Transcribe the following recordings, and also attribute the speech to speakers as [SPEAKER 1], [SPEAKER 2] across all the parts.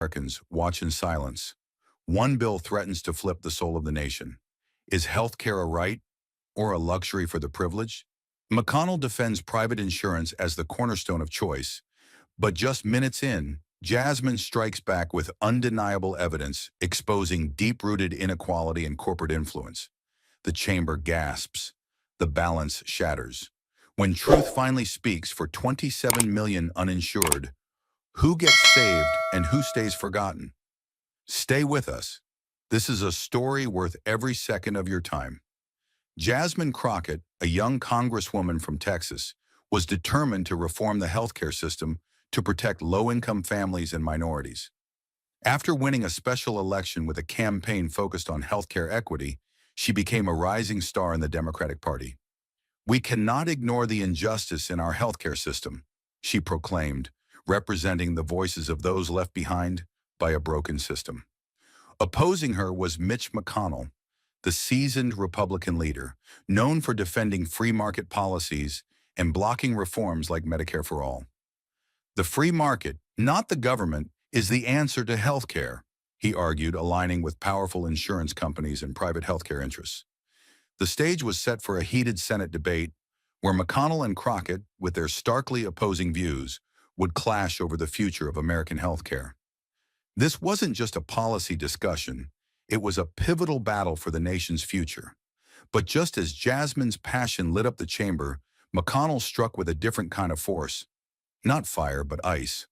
[SPEAKER 1] Americans watch in silence. One bill threatens to flip the soul of the nation. Is health care a right or a luxury for the privileged? McConnell defends private insurance as the cornerstone of choice, but just minutes in, Jasmine strikes back with undeniable evidence exposing deep-rooted inequality and corporate influence. The chamber gasps. The balance shatters. When truth finally speaks for 27 million uninsured, who gets saved and who stays forgotten? Stay with us. This is a story worth every second of your time. Jasmine Crockett, a young congresswoman from Texas, was determined to reform the healthcare system to protect low-income families and minorities. After winning a special election with a campaign focused on healthcare equity, she became a rising star in the Democratic Party. "We cannot ignore the injustice in our healthcare system," she proclaimed, representing the voices of those left behind by a broken system. Opposing her was Mitch McConnell, the seasoned Republican leader, known for defending free market policies and blocking reforms like Medicare for All. "The free market, not the government, is the answer to health care," he argued, aligning with powerful insurance companies and private healthcare interests. The stage was set for a heated Senate debate where McConnell and Crockett, with their starkly opposing views, would clash over the future of American healthcare. This wasn't just a policy discussion, it was a pivotal battle for the nation's future. But just as Jasmine's passion lit up the chamber, McConnell struck with a different kind of force. Not fire, but ice.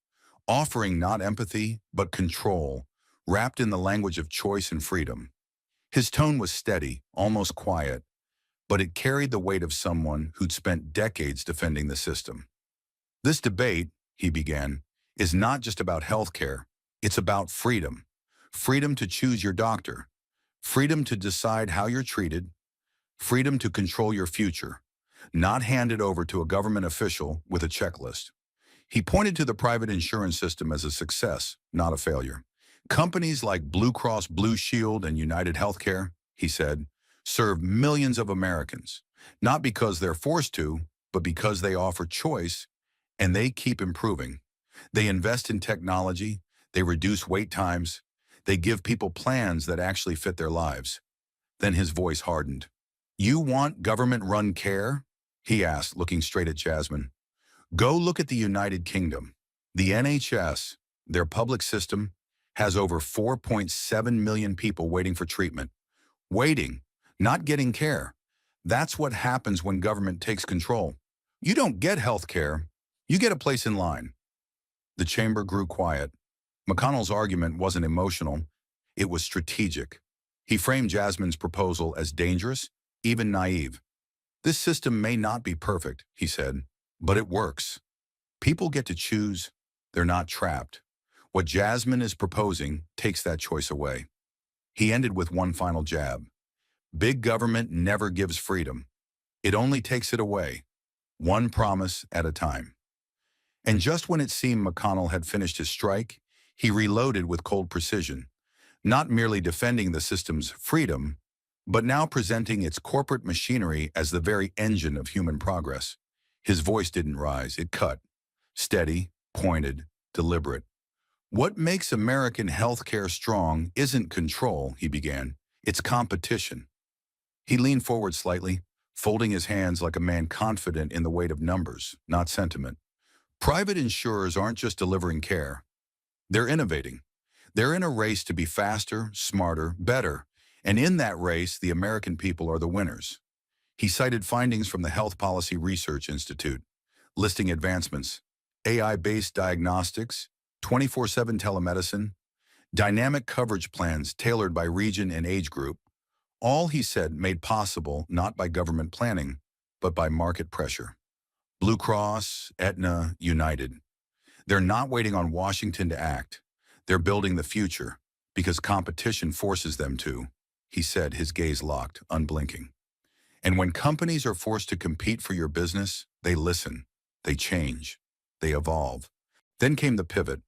[SPEAKER 1] Offering not empathy, but control, wrapped in the language of choice and freedom. His tone was steady, almost quiet, but it carried the weight of someone who'd spent decades defending the system. "This debate," he began, "is not just about healthcare. It's about freedom. Freedom to choose your doctor. Freedom to decide how you're treated. Freedom to control your future, not handed over to a government official with a checklist." He pointed to the private insurance system as a success, not a failure. "Companies like Blue Cross Blue Shield and United Healthcare," he said, "serve millions of Americans, not because they're forced to, but because they offer choice, and they keep improving. They invest in technology, they reduce wait times, they give people plans that actually fit their lives." Then his voice hardened. "You want government-run care?" he asked, looking straight at Jasmine. "Go look at the United Kingdom. The NHS, their public system, has over 4.7 million people waiting for treatment. Waiting, not getting care. That's what happens when government takes control. You don't get health care, you get a place in line." The chamber grew quiet. McConnell's argument wasn't emotional, it was strategic. He framed Jasmine's proposal as dangerous, even naive. "This system may not be perfect," he said, "but it works. People get to choose, they're not trapped. What Jasmine is proposing takes that choice away." He ended with one final jab. "Big government never gives freedom. It only takes it away, one promise at a time." And just when it seemed McConnell had finished his strike, he reloaded with cold precision, not merely defending the system's freedom, but now presenting its corporate machinery as the very engine of human progress. His voice didn't rise, it cut. Steady, pointed, deliberate. "What makes American healthcare strong isn't control," he began. "It's competition." He leaned forward slightly, folding his hands like a man confident in the weight of numbers, not sentiment. "Private insurers aren't just delivering care. They're innovating. They're in a race to be faster, smarter, better. And in that race, the American people are the winners." He cited findings from the Health Policy Research Institute, listing advancements: AI-based diagnostics, 24/7 telemedicine, dynamic coverage plans tailored by region and age group. All, he said, made possible not by government planning, but by market pressure. Blue Cross, Aetna, United. They're not waiting on Washington to act. They're building the future because competition forces them to, he said, his gaze locked, unblinking. And when companies are forced to compete for your business, they listen, they change, they evolve. Then came the pivot,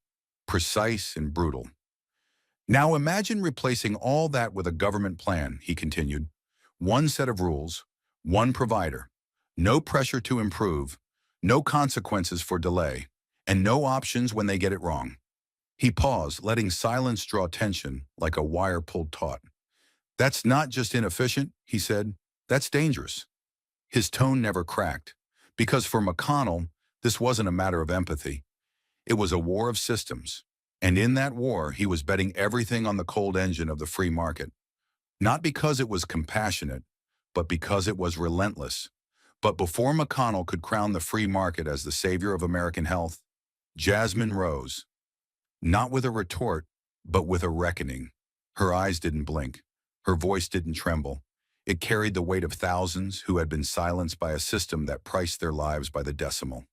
[SPEAKER 1] precise and brutal. "Now imagine replacing all that with a government plan," he continued. "One set of rules, one provider, no pressure to improve, no consequences for delay, and no options when they get it wrong." He paused, letting silence draw tension like a wire pulled taut. That's not just inefficient, he said. That's dangerous. His tone never cracked. Because for McConnell, this wasn't a matter of empathy. It was a war of systems. And in that war, he was betting everything on the cold engine of the free market. Not because it was compassionate, but because it was relentless. But before McConnell could crown the free market as the savior of American health, Jasmine rose. Not with a retort, but with a reckoning. Her eyes didn't blink. Her voice didn't tremble. It carried the weight of thousands who had been silenced by a system that priced their lives by the decimal.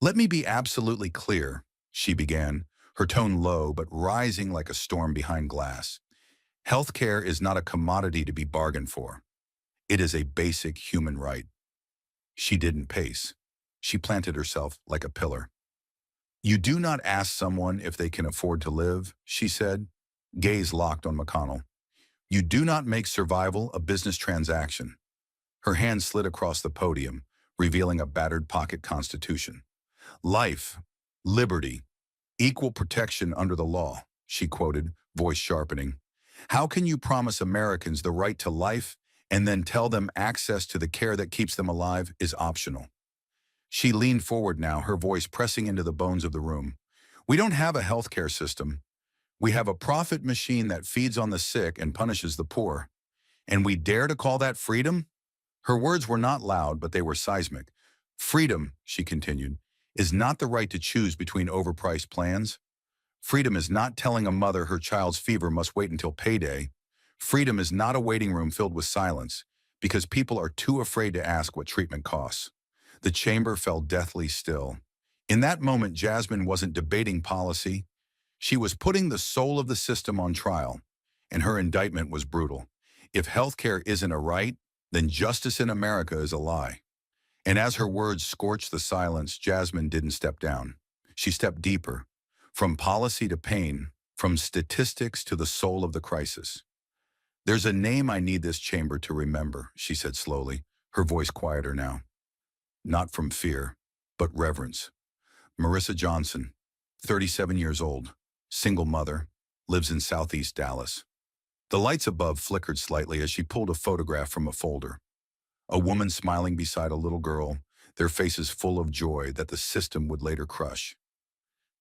[SPEAKER 1] Let me be absolutely clear, she began, her tone low but rising like a storm behind glass. Healthcare is not a commodity to be bargained for. It is a basic human right. She didn't pace. She planted herself like a pillar. You do not ask someone if they can afford to live, she said, gaze locked on McConnell. You do not make survival a business transaction. Her hand slid across the podium, revealing a battered pocket constitution. Life, liberty, equal protection under the law, she quoted, voice sharpening. How can you promise Americans the right to life and then tell them access to the care that keeps them alive is optional? She leaned forward now, her voice pressing into the bones of the room. We don't have a healthcare system. We have a profit machine that feeds on the sick and punishes the poor. And we dare to call that freedom? Her words were not loud, but they were seismic. Freedom, she continued, is not the right to choose between overpriced plans. Freedom is not telling a mother her child's fever must wait until payday. Freedom is not a waiting room filled with silence, because people are too afraid to ask what treatment costs. The chamber fell deathly still. In that moment, Jasmine wasn't debating policy. She was putting the soul of the system on trial, and her indictment was brutal. If healthcare isn't a right, then justice in America is a lie. And as her words scorched the silence, Jasmine didn't step down. She stepped deeper, from policy to pain, from statistics to the soul of the crisis. There's a name I need this chamber to remember, she said slowly, her voice quieter now. Not from fear, but reverence. Marissa Johnson, 37 years old, single mother, lives in Southeast Dallas. The lights above flickered slightly as she pulled a photograph from a folder. A woman smiling beside a little girl, their faces full of joy that the system would later crush.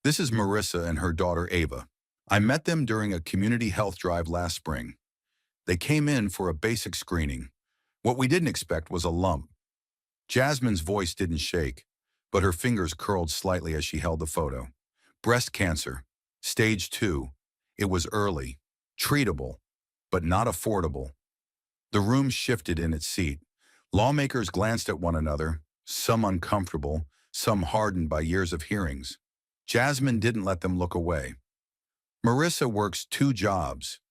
[SPEAKER 1] This is Marissa and her daughter Ava. I met them during a community health drive last spring. They came in for a basic screening. What we didn't expect was a lump. Jasmine's voice didn't shake, but her fingers curled slightly as she held the photo. Breast cancer, stage 2. It was early, treatable, but not affordable. The room shifted in its seat. Lawmakers glanced at one another, some uncomfortable, some hardened by years of hearings. Jasmine didn't let them look away. Marissa works 2 jobs,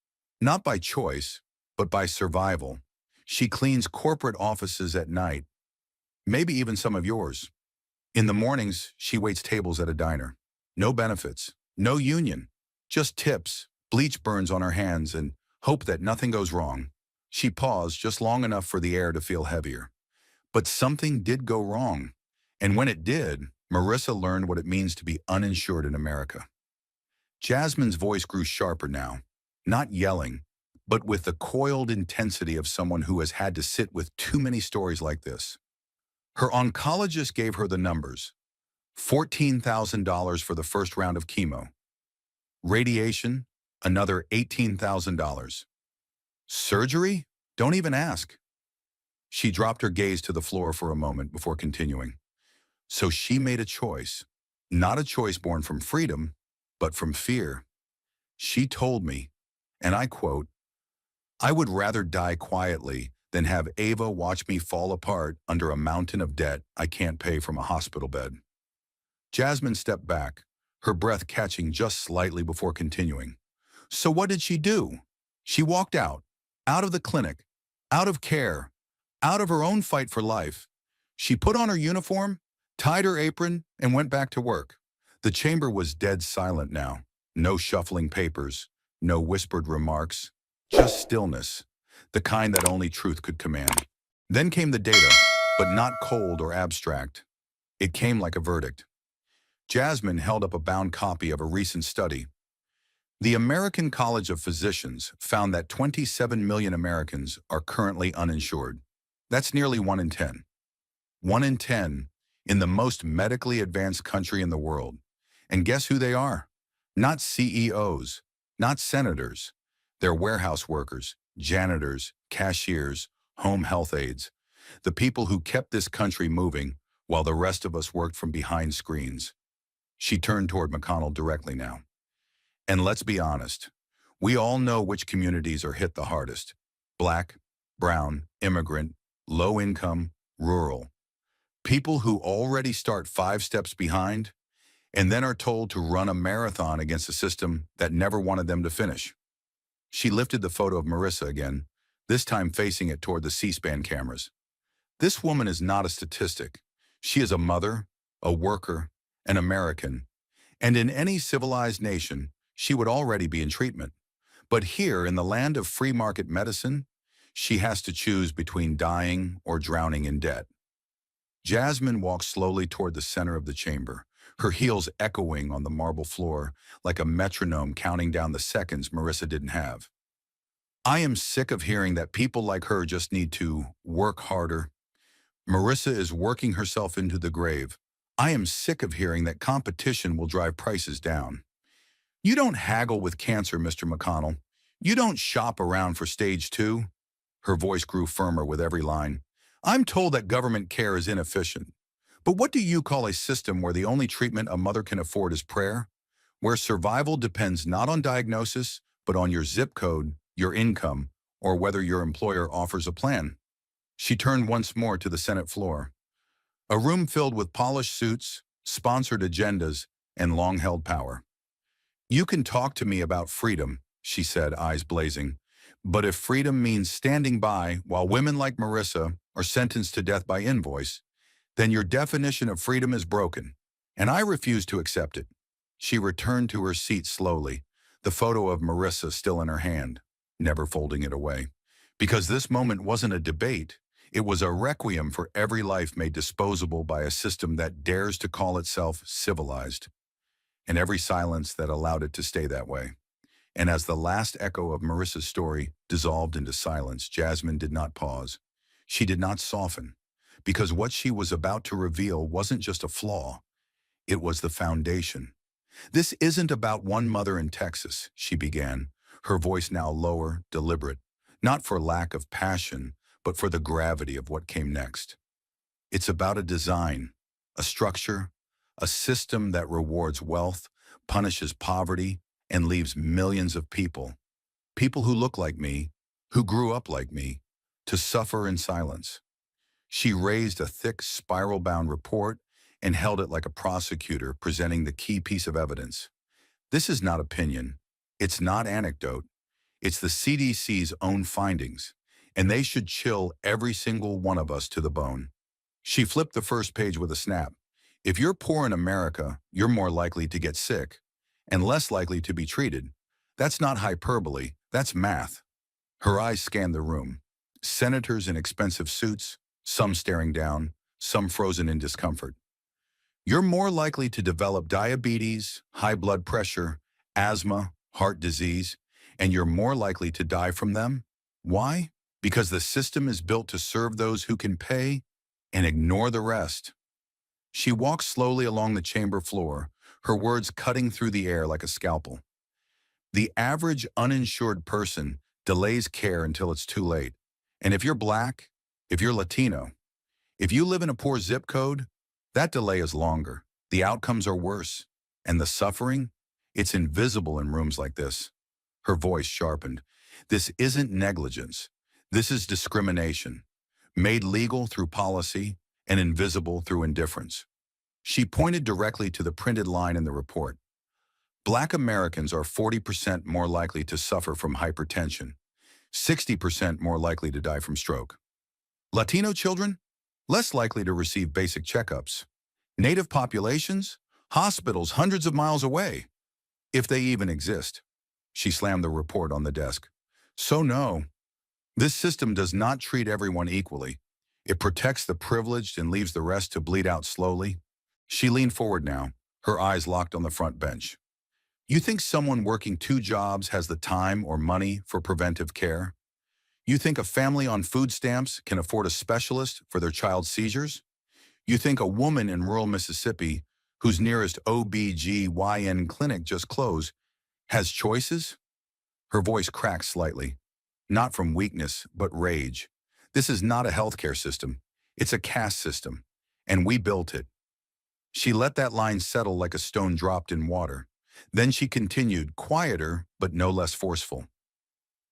[SPEAKER 1] not by choice, but by survival. She cleans corporate offices at night, maybe even some of yours. In the mornings, she waits tables at a diner. No benefits, no union, just tips, bleach burns on her hands, and hope that nothing goes wrong. She paused just long enough for the air to feel heavier. But something did go wrong. And when it did, Marissa learned what it means to be uninsured in America. Jasmine's voice grew sharper now, not yelling, but with the coiled intensity of someone who has had to sit with too many stories like this. Her oncologist gave her the numbers. $14,000 for the first round of chemo. Radiation, another $18,000. Surgery? Don't even ask. She dropped her gaze to the floor for a moment before continuing. So she made a choice, not a choice born from freedom, but from fear. She told me, and I quote, I would rather die quietly than have Ava watch me fall apart under a mountain of debt I can't pay from a hospital bed. Jasmine stepped back, her breath catching just slightly before continuing. So what did she do? She walked out of the clinic, out of care, out of her own fight for life. She put on her uniform, tied her apron, and went back to work. The chamber was dead silent now. No shuffling papers, no whispered remarks, just stillness, the kind that only truth could command. Then came the data, but not cold or abstract. It came like a verdict. Jasmine held up a bound copy of a recent study. The American College of Physicians found that 27 million Americans are currently uninsured. That's nearly 1 in 10. 1 in 10 in the most medically advanced country in the world. And guess who they are? Not CEOs, not senators. They're warehouse workers, janitors, cashiers, home health aides. The people who kept this country moving while the rest of us worked from behind screens. She turned toward McConnell directly now. And let's be honest, we all know which communities are hit the hardest. Black, brown, immigrant, low income, rural. People who already start 5 steps behind and then are told to run a marathon against a system that never wanted them to finish. She lifted the photo of Marissa again, this time facing it toward the C-SPAN cameras. This woman is not a statistic. She is a mother, a worker, an American, and in any civilized nation, she would already be in treatment. But here, in the land of free market medicine, she has to choose between dying or drowning in debt. Jasmine walked slowly toward the center of the chamber, her heels echoing on the marble floor like a metronome counting down the seconds Marissa didn't have. I am sick of hearing that people like her just need to work harder. Marissa is working herself into the grave. I am sick of hearing that competition will drive prices down. You don't haggle with cancer, Mr. McConnell. You don't shop around for stage 2. Her voice grew firmer with every line. I'm told that government care is inefficient. But what do you call a system where the only treatment a mother can afford is prayer? Where survival depends not on diagnosis, but on your zip code, your income, or whether your employer offers a plan? She turned once more to the Senate floor. A room filled with polished suits, sponsored agendas, and long-held power. You can talk to me about freedom, she said, eyes blazing. But if freedom means standing by while women like Marissa are sentenced to death by invoice, then your definition of freedom is broken, and I refuse to accept it. She returned to her seat slowly, the photo of Marissa still in her hand, never folding it away. Because this moment wasn't a debate, it was a requiem for every life made disposable by a system that dares to call itself civilized, and every silence that allowed it to stay that way. And as the last echo of Marissa's story dissolved into silence, Jasmine did not pause. She did not soften, because what she was about to reveal wasn't just a flaw, it was the foundation. This isn't about one mother in Texas, she began, her voice now lower, deliberate, not for lack of passion, but for the gravity of what came next. It's about a design, a structure, a system that rewards wealth, punishes poverty, and leaves millions of people who look like me, who grew up like me, to suffer in silence. She raised a thick, spiral-bound report and held it like a prosecutor presenting the key piece of evidence. This is not opinion. It's not anecdote. It's the CDC's own findings, and they should chill every single one of us to the bone. She flipped the first page with a snap. If you're poor in America, you're more likely to get sick and less likely to be treated. That's not hyperbole, that's math. Her eyes scanned the room. Senators in expensive suits, some staring down, some frozen in discomfort. You're more likely to develop diabetes, high blood pressure, asthma, heart disease, and you're more likely to die from them. Why? Because the system is built to serve those who can pay and ignore the rest. She walked slowly along the chamber floor, her words cutting through the air like a scalpel. The average uninsured person delays care until it's too late. And if you're Black, if you're Latino, if you live in a poor zip code, that delay is longer. The outcomes are worse. And the suffering, it's invisible in rooms like this. Her voice sharpened. This isn't negligence. This is discrimination, made legal through policy and invisible through indifference. She pointed directly to the printed line in the report. Black Americans are 40% more likely to suffer from hypertension, 60% more likely to die from stroke. Latino children, less likely to receive basic checkups. Native populations, hospitals hundreds of miles away, if they even exist. She slammed the report on the desk. So no, this system does not treat everyone equally. It protects the privileged and leaves the rest to bleed out slowly. She leaned forward now, her eyes locked on the front bench. You think someone working two jobs has the time or money for preventive care? You think a family on food stamps can afford a specialist for their child's seizures? You think a woman in rural Mississippi, whose nearest OB/GYN clinic just closed, has choices? Her voice cracked slightly, not from weakness, but rage. This is not a healthcare system. It's a caste system, and we built it. She let that line settle like a stone dropped in water. Then she continued, quieter, but no less forceful.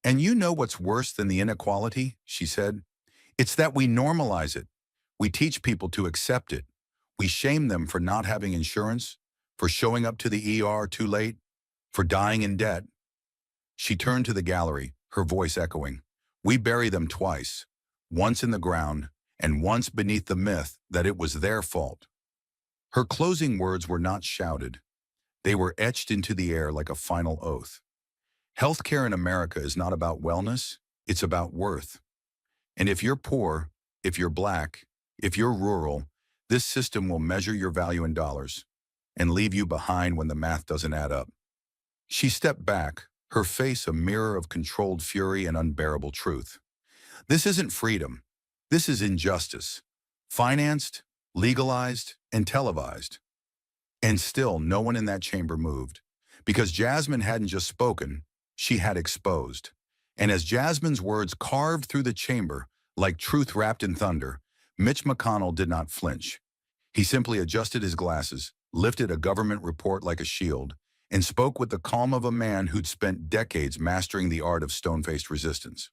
[SPEAKER 1] And you know what's worse than the inequality, she said? It's that we normalize it. We teach people to accept it. We shame them for not having insurance, for showing up to the ER too late, for dying in debt. She turned to the gallery, her voice echoing. We bury them twice, once in the ground and once beneath the myth that it was their fault. Her closing words were not shouted. They were etched into the air like a final oath. Healthcare in America is not about wellness, it's about worth. And if you're poor, if you're black, if you're rural, this system will measure your value in dollars and leave you behind when the math doesn't add up. She stepped back, her face a mirror of controlled fury and unbearable truth. This isn't freedom. This is injustice. Financed, legalized, and televised. And still, no one in that chamber moved. Because Jasmine hadn't just spoken, she had exposed. And as Jasmine's words carved through the chamber, like truth wrapped in thunder, Mitch McConnell did not flinch. He simply adjusted his glasses, lifted a government report like a shield, and spoke with the calm of a man who'd spent decades mastering the art of stone-faced resistance.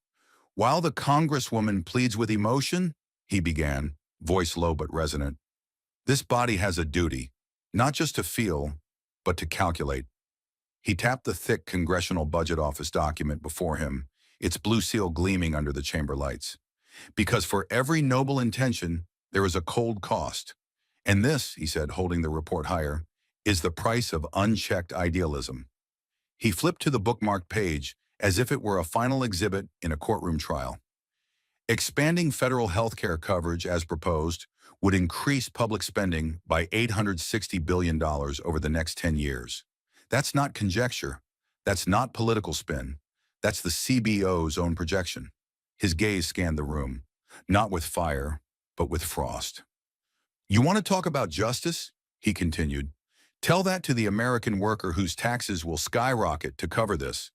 [SPEAKER 1] While the Congresswoman pleads with emotion, he began, voice low but resonant, this body has a duty, not just to feel, but to calculate. He tapped the thick Congressional Budget Office document before him, its blue seal gleaming under the chamber lights. Because for every noble intention, there is a cold cost. And this, he said, holding the report higher, is the price of unchecked idealism. He flipped to the bookmarked page as if it were a final exhibit in a courtroom trial. Expanding federal health care coverage as proposed would increase public spending by $860 billion over the next 10 years. That's not conjecture. That's not political spin. That's the CBO's own projection. His gaze scanned the room, not with fire, but with frost. You want to talk about justice? He continued. Tell that to the American worker whose taxes will skyrocket to cover this.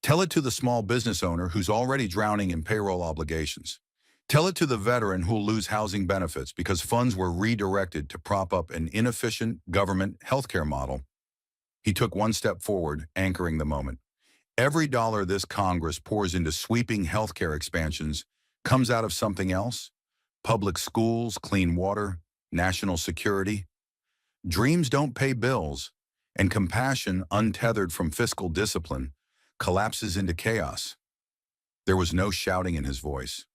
[SPEAKER 1] Tell it to the small business owner who's already drowning in payroll obligations. Tell it to the veteran who'll lose housing benefits because funds were redirected to prop up an inefficient government healthcare model. He took one step forward, anchoring the moment. Every dollar this Congress pours into sweeping healthcare expansions comes out of something else. Public schools, clean water, national security. Dreams don't pay bills, and compassion, untethered from fiscal discipline, collapses into chaos. There was no shouting in his voice,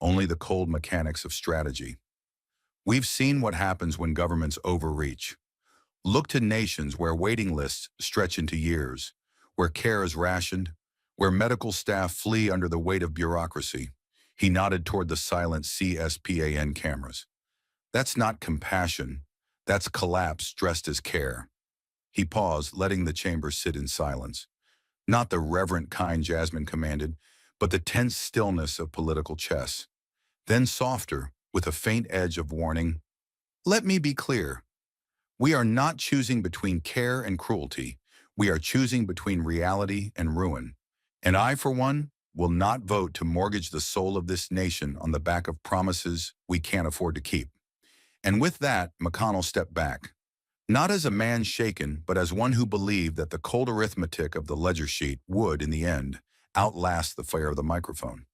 [SPEAKER 1] only the cold mechanics of strategy. We've seen what happens when governments overreach. Look to nations where waiting lists stretch into years, where care is rationed, where medical staff flee under the weight of bureaucracy. He nodded toward the silent CSPAN cameras. That's not compassion. That's collapse dressed as care. He paused, letting the chamber sit in silence. Not the reverent kind Jasmine commanded, but the tense stillness of political chess. Then softer, with a faint edge of warning, let me be clear. We are not choosing between care and cruelty. We are choosing between reality and ruin. And I, for one, will not vote to mortgage the soul of this nation on the back of promises we can't afford to keep. And with that, McConnell stepped back, not as a man shaken, but as one who believed that the cold arithmetic of the ledger sheet would, in the end, outlast the fire of the microphone.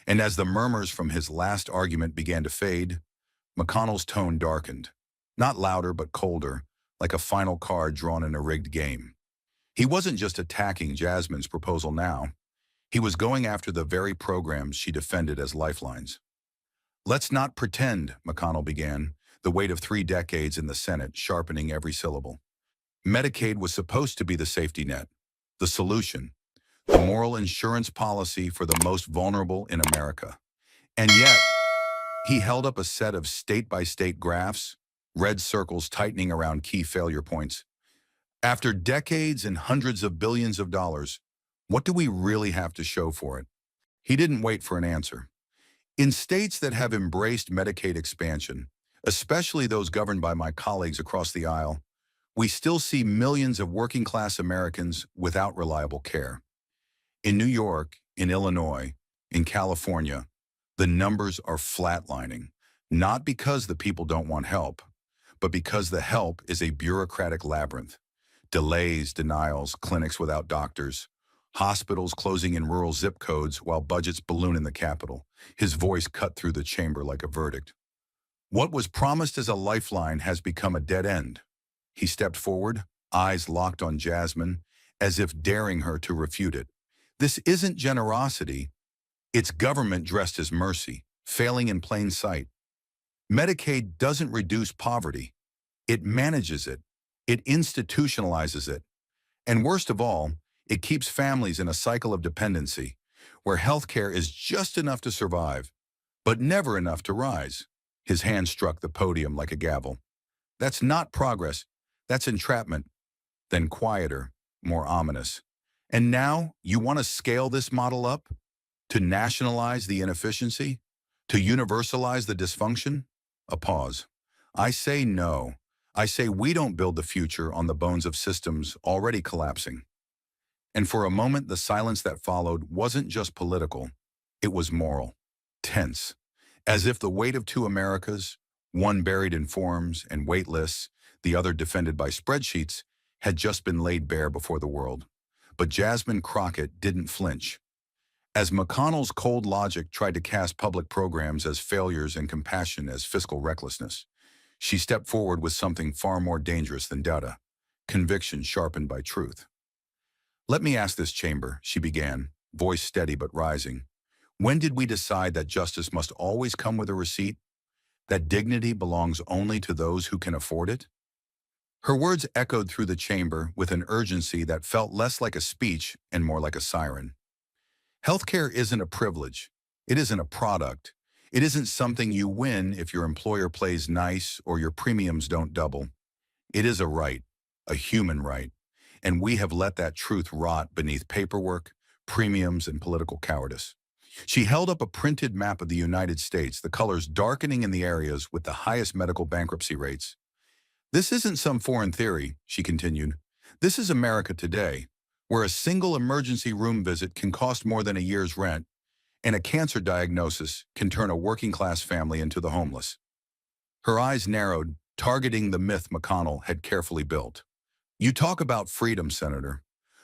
[SPEAKER 1] And as the murmurs from his last argument began to fade, McConnell's tone darkened, not louder but colder, like a final card drawn in a rigged game. He wasn't just attacking Jasmine's proposal now. He was going after the very programs she defended as lifelines. Let's not pretend, McConnell began, the weight of 3 decades in the Senate sharpening every syllable. Medicaid was supposed to be the safety net, the solution, the moral insurance policy for the most vulnerable in America. And yet, he held up a set of state-by-state graphs, red circles tightening around key failure points. After decades and hundreds of billions of dollars, what do we really have to show for it? He didn't wait for an answer. In states that have embraced Medicaid expansion, especially those governed by my colleagues across the aisle, we still see millions of working-class Americans without reliable care. In New York, in Illinois, in California, the numbers are flatlining, not because the people don't want help, but because the help is a bureaucratic labyrinth. Delays, denials, clinics without doctors, hospitals closing in rural zip codes while budgets balloon in the capital. His voice cut through the chamber like a verdict. What was promised as a lifeline has become a dead end. He stepped forward, eyes locked on Jasmine, as if daring her to refute it. This isn't generosity, it's government dressed as mercy, failing in plain sight. Medicaid doesn't reduce poverty. It manages it. It institutionalizes it. And worst of all, it keeps families in a cycle of dependency, where healthcare is just enough to survive, but never enough to rise. His hand struck the podium like a gavel. That's not progress. That's entrapment. Then quieter, more ominous. And now you want to scale this model up? To nationalize the inefficiency? To universalize the dysfunction? A pause. I say no. I say we don't build the future on the bones of systems already collapsing. And for a moment, the silence that followed wasn't just political. It was moral. Tense. As if the weight of two Americas, one buried in forms and wait lists, the other defended by spreadsheets, had just been laid bare before the world. But Jasmine Crockett didn't flinch. As McConnell's cold logic tried to cast public programs as failures and compassion as fiscal recklessness, she stepped forward with something far more dangerous than data, conviction sharpened by truth. Let me ask this chamber, she began, voice steady but rising. When did we decide that justice must always come with a receipt? That dignity belongs only to those who can afford it? Her words echoed through the chamber with an urgency that felt less like a speech and more like a siren. Healthcare isn't a privilege. It isn't a product. It isn't something you win if your employer plays nice or your premiums don't double. It is a right, a human right, and we have let that truth rot beneath paperwork, premiums, and political cowardice. She held up a printed map of the United States, the colors darkening in the areas with the highest medical bankruptcy rates. This isn't some foreign theory, she continued. This is America today, where a single emergency room visit can cost more than a year's rent, and a cancer diagnosis can turn a working-class family into the homeless. Her eyes narrowed, targeting the myth McConnell had carefully built. You talk about freedom, Senator,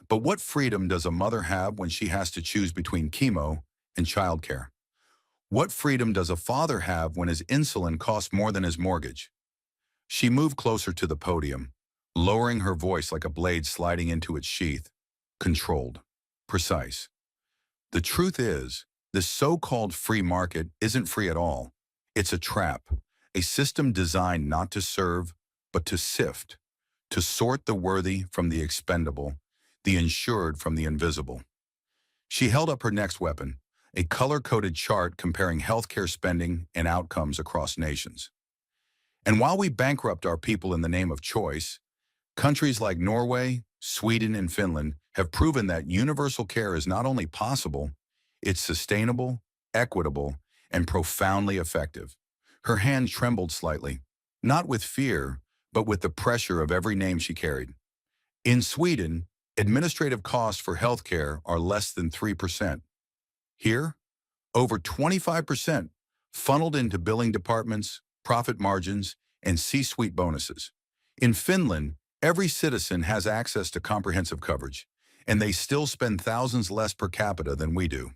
[SPEAKER 1] but what freedom does a mother have when she has to choose between chemo and childcare? What freedom does a father have when his insulin costs more than his mortgage? She moved closer to the podium, lowering her voice like a blade sliding into its sheath, controlled, precise. The truth is, this so-called free market isn't free at all. It's a trap, a system designed not to serve, but to sift, to sort the worthy from the expendable, the insured from the invisible. She held up her next weapon, a color-coded chart comparing healthcare spending and outcomes across nations. And while we bankrupt our people in the name of choice, countries like Norway, Sweden, and Finland have proven that universal care is not only possible, it's sustainable, equitable, and profoundly effective. Her hand trembled slightly, not with fear, but with the pressure of every name she carried. In Sweden, administrative costs for healthcare are less than 3%. Here, over 25%, funneled into billing departments, profit margins, and C-suite bonuses. In Finland, every citizen has access to comprehensive coverage, and they still spend thousands less per capita than we do.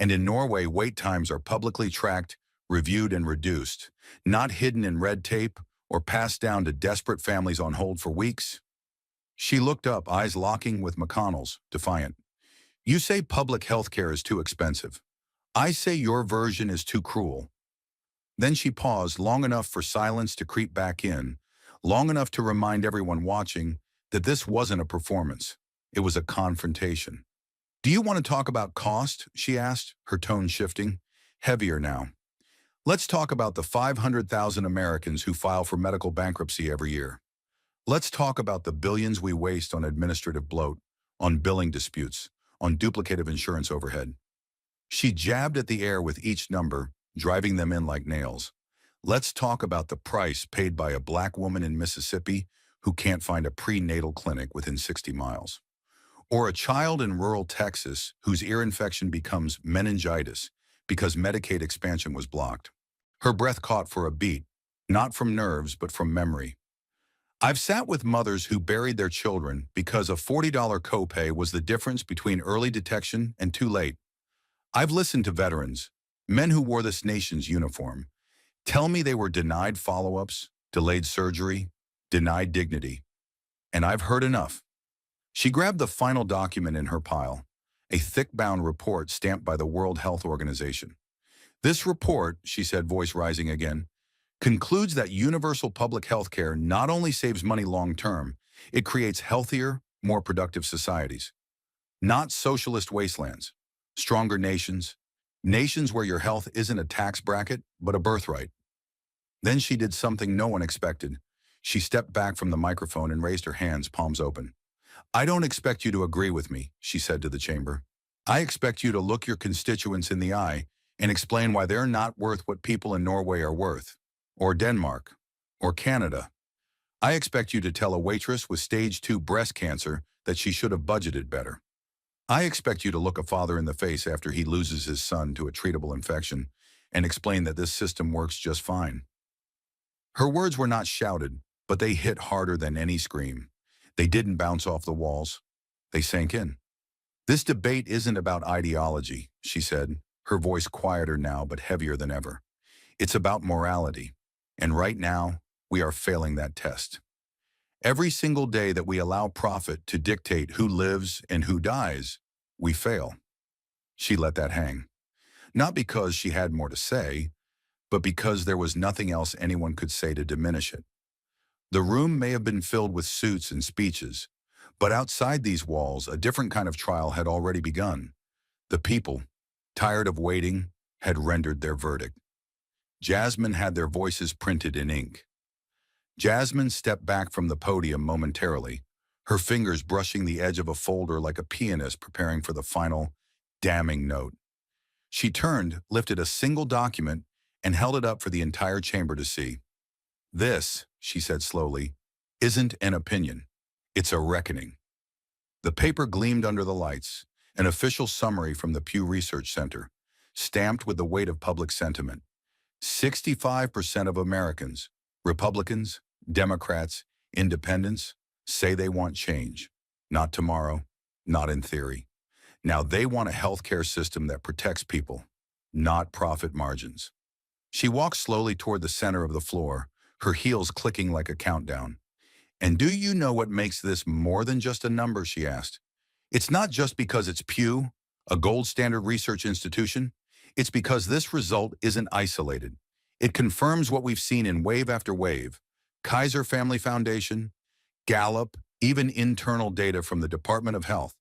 [SPEAKER 1] And in Norway, wait times are publicly tracked, reviewed, and reduced, not hidden in red tape or passed down to desperate families on hold for weeks. She looked up, eyes locking with McConnell's, defiant. You say public health care is too expensive. I say your version is too cruel. Then she paused long enough for silence to creep back in, long enough to remind everyone watching that this wasn't a performance. It was a confrontation. Do you want to talk about cost? She asked, her tone shifting, heavier now. Let's talk about the 500,000 Americans who file for medical bankruptcy every year. Let's talk about the billions we waste on administrative bloat, on billing disputes, on duplicative insurance overhead. She jabbed at the air with each number, driving them in like nails. Let's talk about the price paid by a black woman in Mississippi who can't find a prenatal clinic within 60 miles. Or a child in rural Texas whose ear infection becomes meningitis because Medicaid expansion was blocked. Her breath caught for a beat, not from nerves but from memory. I've sat with mothers who buried their children because a $40 copay was the difference between early detection and too late. I've listened to veterans, men who wore this nation's uniform, tell me they were denied follow-ups, delayed surgery, denied dignity. And I've heard enough. She grabbed the final document in her pile, a thick-bound report stamped by the World Health Organization. This report, she said, voice rising again, concludes that universal public health care not only saves money long-term, it creates healthier, more productive societies. Not socialist wastelands, stronger nations, nations where your health isn't a tax bracket, but a birthright. Then she did something no one expected. She stepped back from the microphone and raised her hands, palms open. I don't expect you to agree with me, she said to the chamber. I expect you to look your constituents in the eye and explain why they're not worth what people in Norway are worth, or Denmark, or Canada. I expect you to tell a waitress with stage 2 breast cancer that she should have budgeted better. I expect you to look a father in the face after he loses his son to a treatable infection and explain that this system works just fine. Her words were not shouted, but they hit harder than any scream. They didn't bounce off the walls. They sank in. This debate isn't about ideology, she said, her voice quieter now but heavier than ever. It's about morality. And right now, we are failing that test. Every single day that we allow profit to dictate who lives and who dies, we fail. She let that hang. Not because she had more to say, but because there was nothing else anyone could say to diminish it. The room may have been filled with suits and speeches, but outside these walls, a different kind of trial had already begun. The people, tired of waiting, had rendered their verdict. Jasmine had their voices printed in ink. Jasmine stepped back from the podium momentarily, her fingers brushing the edge of a folder like a pianist preparing for the final, damning note. She turned, lifted a single document, and held it up for the entire chamber to see. This, she said slowly, isn't an opinion. It's a reckoning. The paper gleamed under the lights, an official summary from the Pew Research Center, stamped with the weight of public sentiment. 65% of Americans, Republicans, Democrats, Independents, say they want change. Not tomorrow, not in theory. Now they want a healthcare system that protects people, not profit margins. She walked slowly toward the center of the floor, her heels clicking like a countdown. And do you know what makes this more than just a number, she asked. It's not just because it's Pew, a gold standard research institution. It's because this result isn't isolated. It confirms what we've seen in wave after wave. Kaiser Family Foundation, Gallup, even internal data from the Department of Health.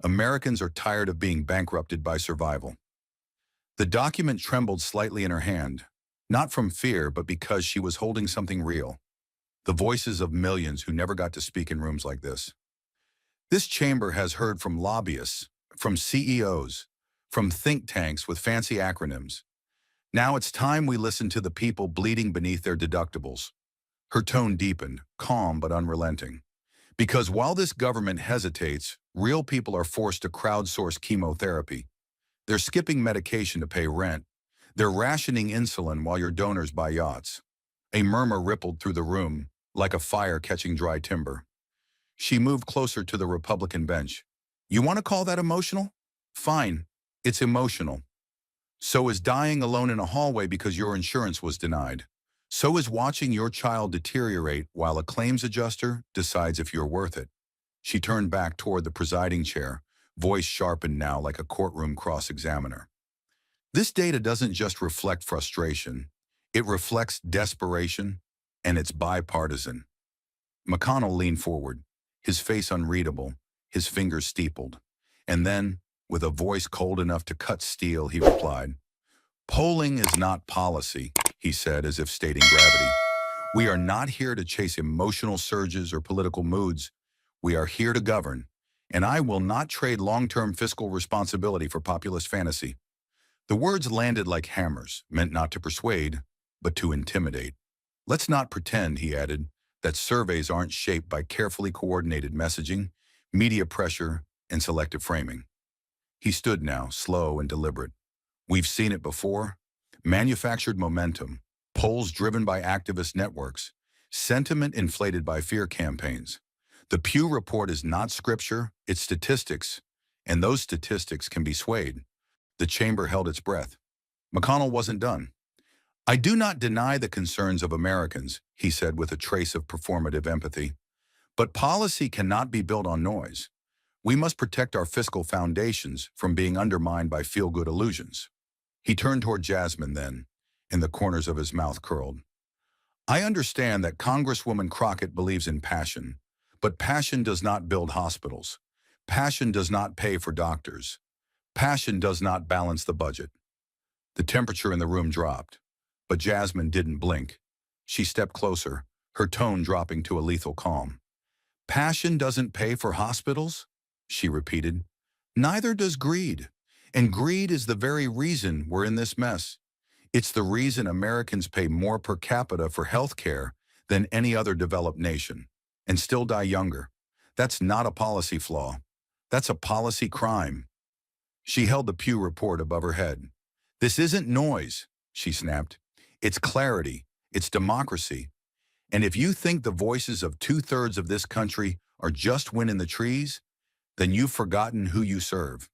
[SPEAKER 1] Americans are tired of being bankrupted by survival. The document trembled slightly in her hand, not from fear, but because she was holding something real. The voices of millions who never got to speak in rooms like this. This chamber has heard from lobbyists, from CEOs, from think tanks with fancy acronyms. Now it's time we listen to the people bleeding beneath their deductibles. Her tone deepened, calm but unrelenting. Because while this government hesitates, real people are forced to crowdsource chemotherapy. They're skipping medication to pay rent. They're rationing insulin while your donors buy yachts. A murmur rippled through the room, like a fire catching dry timber. She moved closer to the Republican bench. You want to call that emotional? Fine, it's emotional. So is dying alone in a hallway because your insurance was denied. So is watching your child deteriorate while a claims adjuster decides if you're worth it. She turned back toward the presiding chair, voice sharpened now like a courtroom cross-examiner. This data doesn't just reflect frustration. It reflects desperation, and it's bipartisan. McConnell leaned forward, his face unreadable, his fingers steepled. And then, with a voice cold enough to cut steel, he replied, "Polling is not policy," he said as if stating gravity. We are not here to chase emotional surges or political moods. We are here to govern, and I will not trade long-term fiscal responsibility for populist fantasy. The words landed like hammers, meant not to persuade, but to intimidate. Let's not pretend, he added, that surveys aren't shaped by carefully coordinated messaging, media pressure, and selective framing. He stood now, slow and deliberate. We've seen it before. Manufactured momentum, polls driven by activist networks, sentiment inflated by fear campaigns. The Pew report is not scripture, it's statistics, and those statistics can be swayed. The chamber held its breath. McConnell wasn't done. I do not deny the concerns of Americans, he said with a trace of performative empathy. But policy cannot be built on noise. We must protect our fiscal foundations from being undermined by feel-good illusions. He turned toward Jasmine then, and the corners of his mouth curled. I understand that Congresswoman Crockett believes in passion, but passion does not build hospitals. Passion does not pay for doctors. Passion does not balance the budget. The temperature in the room dropped, but Jasmine didn't blink. She stepped closer, her tone dropping to a lethal calm. Passion doesn't pay for hospitals? She repeated. Neither does greed. And greed is the very reason we're in this mess. It's the reason Americans pay more per capita for health care than any other developed nation, and still die younger. That's not a policy flaw. That's a policy crime. She held the Pew report above her head. This isn't noise, she snapped. It's clarity. It's democracy. And if you think the voices of 2/3 of this country are just wind in the trees, then you've forgotten who you serve.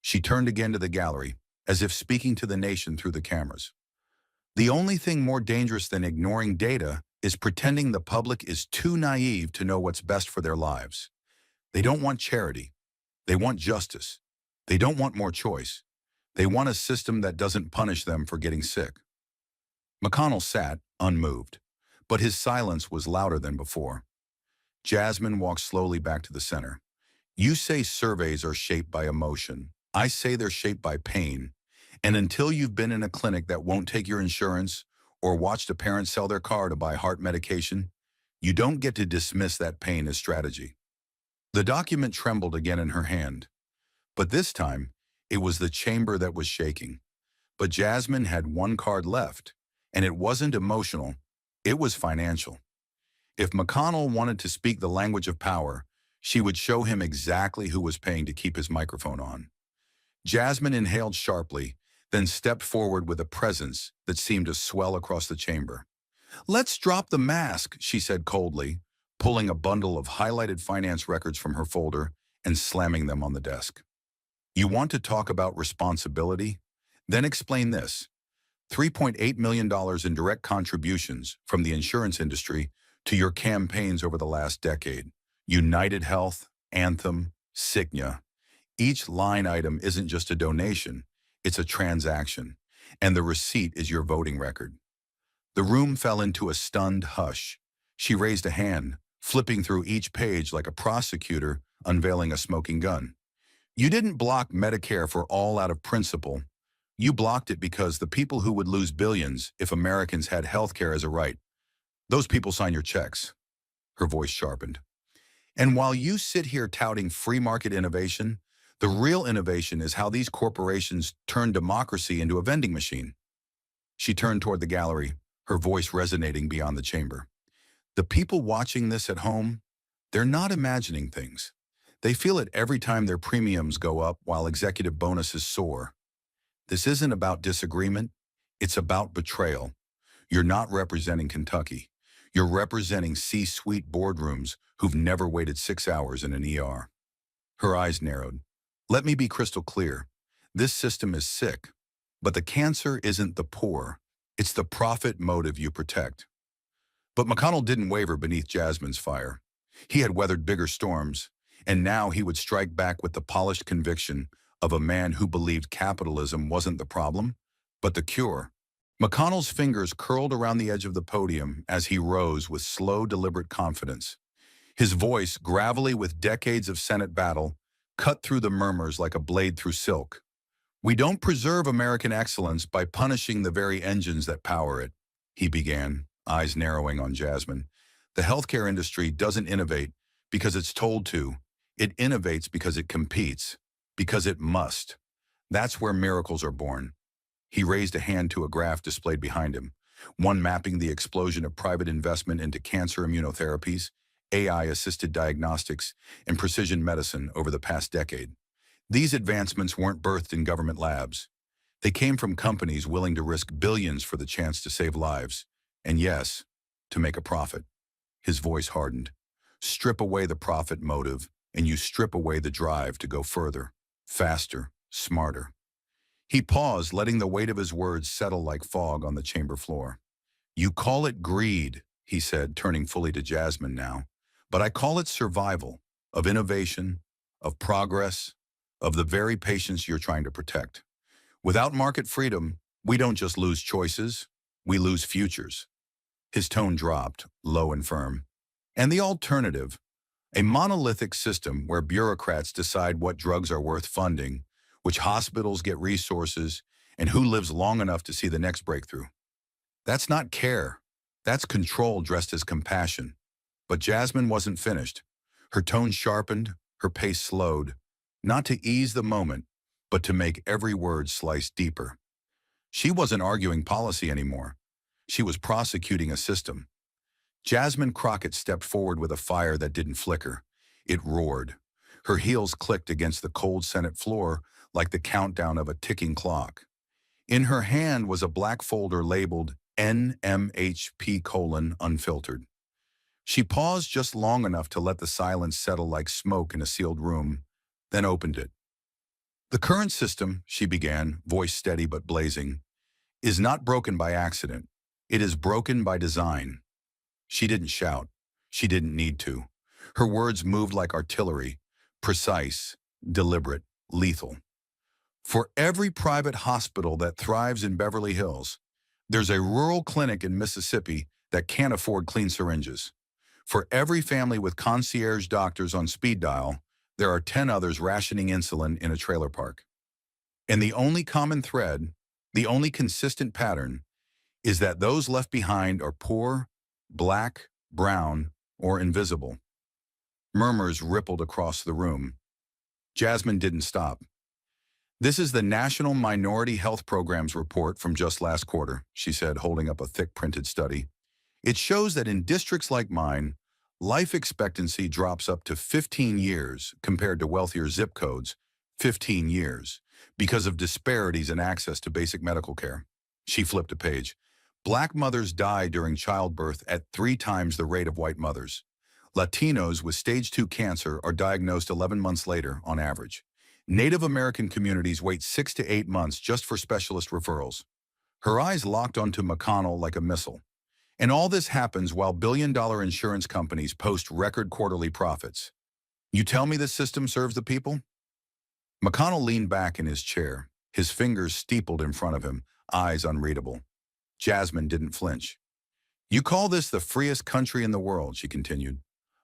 [SPEAKER 1] She turned again to the gallery, as if speaking to the nation through the cameras. The only thing more dangerous than ignoring data is pretending the public is too naive to know what's best for their lives. They don't want charity. They want justice. They don't want more choice. They want a system that doesn't punish them for getting sick. McConnell sat, unmoved, but his silence was louder than before. Jasmine walked slowly back to the center. You say surveys are shaped by emotion. I say they're shaped by pain. And until you've been in a clinic that won't take your insurance or watched a parent sell their car to buy heart medication, you don't get to dismiss that pain as strategy. The document trembled again in her hand. But this time, it was the chamber that was shaking. But Jasmine had one card left, and it wasn't emotional, it was financial. If McConnell wanted to speak the language of power, she would show him exactly who was paying to keep his microphone on. Jasmine inhaled sharply, then stepped forward with a presence that seemed to swell across the chamber. Let's drop the mask, she said coldly, pulling a bundle of highlighted finance records from her folder and slamming them on the desk. You want to talk about responsibility? Then explain this. $3.8 million in direct contributions from the insurance industry to your campaigns over the last decade. United Health, Anthem, Cigna. Each line item isn't just a donation, it's a transaction, and the receipt is your voting record. The room fell into a stunned hush. She raised a hand, flipping through each page like a prosecutor unveiling a smoking gun. You didn't block Medicare for all out of principle. You blocked it because the people who would lose billions if Americans had health care as a right, those people sign your checks. Her voice sharpened. And while you sit here touting free market innovation, the real innovation is how these corporations turn democracy into a vending machine. She turned toward the gallery, her voice resonating beyond the chamber. The people watching this at home, they're not imagining things. They feel it every time their premiums go up while executive bonuses soar. This isn't about disagreement, it's about betrayal. You're not representing Kentucky. You're representing C-suite boardrooms who've never waited 6 hours in an ER. Her eyes narrowed. Let me be crystal clear. This system is sick, but the cancer isn't the poor. It's the profit motive you protect. But McConnell didn't waver beneath Jasmine's fire. He had weathered bigger storms, and now he would strike back with the polished conviction of a man who believed capitalism wasn't the problem, but the cure. McConnell's fingers curled around the edge of the podium as he rose with slow, deliberate confidence. His voice, gravelly with decades of Senate battle, cut through the murmurs like a blade through silk. We don't preserve American excellence by punishing the very engines that power it, he began, eyes narrowing on Jasmine. The healthcare industry doesn't innovate because it's told to. It innovates because it competes, because it must. That's where miracles are born. He raised a hand to a graph displayed behind him, one mapping the explosion of private investment into cancer immunotherapies, AI-assisted diagnostics, and precision medicine over the past decade. These advancements weren't birthed in government labs. They came from companies willing to risk billions for the chance to save lives, and yes, to make a profit. His voice hardened. Strip away the profit motive, and you strip away the drive to go further, faster, smarter. He paused, letting the weight of his words settle like fog on the chamber floor. You call it greed, he said, turning fully to Jasmine now, but I call it survival, of innovation, of progress, of the very patients you're trying to protect. Without market freedom, we don't just lose choices, we lose futures. His tone dropped, low and firm. And the alternative, a monolithic system where bureaucrats decide what drugs are worth funding, which hospitals get resources, and who lives long enough to see the next breakthrough. That's not care. That's control dressed as compassion. But Jasmine wasn't finished. Her tone sharpened, her pace slowed, not to ease the moment, but to make every word slice deeper. She wasn't arguing policy anymore. She was prosecuting a system. Jasmine Crockett stepped forward with a fire that didn't flicker. It roared. Her heels clicked against the cold Senate floor like the countdown of a ticking clock. In her hand was a black folder labeled NMHP:"Unfiltered." She paused just long enough to let the silence settle like smoke in a sealed room, then opened it. The current system, she began, voice steady but blazing, is not broken by accident. It is broken by design. She didn't shout. She didn't need to. Her words moved like artillery, precise, deliberate, lethal. For every private hospital that thrives in Beverly Hills, there's a rural clinic in Mississippi that can't afford clean syringes. For every family with concierge doctors on speed dial, there are 10 others rationing insulin in a trailer park. And the only common thread, the only consistent pattern, is that those left behind are poor, black, brown, or invisible. Murmurs rippled across the room. Jasmine didn't stop. This is the National Minority Health Programs report from just last quarter, she said, holding up a thick printed study. It shows that in districts like mine, life expectancy drops up to 15 years compared to wealthier zip codes, 15 years, because of disparities in access to basic medical care. She flipped a page. Black mothers die during childbirth at 3 times the rate of white mothers. Latinos with stage 2 cancer are diagnosed 11 months later, on average. Native American communities wait 6 to 8 months just for specialist referrals. Her eyes locked onto McConnell like a missile. And all this happens while billion-dollar insurance companies post record quarterly profits. You tell me this system serves the people? McConnell leaned back in his chair, his fingers steepled in front of him, eyes unreadable. Jasmine didn't flinch. You call this the freest country in the world, she continued.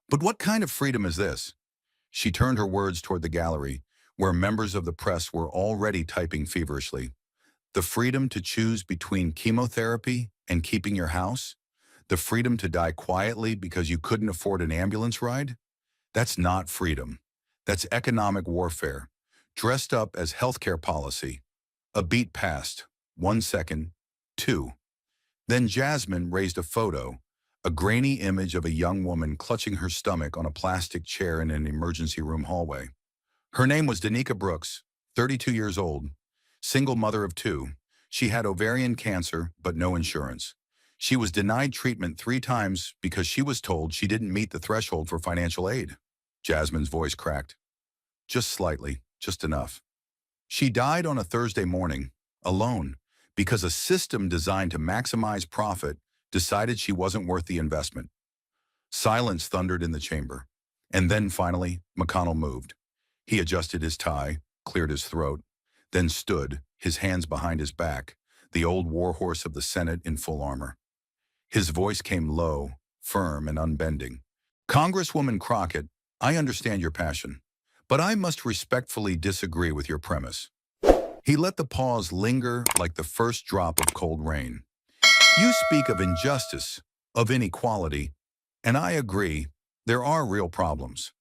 [SPEAKER 1] But what kind of freedom is this? She turned her words toward the gallery, where members of the press were already typing feverishly. The freedom to choose between chemotherapy and keeping your house? The freedom to die quietly because you couldn't afford an ambulance ride? That's not freedom. That's economic warfare, dressed up as healthcare policy. A beat passed. 1 second. 2. Then Jasmine raised a photo, a grainy image of a young woman clutching her stomach on a plastic chair in an emergency room hallway. Her name was Danica Brooks, 32 years old, single mother of 2. She had ovarian cancer, but no insurance. She was denied treatment 3 times because she was told she didn't meet the threshold for financial aid. Jasmine's voice cracked. Just slightly, just enough. She died on a Thursday morning, alone, because a system designed to maximize profit decided she wasn't worth the investment. Silence thundered in the chamber. And then finally, McConnell moved. He adjusted his tie, cleared his throat, then stood, his hands behind his back, the old warhorse of the Senate in full armor. His voice came low, firm, and unbending. Congresswoman Crockett, I understand your passion, but I must respectfully disagree with your premise. He let the pause linger like the first drop of cold rain. You speak of injustice, of inequality, and I agree, there are real problems.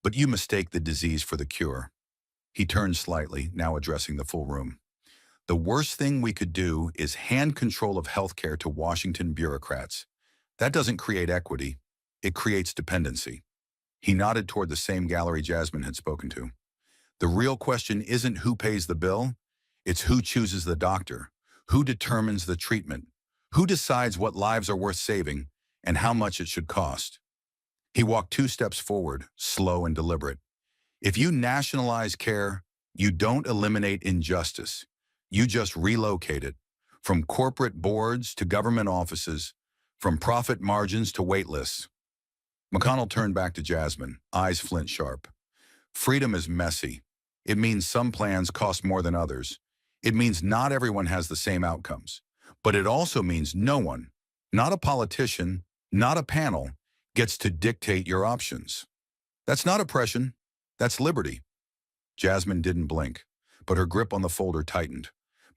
[SPEAKER 1] But you mistake the disease for the cure. He turned slightly, now addressing the full room. The worst thing we could do is hand control of healthcare to Washington bureaucrats. That doesn't create equity. It creates dependency. He nodded toward the same gallery Jasmine had spoken to. The real question isn't who pays the bill, it's who chooses the doctor, who determines the treatment, who decides what lives are worth saving, and how much it should cost. He walked 2 steps forward, slow and deliberate. If you nationalize care, you don't eliminate injustice. You just relocate it. From corporate boards to government offices, from profit margins to wait lists. McConnell turned back to Jasmine, eyes flint sharp. Freedom is messy. It means some plans cost more than others. It means not everyone has the same outcomes. But it also means no one, not a politician, not a panel, gets to dictate your options. That's not oppression. That's liberty. Jasmine didn't blink, but her grip on the folder tightened.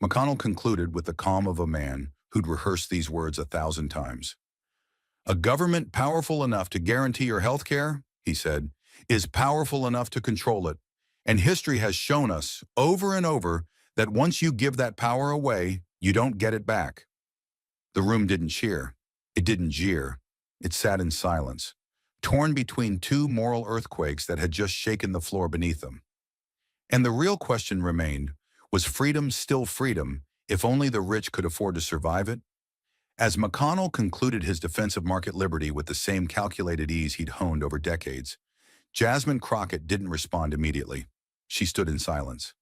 [SPEAKER 1] McConnell concluded with the calm of a man who'd rehearsed these words 1,000 times. A government powerful enough to guarantee your health care, he said, is powerful enough to control it. And history has shown us, over and over, that once you give that power away, you don't get it back. The room didn't cheer. It didn't jeer. It sat in silence, torn between two moral earthquakes that had just shaken the floor beneath them. And the real question remained, was freedom still freedom if only the rich could afford to survive it? As McConnell concluded his defense of market liberty with the same calculated ease he'd honed over decades, Jasmine Crockett didn't respond immediately. She stood in silence.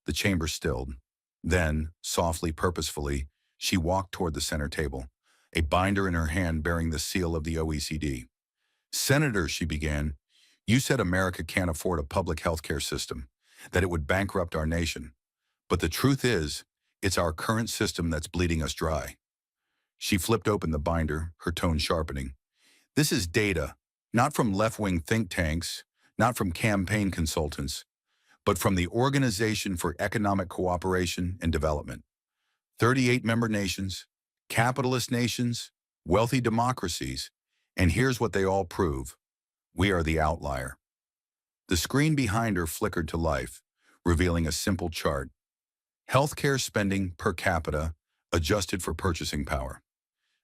[SPEAKER 1] The chamber stilled. Then, softly, purposefully, she walked toward the center table, a binder in her hand bearing the seal of the OECD. "Senator," she began, "you said America can't afford a public health care system, that it would bankrupt our nation. But the truth is, it's our current system that's bleeding us dry." She flipped open the binder, her tone sharpening. "This is data, not from left-wing think tanks, not from campaign consultants, but from the Organization for Economic Cooperation and Development. 38 member nations, capitalist nations, wealthy democracies, and here's what they all prove. We are the outlier." The screen behind her flickered to life, revealing a simple chart. Healthcare spending per capita, adjusted for purchasing power.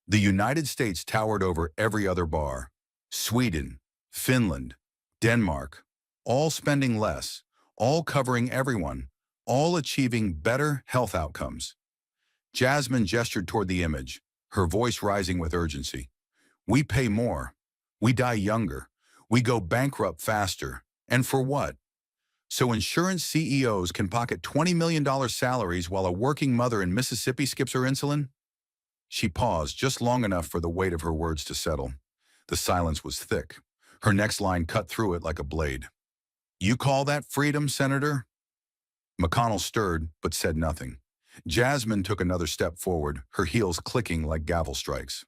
[SPEAKER 1] The United States towered over every other bar. Sweden, Finland, Denmark, all spending less, all covering everyone, all achieving better health outcomes. Jasmine gestured toward the image, her voice rising with urgency. We pay more. We die younger. We go bankrupt faster. And for what? So insurance CEOs can pocket $20 million salaries while a working mother in Mississippi skips her insulin? She paused just long enough for the weight of her words to settle. The silence was thick. Her next line cut through it like a blade. You call that freedom, Senator? McConnell stirred, but said nothing. Jasmine took another step forward, her heels clicking like gavel strikes.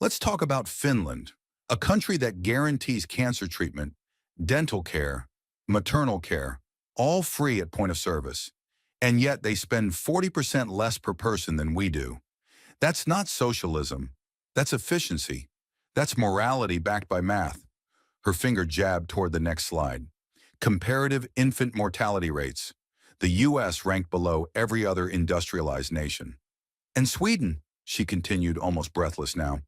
[SPEAKER 1] Let's talk about Finland, a country that guarantees cancer treatment, dental care, maternal care, all free at point of service. And yet they spend 40% less per person than we do. That's not socialism. That's efficiency. That's morality backed by math. Her finger jabbed toward the next slide. Comparative infant mortality rates. The U.S. ranked below every other industrialized nation. And Sweden, she continued, almost breathless now.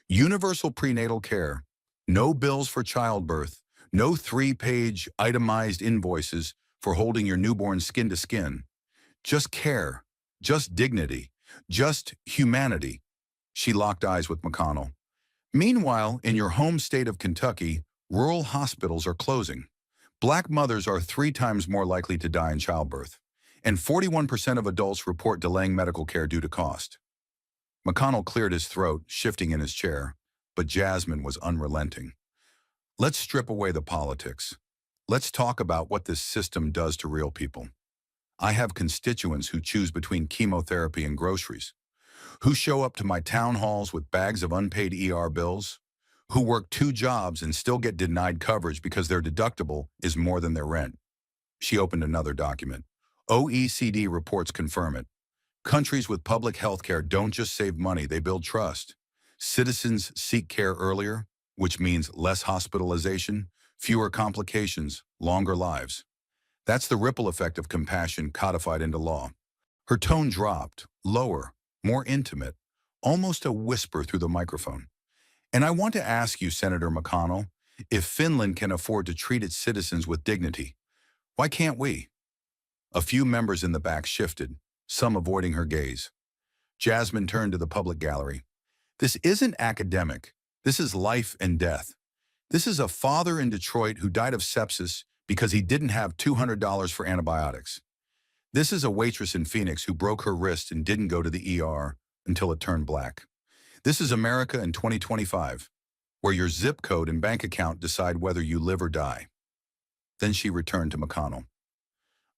[SPEAKER 1] Universal prenatal care. No bills for childbirth. No 3-page itemized invoices for holding your newborn skin to skin. Just care. Just dignity. Just humanity. She locked eyes with McConnell. Meanwhile, in your home state of Kentucky, rural hospitals are closing. Black mothers are 3 times more likely to die in childbirth, and 41% of adults report delaying medical care due to cost. McConnell cleared his throat, shifting in his chair, but Jasmine was unrelenting. Let's strip away the politics. Let's talk about what this system does to real people. I have constituents who choose between chemotherapy and groceries, who show up to my town halls with bags of unpaid ER bills, who work 2 jobs and still get denied coverage because their deductible is more than their rent. She opened another document. OECD reports confirm it. Countries with public health care don't just save money, they build trust. Citizens seek care earlier, which means less hospitalization, fewer complications, longer lives. That's the ripple effect of compassion codified into law. Her tone dropped, lower, more intimate, almost a whisper through the microphone. And I want to ask you, Senator McConnell, if Finland can afford to treat its citizens with dignity, why can't we? A few members in the back shifted, some avoiding her gaze. Jasmine turned to the public gallery. This isn't academic. This is life and death. This is a father in Detroit who died of sepsis because he didn't have $200 for antibiotics. This is a waitress in Phoenix who broke her wrist and didn't go to the ER until it turned black. This is America in 2025, where your zip code and bank account decide whether you live or die. Then she returned to McConnell.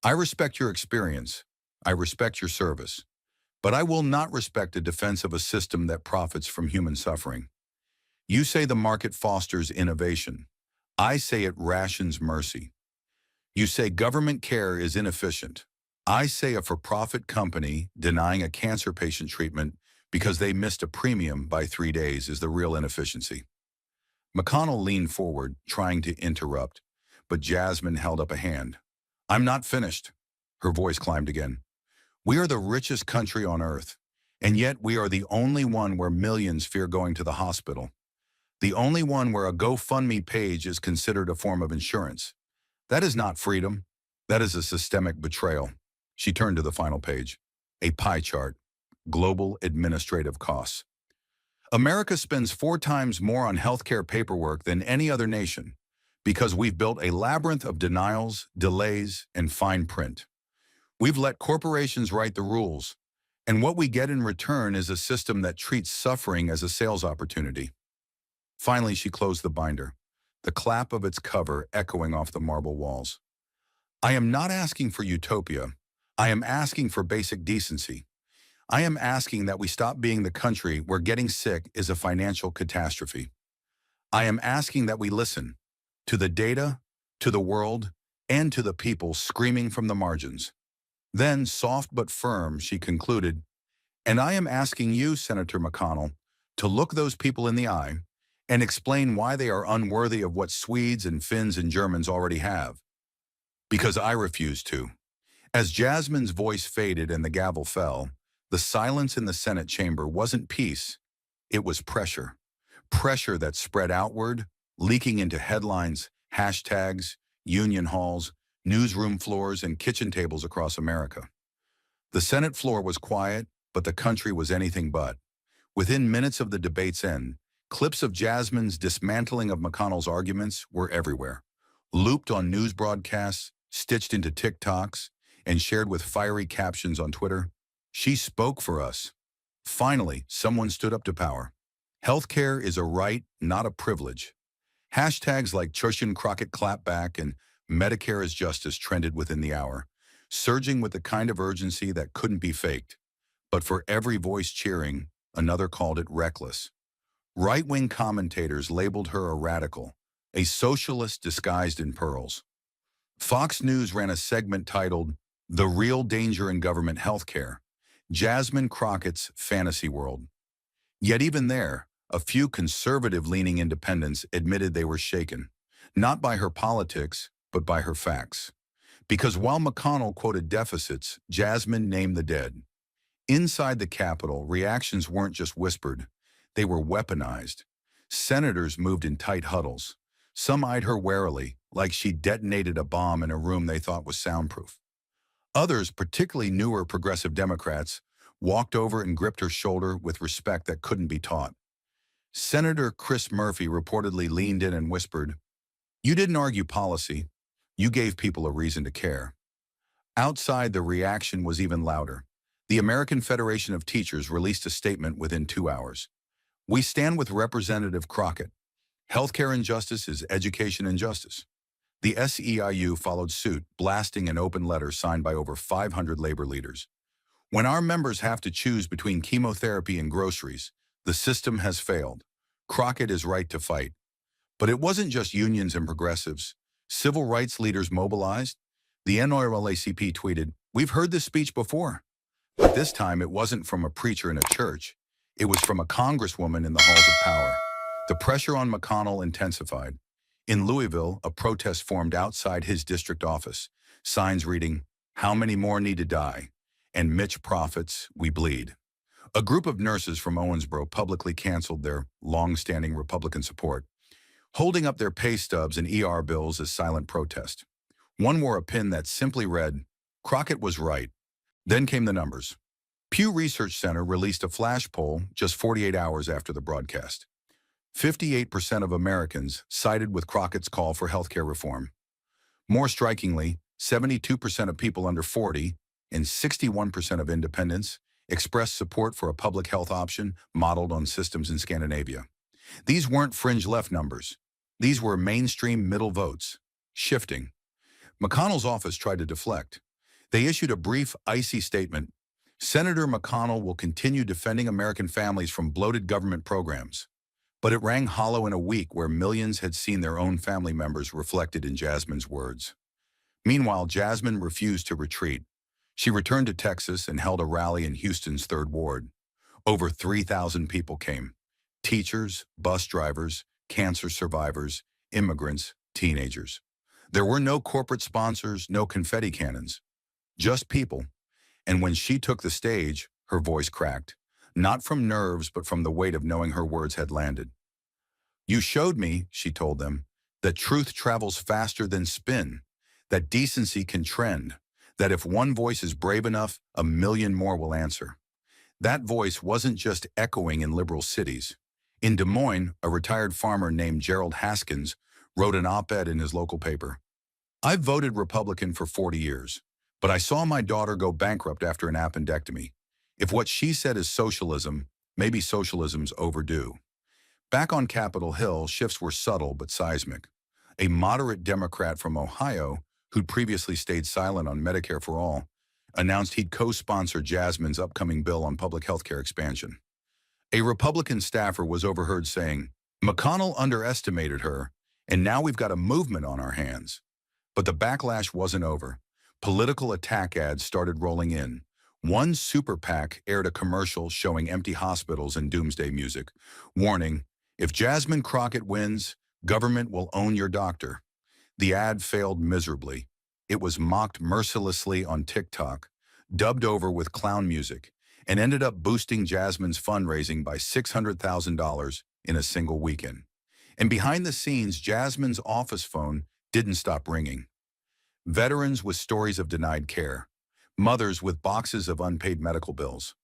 [SPEAKER 1] I respect your experience. I respect your service. But I will not respect a defense of a system that profits from human suffering. You say the market fosters innovation. I say it rations mercy. You say government care is inefficient. I say a for-profit company denying a cancer patient treatment because they missed a premium by 3 days is the real inefficiency. McConnell leaned forward, trying to interrupt, but Jasmine held up a hand. I'm not finished. Her voice climbed again. We are the richest country on earth, and yet we are the only one where millions fear going to the hospital. The only one where a GoFundMe page is considered a form of insurance. That is not freedom. That is a systemic betrayal. She turned to the final page. A pie chart. Global administrative costs. America spends 4 times more on healthcare paperwork than any other nation because we've built a labyrinth of denials, delays, and fine print. We've let corporations write the rules, and what we get in return is a system that treats suffering as a sales opportunity. Finally, she closed the binder, the clap of its cover echoing off the marble walls. I am not asking for utopia. I am asking for basic decency. I am asking that we stop being the country where getting sick is a financial catastrophe. I am asking that we listen to the data, to the world, and to the people screaming from the margins. Then, soft but firm, she concluded, and I am asking you, Senator McConnell, to look those people in the eye and explain why they are unworthy of what Swedes and Finns and Germans already have. Because I refuse to. As Jasmine's voice faded and the gavel fell, the silence in the Senate chamber wasn't peace, it was pressure. Pressure that spread outward, leaking into headlines, hashtags, union halls, newsroom floors, and kitchen tables across America. The Senate floor was quiet, but the country was anything but. Within minutes of the debate's end, clips of Jasmine's dismantling of McConnell's arguments were everywhere, looped on news broadcasts, stitched into TikToks, and shared with fiery captions on Twitter. She spoke for us. Finally, someone stood up to power. Healthcare is a right, not a privilege. Hashtags like Crockett clapback and Medicare is justice trended within the hour, surging with the kind of urgency that couldn't be faked. But for every voice cheering, another called it reckless. Right-wing commentators labeled her a radical, a socialist disguised in pearls. Fox News ran a segment titled, The Real Danger in Government Healthcare, Jasmine Crockett's Fantasy World. Yet even there, a few conservative-leaning independents admitted they were shaken, not by her politics, but by her facts. Because while McConnell quoted deficits, Jasmine named the dead. Inside the Capitol, reactions weren't just whispered, they were weaponized. Senators moved in tight huddles. Some eyed her warily, like she detonated a bomb in a room they thought was soundproof. Others, particularly newer progressive Democrats, walked over and gripped her shoulder with respect that couldn't be taught. Senator Chris Murphy reportedly leaned in and whispered, "You didn't argue policy. You gave people a reason to care." Outside, the reaction was even louder. The American Federation of Teachers released a statement within 2 hours. We stand with Representative Crockett. Healthcare injustice is education injustice. The SEIU followed suit, blasting an open letter signed by over 500 labor leaders. When our members have to choose between chemotherapy and groceries, the system has failed. Crockett is right to fight. But it wasn't just unions and progressives. Civil rights leaders mobilized. The NRLACP tweeted, "We've heard this speech before." But this time it wasn't from a preacher in a church. It was from a congresswoman in the halls of power. The pressure on McConnell intensified. In Louisville, a protest formed outside his district office, signs reading, "How many more need to die?" and "Mitch profits, we bleed." A group of nurses from Owensboro publicly canceled their long-standing Republican support, holding up their pay stubs and ER bills as silent protest. One wore a pin that simply read, "Crockett was right." Then came the numbers. Pew Research Center released a flash poll just 48 hours after the broadcast. 58% of Americans sided with Crockett's call for healthcare reform. More strikingly, 72% of people under 40 and 61% of independents expressed support for a public health option modeled on systems in Scandinavia. These weren't fringe left numbers. These were mainstream middle votes. Shifting. McConnell's office tried to deflect. They issued a brief, icy statement. Senator McConnell will continue defending American families from bloated government programs. But it rang hollow in a week where millions had seen their own family members reflected in Jasmine's words. Meanwhile, Jasmine refused to retreat. She returned to Texas and held a rally in Houston's 3rd Ward. Over 3,000 people came. Teachers, bus drivers, cancer survivors, immigrants, teenagers. There were no corporate sponsors, no confetti cannons. Just people. And when she took the stage, her voice cracked. Not from nerves, but from the weight of knowing her words had landed. "You showed me," she told them, "that truth travels faster than spin, that decency can trend, that if one voice is brave enough, a million more will answer." That voice wasn't just echoing in liberal cities. In Des Moines, a retired farmer named Gerald Haskins wrote an op-ed in his local paper. "I've voted Republican for 40 years, but I saw my daughter go bankrupt after an appendectomy. If what she said is socialism, maybe socialism's overdue." Back on Capitol Hill, shifts were subtle but seismic. A moderate Democrat from Ohio, who'd previously stayed silent on Medicare for All, announced he'd co-sponsor Jasmine's upcoming bill on public health care expansion. A Republican staffer was overheard saying, "McConnell underestimated her, and now we've got a movement on our hands." But the backlash wasn't over. Political attack ads started rolling in. One super PAC aired a commercial showing empty hospitals and doomsday music, warning, "If Jasmine Crockett wins, government will own your doctor." The ad failed miserably. It was mocked mercilessly on TikTok, dubbed over with clown music, and ended up boosting Jasmine's fundraising by $600,000 in a single weekend. And behind the scenes, Jasmine's office phone didn't stop ringing. Veterans with stories of denied care. Mothers with boxes of unpaid medical bills.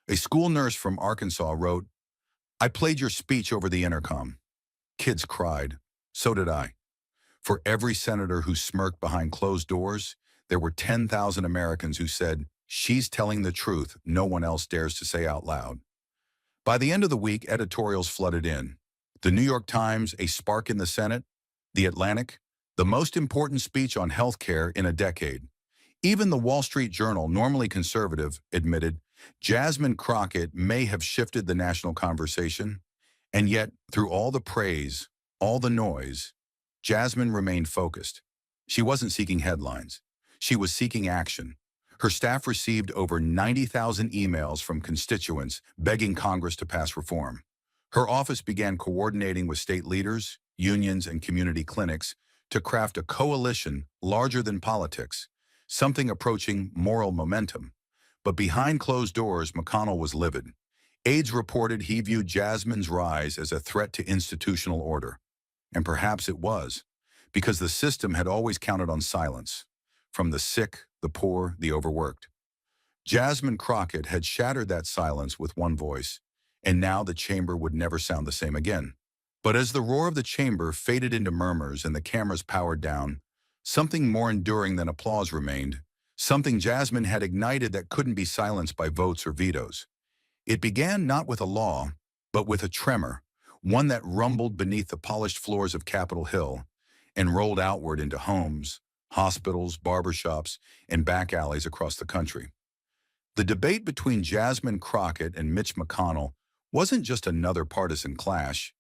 [SPEAKER 1] A school nurse from Arkansas wrote, "I played your speech over the intercom." Kids cried. So did I. For every senator who smirked behind closed doors, there were 10,000 Americans who said, "She's telling the truth no one else dares to say out loud." By the end of the week, editorials flooded in. The New York Times, "A spark in the Senate." The Atlantic, "The most important speech on health care in a decade." Even the Wall Street Journal, normally conservative, admitted Jasmine Crockett may have shifted the national conversation. And yet, through all the praise, all the noise, Jasmine remained focused. She wasn't seeking headlines. She was seeking action. Her staff received over 90,000 emails from constituents begging Congress to pass reform. Her office began coordinating with state leaders, unions, and community clinics to craft a coalition larger than politics, something approaching moral momentum. But behind closed doors, McConnell was livid. Aides reported he viewed Jasmine's rise as a threat to institutional order. And perhaps it was, because the system had always counted on silence, from the sick, the poor, the overworked. Jasmine Crockett had shattered that silence with one voice, and now the chamber would never sound the same again. But as the roar of the chamber faded into murmurs and the cameras powered down, something more enduring than applause remained, something Jasmine had ignited that couldn't be silenced by votes or vetoes. It began not with a law, but with a tremor, one that rumbled beneath the polished floors of Capitol Hill and rolled outward into homes, hospitals, barbershops, and back alleys across the country. The debate between Jasmine Crockett and Mitch McConnell wasn't just another partisan clash.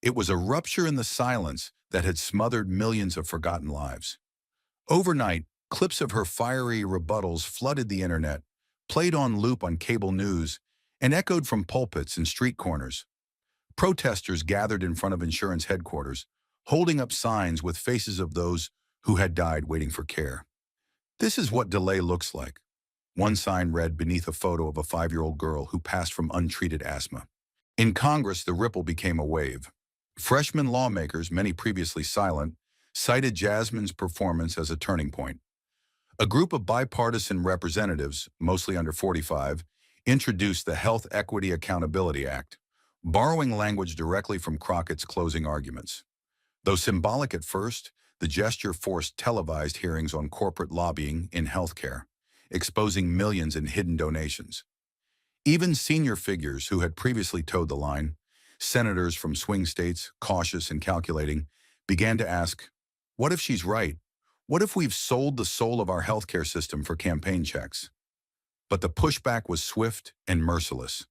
[SPEAKER 1] It was a rupture in the silence that had smothered millions of forgotten lives. Overnight, clips of her fiery rebuttals flooded the internet, played on loop on cable news, and echoed from pulpits and street corners. Protesters gathered in front of insurance headquarters, holding up signs with faces of those who had died waiting for care. This is what delay looks like. One sign read beneath a photo of a 5-year-old girl who passed from untreated asthma. In Congress, the ripple became a wave. Freshman lawmakers, many previously silent, cited Jasmine's performance as a turning point. A group of bipartisan representatives, mostly under 45, introduced the Health Equity Accountability Act, borrowing language directly from Crockett's closing arguments. Though symbolic at first, the gesture forced televised hearings on corporate lobbying in healthcare, exposing millions in hidden donations. Even senior figures who had previously toed the line, senators from swing states, cautious and calculating, began to ask, what if she's right? What if we've sold the soul of our healthcare system for campaign checks? But the pushback was swift and merciless.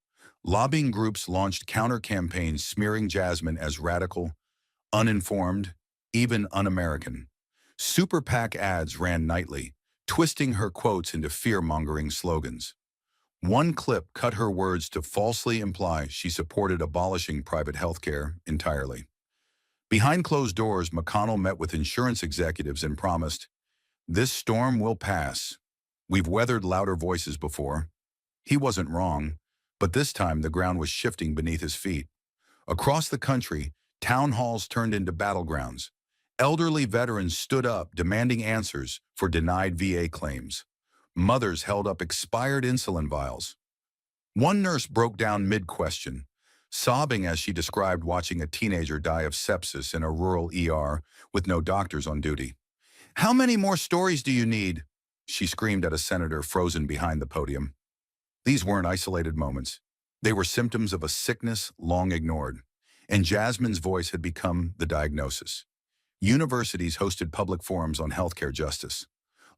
[SPEAKER 1] Lobbying groups launched counter-campaigns smearing Jasmine as radical, uninformed, even un-American. Super PAC ads ran nightly, twisting her quotes into fear-mongering slogans. One clip cut her words to falsely imply she supported abolishing private healthcare entirely. Behind closed doors, McConnell met with insurance executives and promised, "This storm will pass. We've weathered louder voices before." He wasn't wrong, but this time the ground was shifting beneath his feet. Across the country, town halls turned into battlegrounds. Elderly veterans stood up, demanding answers for denied VA claims. Mothers held up expired insulin vials. One nurse broke down mid-question, sobbing as she described watching a teenager die of sepsis in a rural ER with no doctors on duty. "How many more stories do you need?" she screamed at a senator frozen behind the podium. These weren't isolated moments. They were symptoms of a sickness long ignored, and Jasmine's voice had become the diagnosis. Universities hosted public forums on healthcare justice.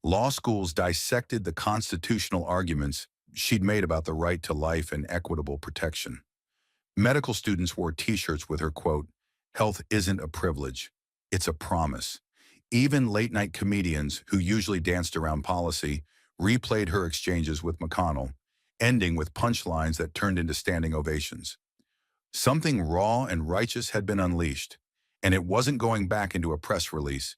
[SPEAKER 1] Law schools dissected the constitutional arguments she'd made about the right to life and equitable protection. Medical students wore T-shirts with her quote, "Health isn't a privilege, it's a promise." Even late-night comedians, who usually danced around policy, replayed her exchanges with McConnell, ending with punchlines that turned into standing ovations. Something raw and righteous had been unleashed, and it wasn't going back into a press release.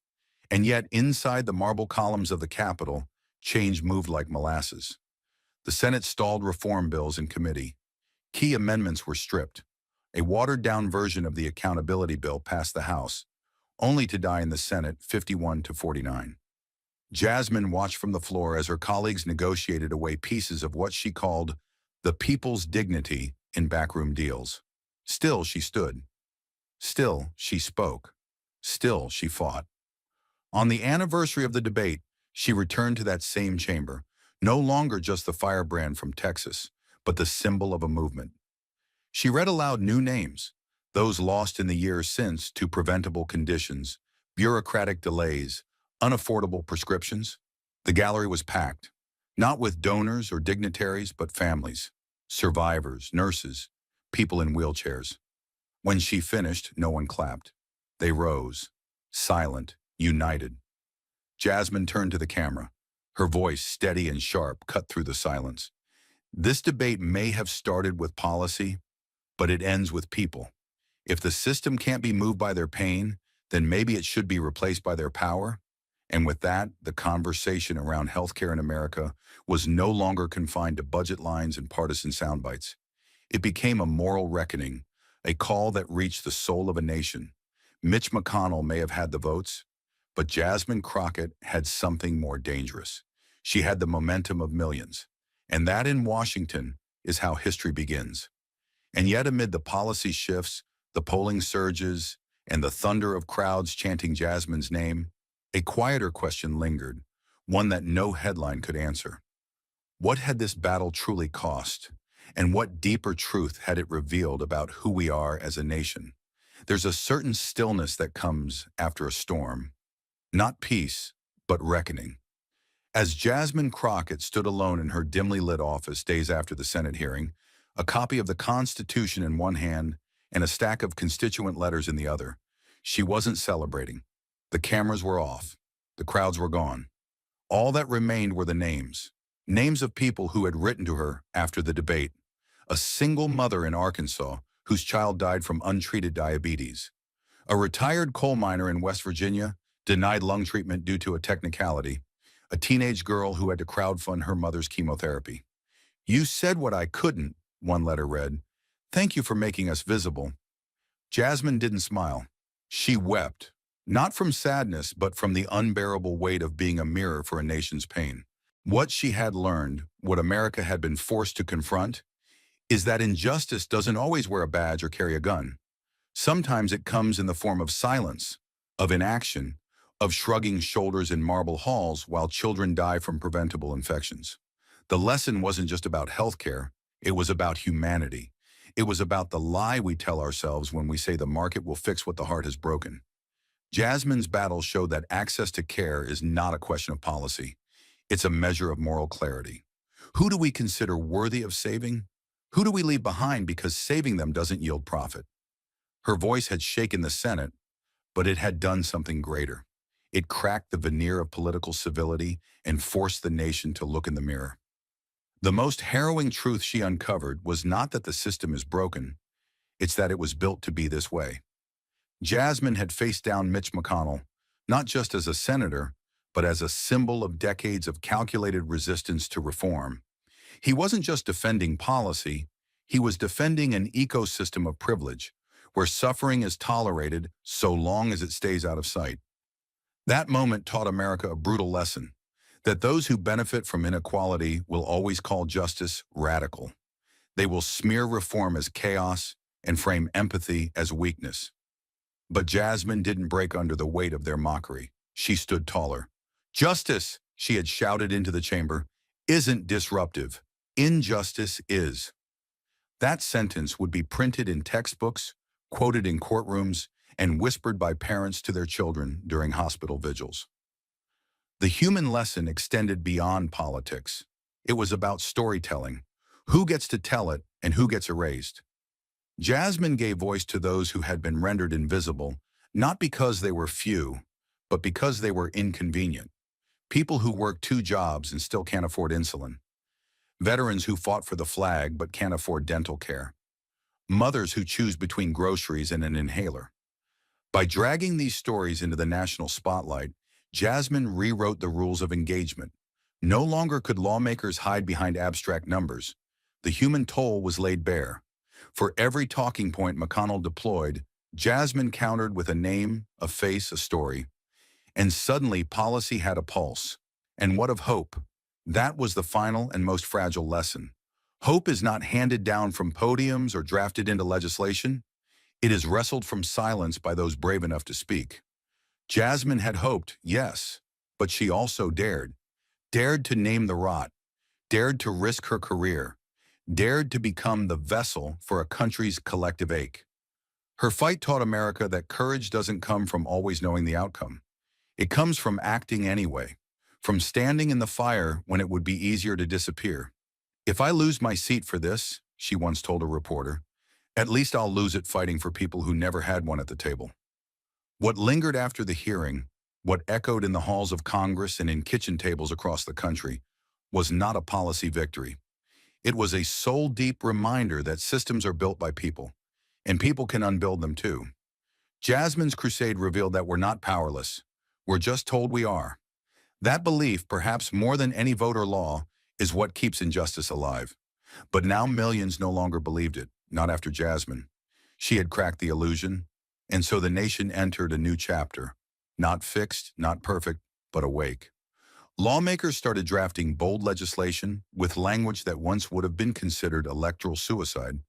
[SPEAKER 1] And yet, inside the marble columns of the Capitol, change moved like molasses. The Senate stalled reform bills in committee. Key amendments were stripped. A watered-down version of the accountability bill passed the House, only to die in the Senate 51-49. Jasmine watched from the floor as her colleagues negotiated away pieces of what she called the people's dignity in backroom deals. Still, she stood. Still, she spoke. Still, she fought. On the anniversary of the debate, she returned to that same chamber, no longer just the firebrand from Texas, but the symbol of a movement. She read aloud new names, those lost in the years since to preventable conditions, bureaucratic delays, unaffordable prescriptions. The gallery was packed, not with donors or dignitaries, but families, survivors, nurses, people in wheelchairs. When she finished, no one clapped. They rose, silent, united. Jasmine turned to the camera. Her voice, steady and sharp, cut through the silence. "This debate may have started with policy, but it ends with people. If the system can't be moved by their pain, then maybe it should be replaced by their power." And with that, the conversation around healthcare in America was no longer confined to budget lines and partisan soundbites. It became a moral reckoning, a call that reached the soul of a nation. Mitch McConnell may have had the votes, but Jasmine Crockett had something more dangerous. She had the momentum of millions. And that in Washington is how history begins. And yet amid the policy shifts, the polling surges, and the thunder of crowds chanting Jasmine's name, a quieter question lingered, one that no headline could answer. What had this battle truly cost? And what deeper truth had it revealed about who we are as a nation? There's a certain stillness that comes after a storm. Not peace, but reckoning. As Jasmine Crockett stood alone in her dimly lit office days after the Senate hearing, a copy of the Constitution in one hand and a stack of constituent letters in the other, she wasn't celebrating. The cameras were off. The crowds were gone. All that remained were the names. Names of people who had written to her after the debate. a single mother in Arkansas whose child died from untreated diabetes, a retired coal miner in West Virginia denied lung treatment due to a technicality, a teenage girl who had to crowdfund her mother's chemotherapy. "You said what I couldn't," one letter read. "Thank you for making us visible." Jasmine didn't smile. She wept, not from sadness, but from the unbearable weight of being a mirror for a nation's pain. What she had learned, what America had been forced to confront, is that injustice doesn't always wear a badge or carry a gun. Sometimes it comes in the form of silence, of inaction, of shrugging shoulders in marble halls while children die from preventable infections. The lesson wasn't just about healthcare, it was about humanity. It was about the lie we tell ourselves when we say the market will fix what the heart has broken. Jasmine's battle showed that access to care is not a question of policy. It's a measure of moral clarity. Who do we consider worthy of saving? Who do we leave behind because saving them doesn't yield profit? Her voice had shaken the Senate, but it had done something greater. It cracked the veneer of political civility and forced the nation to look in the mirror. The most harrowing truth she uncovered was not that the system is broken, it's that it was built to be this way. Jasmine had faced down Mitch McConnell, not just as a senator, but as a symbol of decades of calculated resistance to reform. He wasn't just defending policy, he was defending an ecosystem of privilege, where suffering is tolerated so long as it stays out of sight. That moment taught America a brutal lesson, that those who benefit from inequality will always call justice radical. They will smear reform as chaos and frame empathy as weakness. But Jasmine didn't break under the weight of their mockery. She stood taller. "Justice," she had shouted into the chamber, "isn't disruptive. Injustice is." That sentence would be printed in textbooks, quoted in courtrooms, and whispered by parents to their children during hospital vigils. The human lesson extended beyond politics. It was about storytelling. Who gets to tell it and who gets erased? Jasmine gave voice to those who had been rendered invisible, not because they were few, but because they were inconvenient. People who work 2 jobs and still can't afford insulin. Veterans who fought for the flag but can't afford dental care. Mothers who choose between groceries and an inhaler. By dragging these stories into the national spotlight, Jasmine rewrote the rules of engagement. No longer could lawmakers hide behind abstract numbers. The human toll was laid bare. For every talking point McConnell deployed, Jasmine countered with a name, a face, a story. And suddenly policy had a pulse. And what of hope? That was the final and most fragile lesson. Hope is not handed down from podiums or drafted into legislation. It is wrestled from silence by those brave enough to speak. Jasmine had hoped, yes, but she also dared. Dared to name the rot. Dared to risk her career. Dared to become the vessel for a country's collective ache. Her fight taught America that courage doesn't come from always knowing the outcome. It comes from acting anyway, from standing in the fire when it would be easier to disappear. "If I lose my seat for this," she once told a reporter, "at least I'll lose it fighting for people who never had one at the table." What lingered after the hearing, what echoed in the halls of Congress and in kitchen tables across the country, was not a policy victory. It was a soul-deep reminder that systems are built by people, and people can unbuild them too. Jasmine's crusade revealed that we're not powerless. We're just told we are. That belief, perhaps more than any vote or law, is what keeps injustice alive. But now millions no longer believed it, not after Jasmine. She had cracked the illusion, and so the nation entered a new chapter. Not fixed, not perfect, but awake. Lawmakers started drafting bold legislation with language that once would have been considered electoral suicide.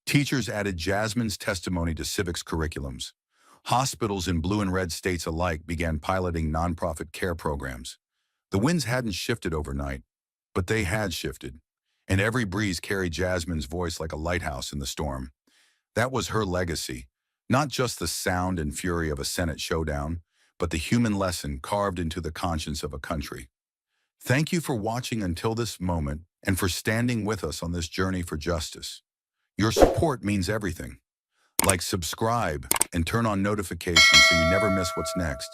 [SPEAKER 1] Teachers added Jasmine's testimony to civics curriculums. Hospitals in blue and red states alike began piloting nonprofit care programs. The winds hadn't shifted overnight, but they had shifted, and every breeze carried Jasmine's voice like a lighthouse in the storm. That was her legacy, not just the sound and fury of a Senate showdown, but the human lesson carved into the conscience of a country. Thank you for watching until this moment and for standing with us on this journey for justice. Your support means everything. Like, subscribe, and turn on notifications so you never miss what's next.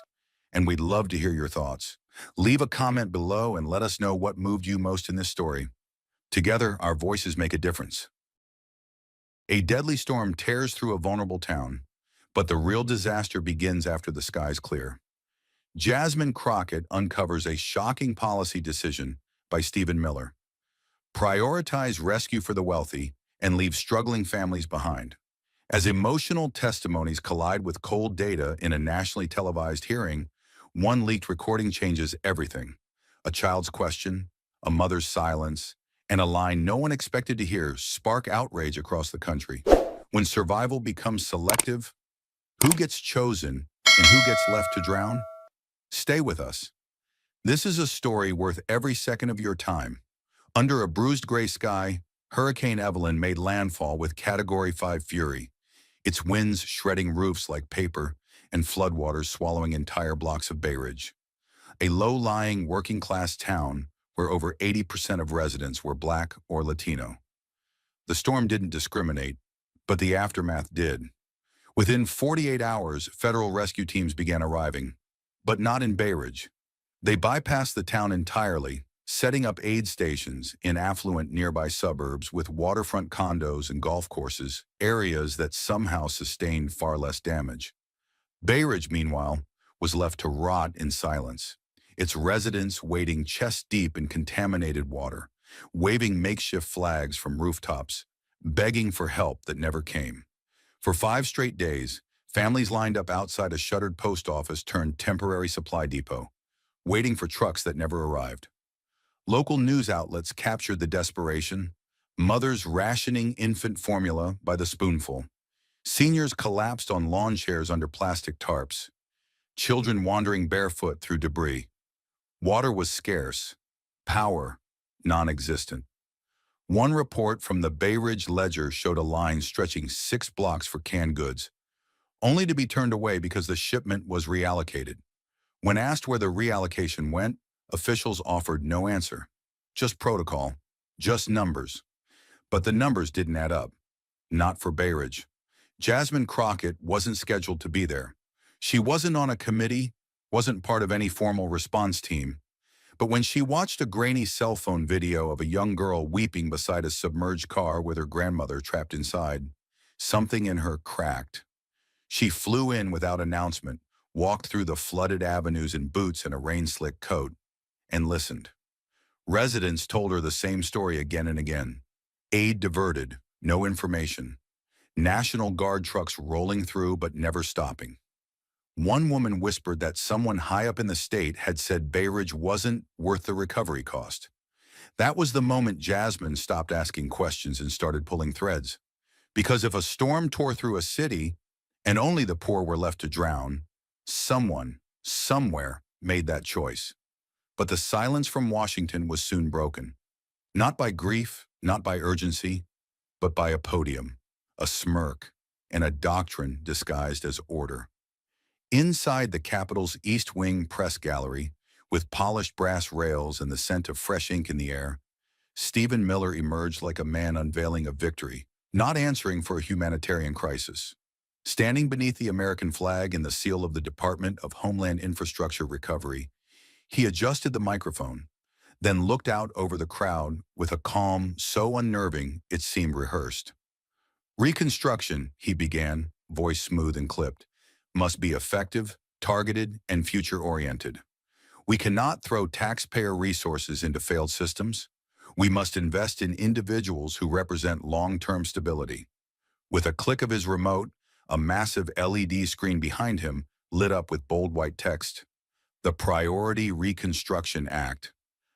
[SPEAKER 1] And we'd love to hear your thoughts. Leave a comment below and let us know what moved you most in this story. Together, our voices make a difference. A deadly storm tears through a vulnerable town, but the real disaster begins after the skies clear. Jasmine Crockett uncovers a shocking policy decision by Stephen Miller. Prioritize rescue for the wealthy and leave struggling families behind. As emotional testimonies collide with cold data in a nationally televised hearing, one leaked recording changes everything. A child's question, a mother's silence, and a line no one expected to hear spark outrage across the country. When survival becomes selective, who gets chosen and who gets left to drown? Stay with us. This is a story worth every second of your time. Under a bruised gray sky, Hurricane Evelyn made landfall with Category 5 fury, its winds shredding roofs like paper and floodwaters swallowing entire blocks of Bay Ridge, a low-lying working-class town where over 80% of residents were Black or Latino. The storm didn't discriminate, but the aftermath did. Within 48 hours, federal rescue teams began arriving, but not in Bay Ridge. They bypassed the town entirely, setting up aid stations in affluent nearby suburbs with waterfront condos and golf courses, areas that somehow sustained far less damage. Bay Ridge, meanwhile, was left to rot in silence, its residents wading chest-deep in contaminated water, waving makeshift flags from rooftops, begging for help that never came. For 5 straight days, families lined up outside a shuttered post office turned temporary supply depot, waiting for trucks that never arrived. Local news outlets captured the desperation, mothers rationing infant formula by the spoonful, seniors collapsed on lawn chairs under plastic tarps, children wandering barefoot through debris. Water was scarce, power non-existent. One report from the Bay Ridge Ledger showed a line stretching 6 blocks for canned goods, only to be turned away because the shipment was reallocated. When asked where the reallocation went, officials offered no answer. Just protocol, just numbers. But the numbers didn't add up. Not for Bay Ridge. Jasmine Crockett wasn't scheduled to be there. She wasn't on a committee, wasn't part of any formal response team. But when she watched a grainy cell phone video of a young girl weeping beside a submerged car with her grandmother trapped inside, something in her cracked. She flew in without announcement, walked through the flooded avenues in boots and a rain-slick coat, and listened. Residents told her the same story again and again. Aid diverted, no information. National Guard trucks rolling through but never stopping. One woman whispered that someone high up in the state had said Bay Ridge wasn't worth the recovery cost. That was the moment Jasmine stopped asking questions and started pulling threads. Because if a storm tore through a city and only the poor were left to drown, someone, somewhere, made that choice. But the silence from Washington was soon broken. Not by grief, not by urgency, but by a podium, a smirk, and a doctrine disguised as order. Inside the Capitol's East Wing press gallery, with polished brass rails and the scent of fresh ink in the air, Stephen Miller emerged like a man unveiling a victory, not answering for a humanitarian crisis. Standing beneath the American flag and the seal of the Department of Homeland Infrastructure Recovery, he adjusted the microphone, then looked out over the crowd with a calm so unnerving it seemed rehearsed. Reconstruction, he began, voice smooth and clipped, must be effective, targeted, and future-oriented. We cannot throw taxpayer resources into failed systems. We must invest in individuals who represent long-term stability. With a click of his remote, a massive LED screen behind him lit up with bold white text. The Priority Reconstruction Act,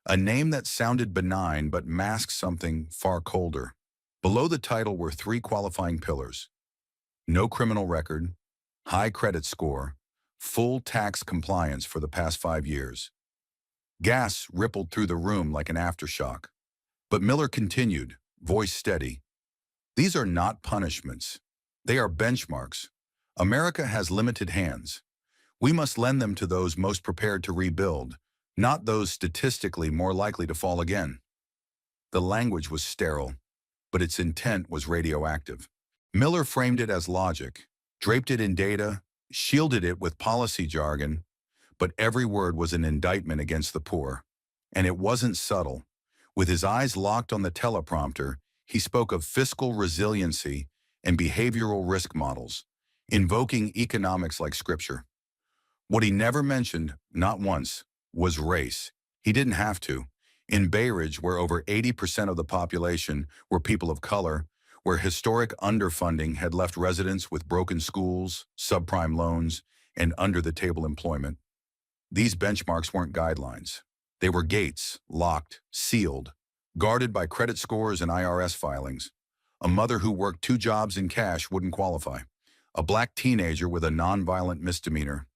[SPEAKER 1] a name that sounded benign but masked something far colder. Below the title were 3 qualifying pillars: no criminal record, high credit score, full tax compliance for the past 5 years. Gas rippled through the room like an aftershock. But Miller continued, voice steady. These are not punishments. They are benchmarks. America has limited hands. We must lend them to those most prepared to rebuild, not those statistically more likely to fall again. The language was sterile, but its intent was radioactive. Miller framed it as logic, draped it in data, shielded it with policy jargon, but every word was an indictment against the poor. And it wasn't subtle. With his eyes locked on the teleprompter, he spoke of fiscal resiliency and behavioral risk models, invoking economics like scripture. What he never mentioned, not once, was race. He didn't have to. In Bay Ridge, where over 80% of the population were people of color, where historic underfunding had left residents with broken schools, subprime loans, and under-the-table employment, these benchmarks weren't guidelines. They were gates, locked, sealed, guarded by credit scores and IRS filings. A mother who worked 2 jobs in cash wouldn't qualify. A black teenager with a nonviolent misdemeanor,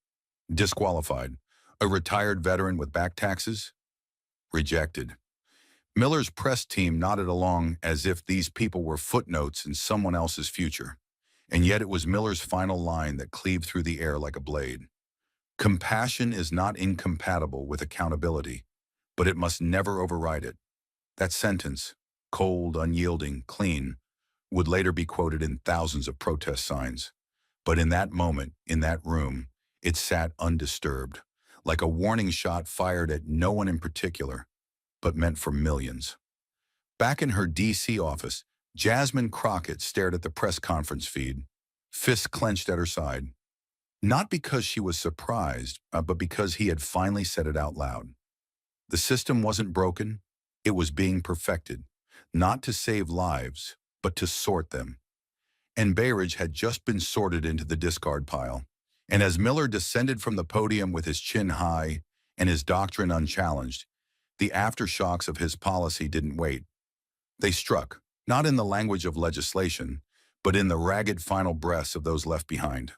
[SPEAKER 1] disqualified. A retired veteran with back taxes, rejected. Miller's press team nodded along as if these people were footnotes in someone else's future. And yet it was Miller's final line that cleaved through the air like a blade. Compassion is not incompatible with accountability, but it must never override it. That sentence, cold, unyielding, clean, would later be quoted in thousands of protest signs. But in that moment, in that room, it sat undisturbed, like a warning shot fired at no one in particular, but meant for millions. Back in her D.C. office, Jasmine Crockett stared at the press conference feed, fists clenched at her side. Not because she was surprised, but because he had finally said it out loud. The system wasn't broken, it was being perfected, not to save lives, but to sort them. And Bay Ridge had just been sorted into the discard pile. And as Miller descended from the podium with his chin high and his doctrine unchallenged, the aftershocks of his policy didn't wait. They struck, not in the language of legislation, but in the ragged final breaths of those left behind.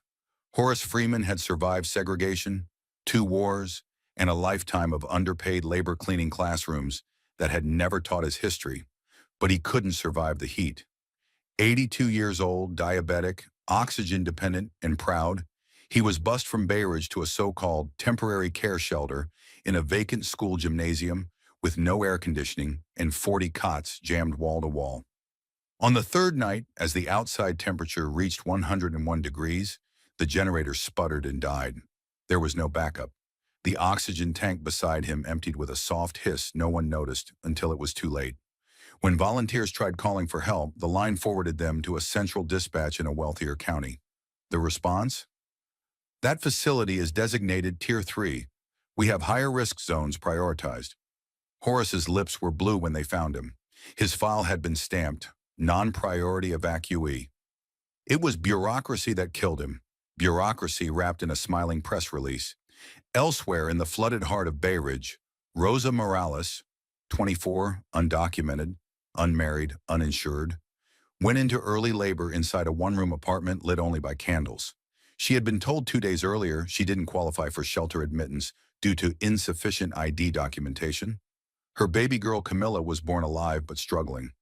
[SPEAKER 1] Horace Freeman had survived segregation, 2 wars, and a lifetime of underpaid labor cleaning classrooms that had never taught his history, but he couldn't survive the heat. 82 years old, diabetic, oxygen-dependent, and proud, he was bused from Bay Ridge to a so-called temporary care shelter in a vacant school gymnasium with no air conditioning and 40 cots jammed wall to wall. On the 3rd night, as the outside temperature reached 101 degrees, the generator sputtered and died. There was no backup. The oxygen tank beside him emptied with a soft hiss no one noticed until it was too late. When volunteers tried calling for help, the line forwarded them to a central dispatch in a wealthier county. The response? That facility is designated Tier 3. We have higher risk zones prioritized. Horace's lips were blue when they found him. His file had been stamped, non-priority evacuee. It was bureaucracy that killed him. Bureaucracy wrapped in a smiling press release. Elsewhere in the flooded heart of Bay Ridge, Rosa Morales, 24, undocumented, unmarried, uninsured, went into early labor inside a 1-room apartment lit only by candles. She had been told 2 days earlier she didn't qualify for shelter admittance due to insufficient ID documentation. Her baby girl Camilla was born alive but struggling.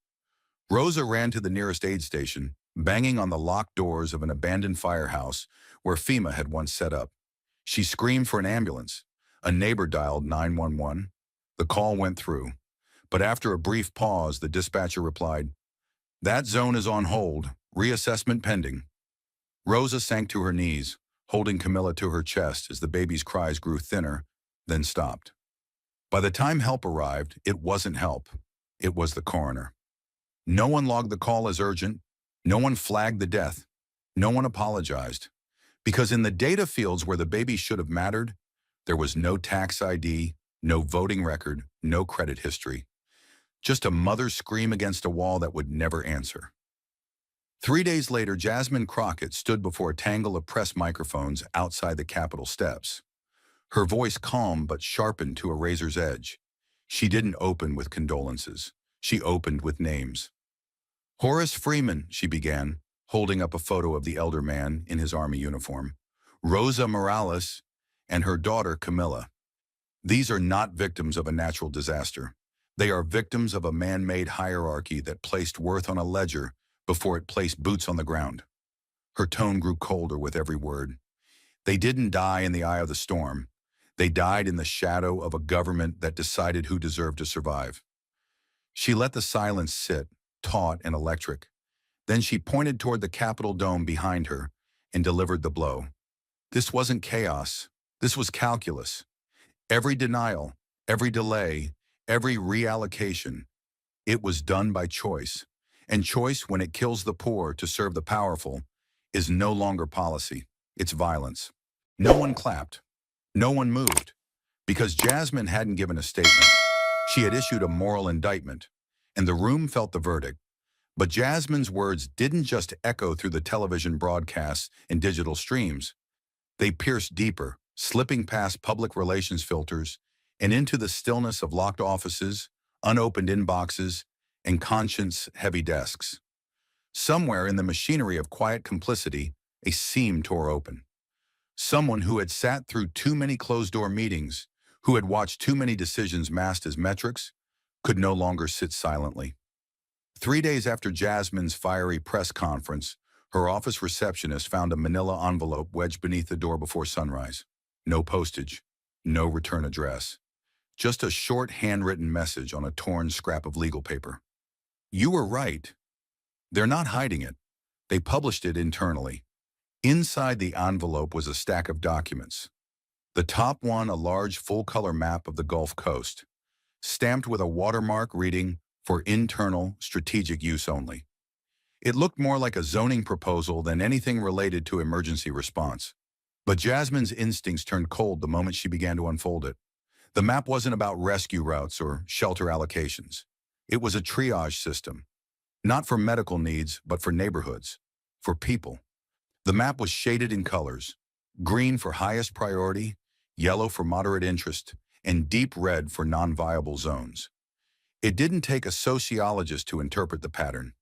[SPEAKER 1] Rosa ran to the nearest aid station, banging on the locked doors of an abandoned firehouse where FEMA had once set up. She screamed for an ambulance. A neighbor dialed 911. The call went through. But after a brief pause, the dispatcher replied, "That zone is on hold. Reassessment pending." Rosa sank to her knees, holding Camilla to her chest as the baby's cries grew thinner, then stopped. By the time help arrived, it wasn't help. It was the coroner. No one logged the call as urgent. No one flagged the death. No one apologized. Because in the data fields where the baby should have mattered, there was no tax ID, no voting record, no credit history. Just a mother's scream against a wall that would never answer. 3 days later, Jasmine Crockett stood before a tangle of press microphones outside the Capitol steps. Her voice calm but sharpened to a razor's edge. She didn't open with condolences. She opened with names. "Horace Freeman," she began, holding up a photo of the elder man in his army uniform, "Rosa Morales, and her daughter Camilla. These are not victims of a natural disaster. They are victims of a man-made hierarchy that placed worth on a ledger before it placed boots on the ground." Her tone grew colder with every word. "They didn't die in the eye of the storm. They died in the shadow of a government that decided who deserved to survive." She let the silence sit, taut and electric. Then she pointed toward the Capitol dome behind her and delivered the blow. This wasn't chaos. This was calculus. Every denial, every delay, every reallocation, it was done by choice. And choice, when it kills the poor to serve the powerful, is no longer policy. It's violence. No one clapped. No one moved. Because Jasmine hadn't given a statement. She had issued a moral indictment. And the room felt the verdict. But Jasmine's words didn't just echo through the television broadcasts and digital streams. They pierced deeper, slipping past public relations filters and into the stillness of locked offices, unopened inboxes, and conscience-heavy desks. Somewhere in the machinery of quiet complicity, a seam tore open. Someone who had sat through too many closed-door meetings, who had watched too many decisions masked as metrics, could no longer sit silently. 3 days after Jasmine's fiery press conference, her office receptionist found a manila envelope wedged beneath the door before sunrise. No postage, no return address. Just a short handwritten message on a torn scrap of legal paper. You were right. They're not hiding it. They published it internally. Inside the envelope was a stack of documents. The top one, a large full-color map of the Gulf Coast, stamped with a watermark reading, "For internal, strategic use only." It looked more like a zoning proposal than anything related to emergency response. But Jasmine's instincts turned cold the moment she began to unfold it. The map wasn't about rescue routes or shelter allocations. It was a triage system, not for medical needs, but for neighborhoods, for people. The map was shaded in colors: green for highest priority, yellow for moderate interest, and deep red for non-viable zones. It didn't take a sociologist to interpret the pattern.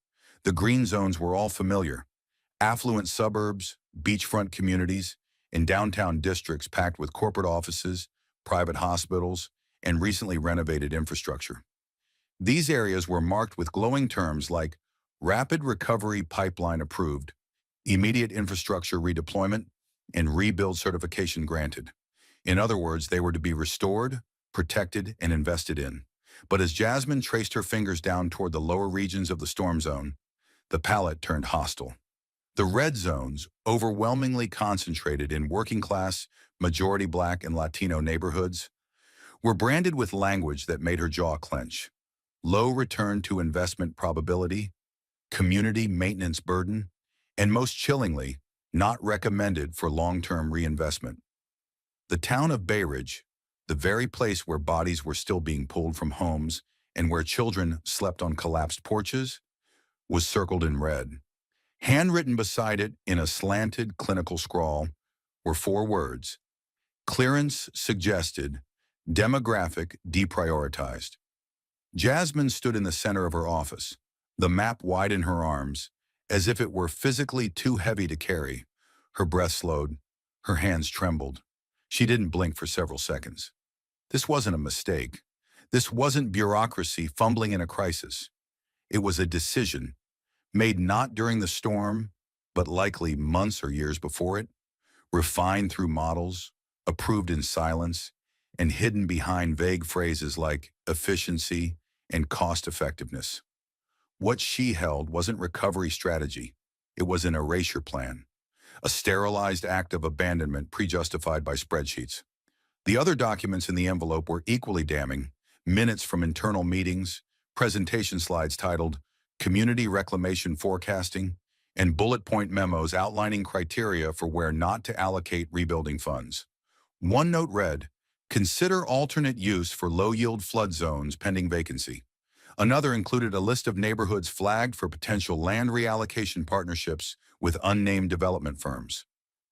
[SPEAKER 1] The green zones were all familiar: affluent suburbs, beachfront communities, and downtown districts packed with corporate offices, private hospitals, and recently renovated infrastructure. These areas were marked with glowing terms like rapid recovery pipeline approved, immediate infrastructure redeployment, and rebuild certification granted. In other words, they were to be restored, protected, and invested in. But as Jasmine traced her fingers down toward the lower regions of the storm zone, the palette turned hostile. The red zones, overwhelmingly concentrated in working-class, majority Black and Latino neighborhoods, were branded with language that made her jaw clench: low return to investment probability, community maintenance burden, and most chillingly, not recommended for long-term reinvestment. The town of Bay Ridge, the very place where bodies were still being pulled from homes and where children slept on collapsed porches, was circled in red. Handwritten beside it in a slanted clinical scrawl were 4 words: clearance suggested, demographic deprioritized. Jasmine stood in the center of her office, the map wide in her arms, as if it were physically too heavy to carry. Her breath slowed, her hands trembled. She didn't blink for several seconds. This wasn't a mistake. This wasn't bureaucracy fumbling in a crisis. It was a decision, made not during the storm, but likely months or years before it, refined through models, approved in silence, and hidden behind vague phrases like efficiency and cost-effectiveness. What she held wasn't recovery strategy. It was an erasure plan, a sterilized act of abandonment pre-justified by spreadsheets. The other documents in the envelope were equally damning: minutes from internal meetings, presentation slides titled Community Reclamation Forecasting, and bullet point memos outlining criteria for where not to allocate rebuilding funds. One note read, "Consider alternate use for low-yield flood zones pending vacancy." Another included a list of neighborhoods flagged for potential land reallocation partnerships with unnamed development firms.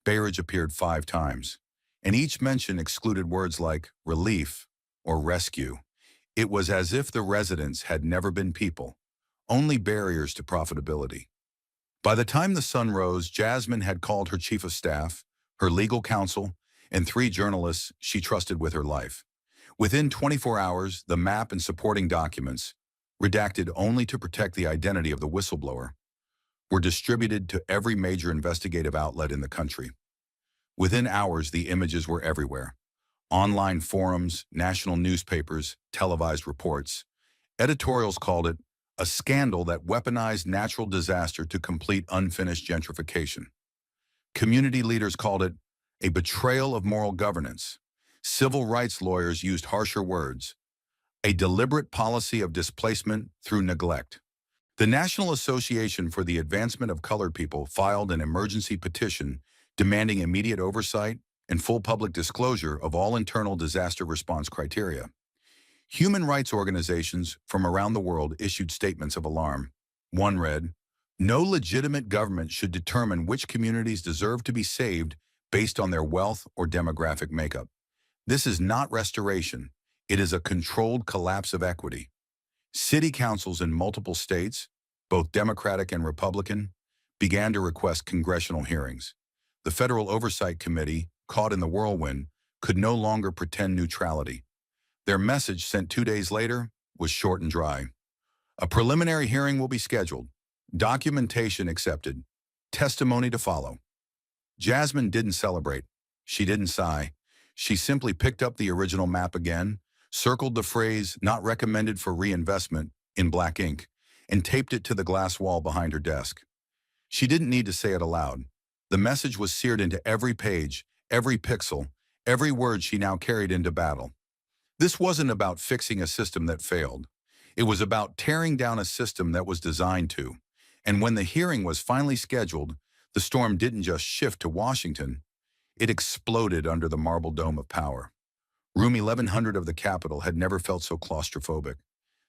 [SPEAKER 1] Bay Ridge appeared 5 times, and each mention excluded words like relief or rescue. It was as if the residents had never been people, only barriers to profitability. By the time the sun rose, Jasmine had called her chief of staff, her legal counsel, and 3 journalists she trusted with her life. Within 24 hours, the map and supporting documents, redacted only to protect the identity of the whistleblower, were distributed to every major investigative outlet in the country. Within hours, the images were everywhere: online forums, national newspapers, televised reports. Editorials called it a scandal that weaponized natural disaster to complete unfinished gentrification. Community leaders called it a betrayal of moral governance. Civil rights lawyers used harsher words: a deliberate policy of displacement through neglect. The National Association for the Advancement of Colored People filed an emergency petition demanding immediate oversight and full public disclosure of all internal disaster response criteria. Human rights organizations from around the world issued statements of alarm. One read, "No legitimate government should determine which communities deserve to be saved based on their wealth or demographic makeup. This is not restoration. It is a controlled collapse of equity." City councils in multiple states, both Democratic and Republican, began to request congressional hearings. The Federal Oversight Committee, caught in the whirlwind, could no longer pretend neutrality. Their message, sent 2 days later, was short and dry. A preliminary hearing will be scheduled. Documentation accepted. Testimony to follow. Jasmine didn't celebrate. She didn't sigh. She simply picked up the original map again, circled the phrase "not recommended for reinvestment" in black ink, and taped it to the glass wall behind her desk. She didn't need to say it aloud. The message was seared into every page, every pixel, every word she now carried into battle. This wasn't about fixing a system that failed. It was about tearing down a system that was designed to. And when the hearing was finally scheduled, the storm didn't just shift to Washington. It exploded under the marble dome of power. Room 1100 of the Capitol had never felt so claustrophobic.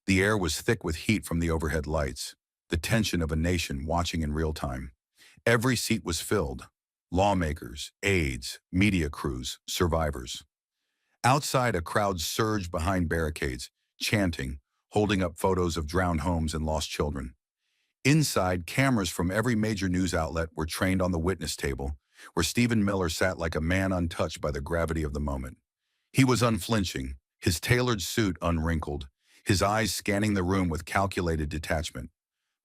[SPEAKER 1] The air was thick with heat from the overhead lights, the tension of a nation watching in real time. Every seat was filled. Lawmakers, aides, media crews, survivors. Outside, a crowd surged behind barricades, chanting, holding up photos of drowned homes and lost children. Inside, cameras from every major news outlet were trained on the witness table, where Stephen Miller sat like a man untouched by the gravity of the moment. He was unflinching, his tailored suit unwrinkled, his eyes scanning the room with calculated detachment.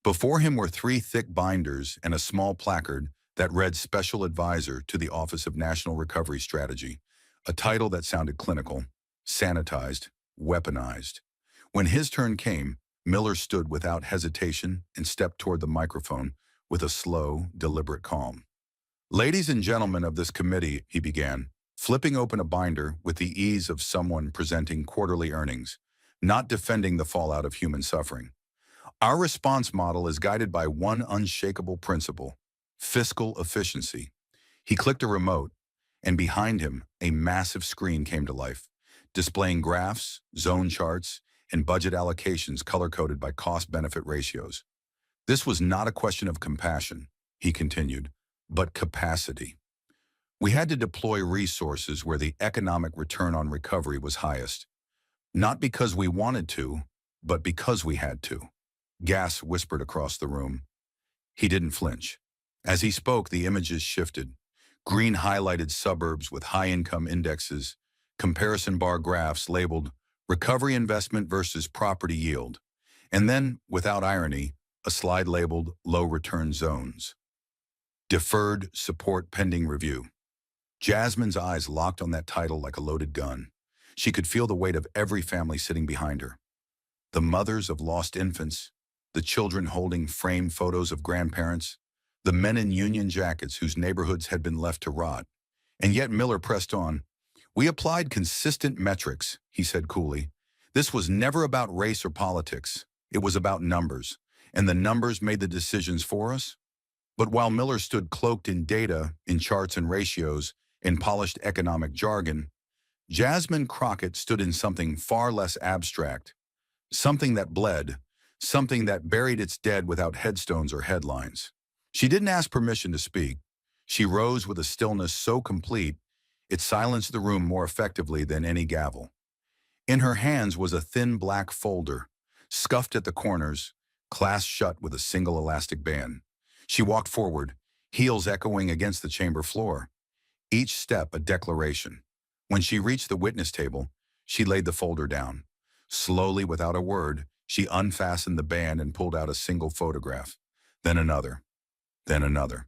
[SPEAKER 1] Before him were 3 thick binders and a small placard that read Special Advisor to the Office of National Recovery Strategy, a title that sounded clinical, sanitized, weaponized. When his turn came, Miller stood without hesitation and stepped toward the microphone with a slow, deliberate calm. "Ladies and gentlemen of this committee," he began, flipping open a binder with the ease of someone presenting quarterly earnings, not defending the fallout of human suffering. "Our response model is guided by one unshakable principle: fiscal efficiency." He clicked a remote, and behind him, a massive screen came to life, displaying graphs, zone charts, and budget allocations color-coded by cost-benefit ratios. "This was not a question of compassion," he continued, "but capacity. We had to deploy resources where the economic return on recovery was highest. Not because we wanted to, but because we had to." Gas whispered across the room. He didn't flinch. As he spoke, the images shifted. Green highlighted suburbs with high-income indexes, comparison bar graphs labeled "recovery investment versus property yield," and then, without irony, a slide labeled "low return zones." "Deferred support pending review." Jasmine's eyes locked on that title like a loaded gun. She could feel the weight of every family sitting behind her. The mothers of lost infants, the children holding framed photos of grandparents, the men in union jackets whose neighborhoods had been left to rot. And yet Miller pressed on. "We applied consistent metrics," he said coolly. "This was never about race or politics. It was about numbers, and the numbers made the decisions for us." But while Miller stood cloaked in data, in charts and ratios, in polished economic jargon, Jasmine Crockett stood in something far less abstract, something that bled, something that buried its dead without headstones or headlines. She didn't ask permission to speak. She rose with a stillness so complete, it silenced the room more effectively than any gavel. In her hands was a thin black folder, scuffed at the corners, clasped shut with a single elastic band. She walked forward, heels echoing against the chamber floor. Each step a declaration. When she reached the witness table, she laid the folder down. Slowly, without a word, she unfastened the band and pulled out a single photograph. Then another. Then another.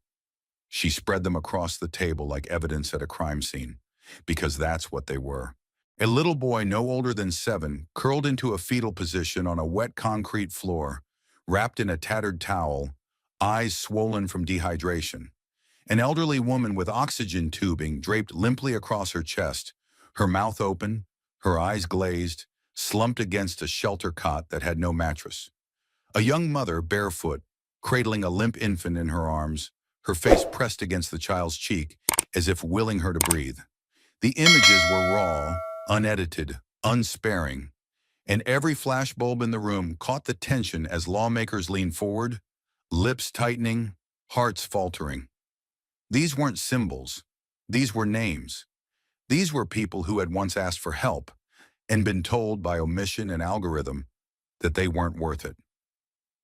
[SPEAKER 1] She spread them across the table like evidence at a crime scene, because that's what they were. A little boy no older than 7, curled into a fetal position on a wet concrete floor, wrapped in a tattered towel, eyes swollen from dehydration. An elderly woman with oxygen tubing draped limply across her chest, her mouth open, her eyes glazed, slumped against a shelter cot that had no mattress. A young mother, barefoot, cradling a limp infant in her arms, her face pressed against the child's cheek as if willing her to breathe. The images were raw, unedited, unsparing, and every flashbulb in the room caught the tension as lawmakers leaned forward, lips tightening, hearts faltering. These weren't symbols. These were names. These were people who had once asked for help and been told by omission and algorithm that they weren't worth it.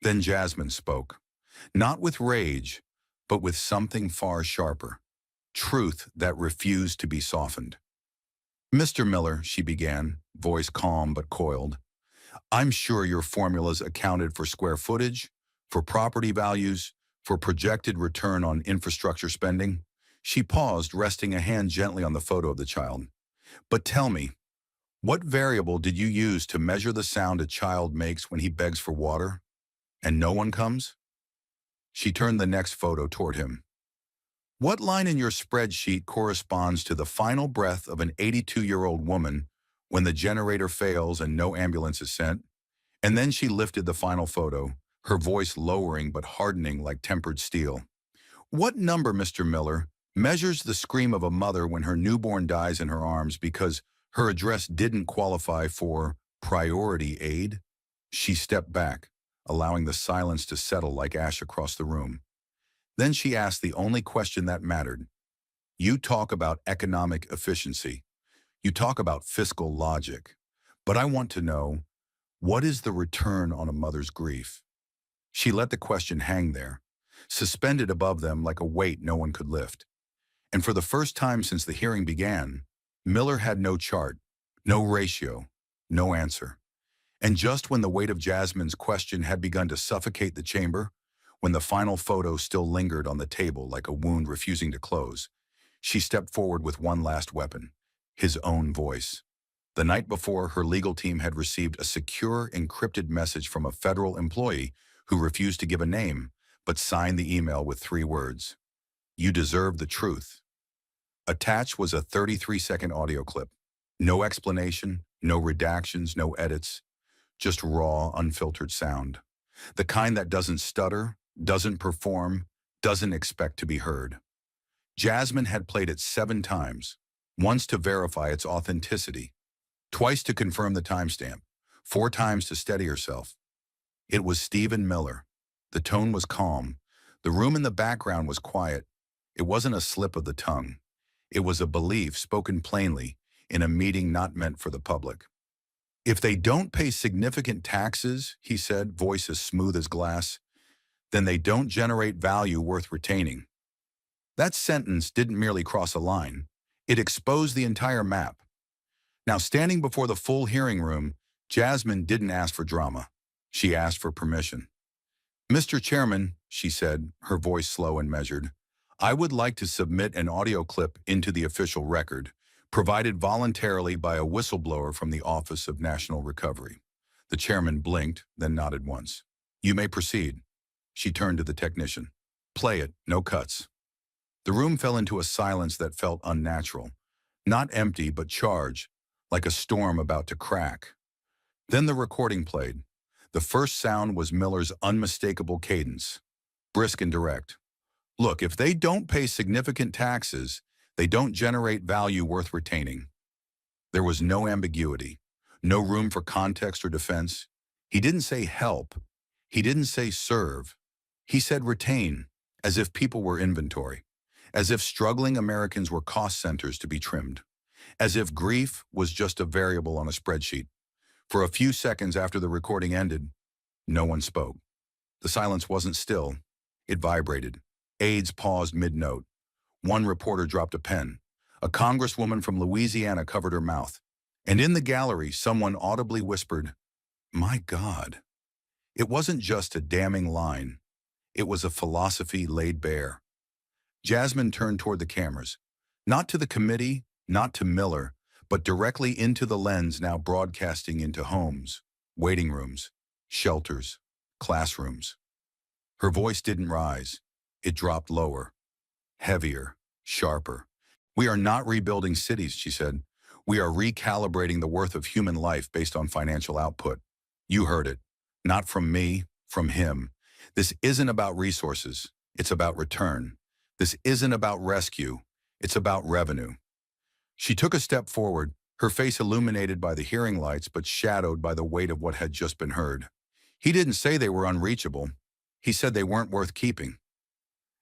[SPEAKER 1] Then Jasmine spoke, not with rage, but with something far sharper, truth that refused to be softened. "Mr. Miller," she began, voice calm but coiled, "I'm sure your formulas accounted for square footage, for property values, for projected return on infrastructure spending." She paused, resting a hand gently on the photo of the child. "But tell me, what variable did you use to measure the sound a child makes when he begs for water, and no one comes?" She turned the next photo toward him. "What line in your spreadsheet corresponds to the final breath of an 82-year-old woman when the generator fails and no ambulance is sent?" And then she lifted the final photo, her voice lowering but hardening like tempered steel. "What number, Mr. Miller, measures the scream of a mother when her newborn dies in her arms because her address didn't qualify for priority aid?" She stepped back, allowing the silence to settle like ash across the room. Then she asked the only question that mattered. "You talk about economic efficiency. You talk about fiscal logic. But I want to know, what is the return on a mother's grief?" She let the question hang there, suspended above them like a weight no one could lift. And for the first time since the hearing began, Miller had no chart, no ratio, no answer. And just when the weight of Jasmine's question had begun to suffocate the chamber, when the final photo still lingered on the table like a wound refusing to close, she stepped forward with one last weapon, his own voice. The night before, her legal team had received a secure, encrypted message from a federal employee who refused to give a name, but signed the email with 3 words: "You deserve the truth." Attached was a 33-second audio clip. No explanation, no redactions, no edits, just raw, unfiltered sound. The kind that doesn't stutter, doesn't perform, doesn't expect to be heard. Jasmine had played it 7 times, once to verify its authenticity, twice to confirm the timestamp, 4 times to steady herself. It was Stephen Miller. The tone was calm. The room in the background was quiet. It wasn't a slip of the tongue. It was a belief spoken plainly in a meeting not meant for the public. "If they don't pay significant taxes," he said, voice as smooth as glass, "then they don't generate value worth retaining." That sentence didn't merely cross a line. It exposed the entire map. Now, standing before the full hearing room, Jasmine didn't ask for drama. She asked for permission. "Mr. Chairman," she said, her voice slow and measured, "I would like to submit an audio clip into the official record, provided voluntarily by a whistleblower from the Office of National Recovery." The chairman blinked, then nodded once. "You may proceed." She turned to the technician. "Play it, no cuts." The room fell into a silence that felt unnatural, not empty but charged, like a storm about to crack. Then the recording played. The first sound was Miller's unmistakable cadence, brisk and direct. "Look, if they don't pay significant taxes, they don't generate value worth retaining." There was no ambiguity, no room for context or defense. He didn't say help. He didn't say serve. He said retain, as if people were inventory, as if struggling Americans were cost centers to be trimmed, as if grief was just a variable on a spreadsheet. For a few seconds after the recording ended, no one spoke. The silence wasn't still. It vibrated. Aides paused mid-note. One reporter dropped a pen. A congresswoman from Louisiana covered her mouth. And in the gallery, someone audibly whispered, "My God." It wasn't just a damning line. It was a philosophy laid bare. Jasmine turned toward the cameras. Not to the committee, not to Miller, but directly into the lens now broadcasting into homes, waiting rooms, shelters, classrooms. Her voice didn't rise. It dropped lower, heavier, sharper. "We are not rebuilding cities," she said. "We are recalibrating the worth of human life based on financial output. You heard it. Not from me, from him. This isn't about resources. It's about return. This isn't about rescue. It's about revenue. She took a step forward, her face illuminated by the hearing lights but shadowed by the weight of what had just been heard. He didn't say they were unreachable. He said they weren't worth keeping.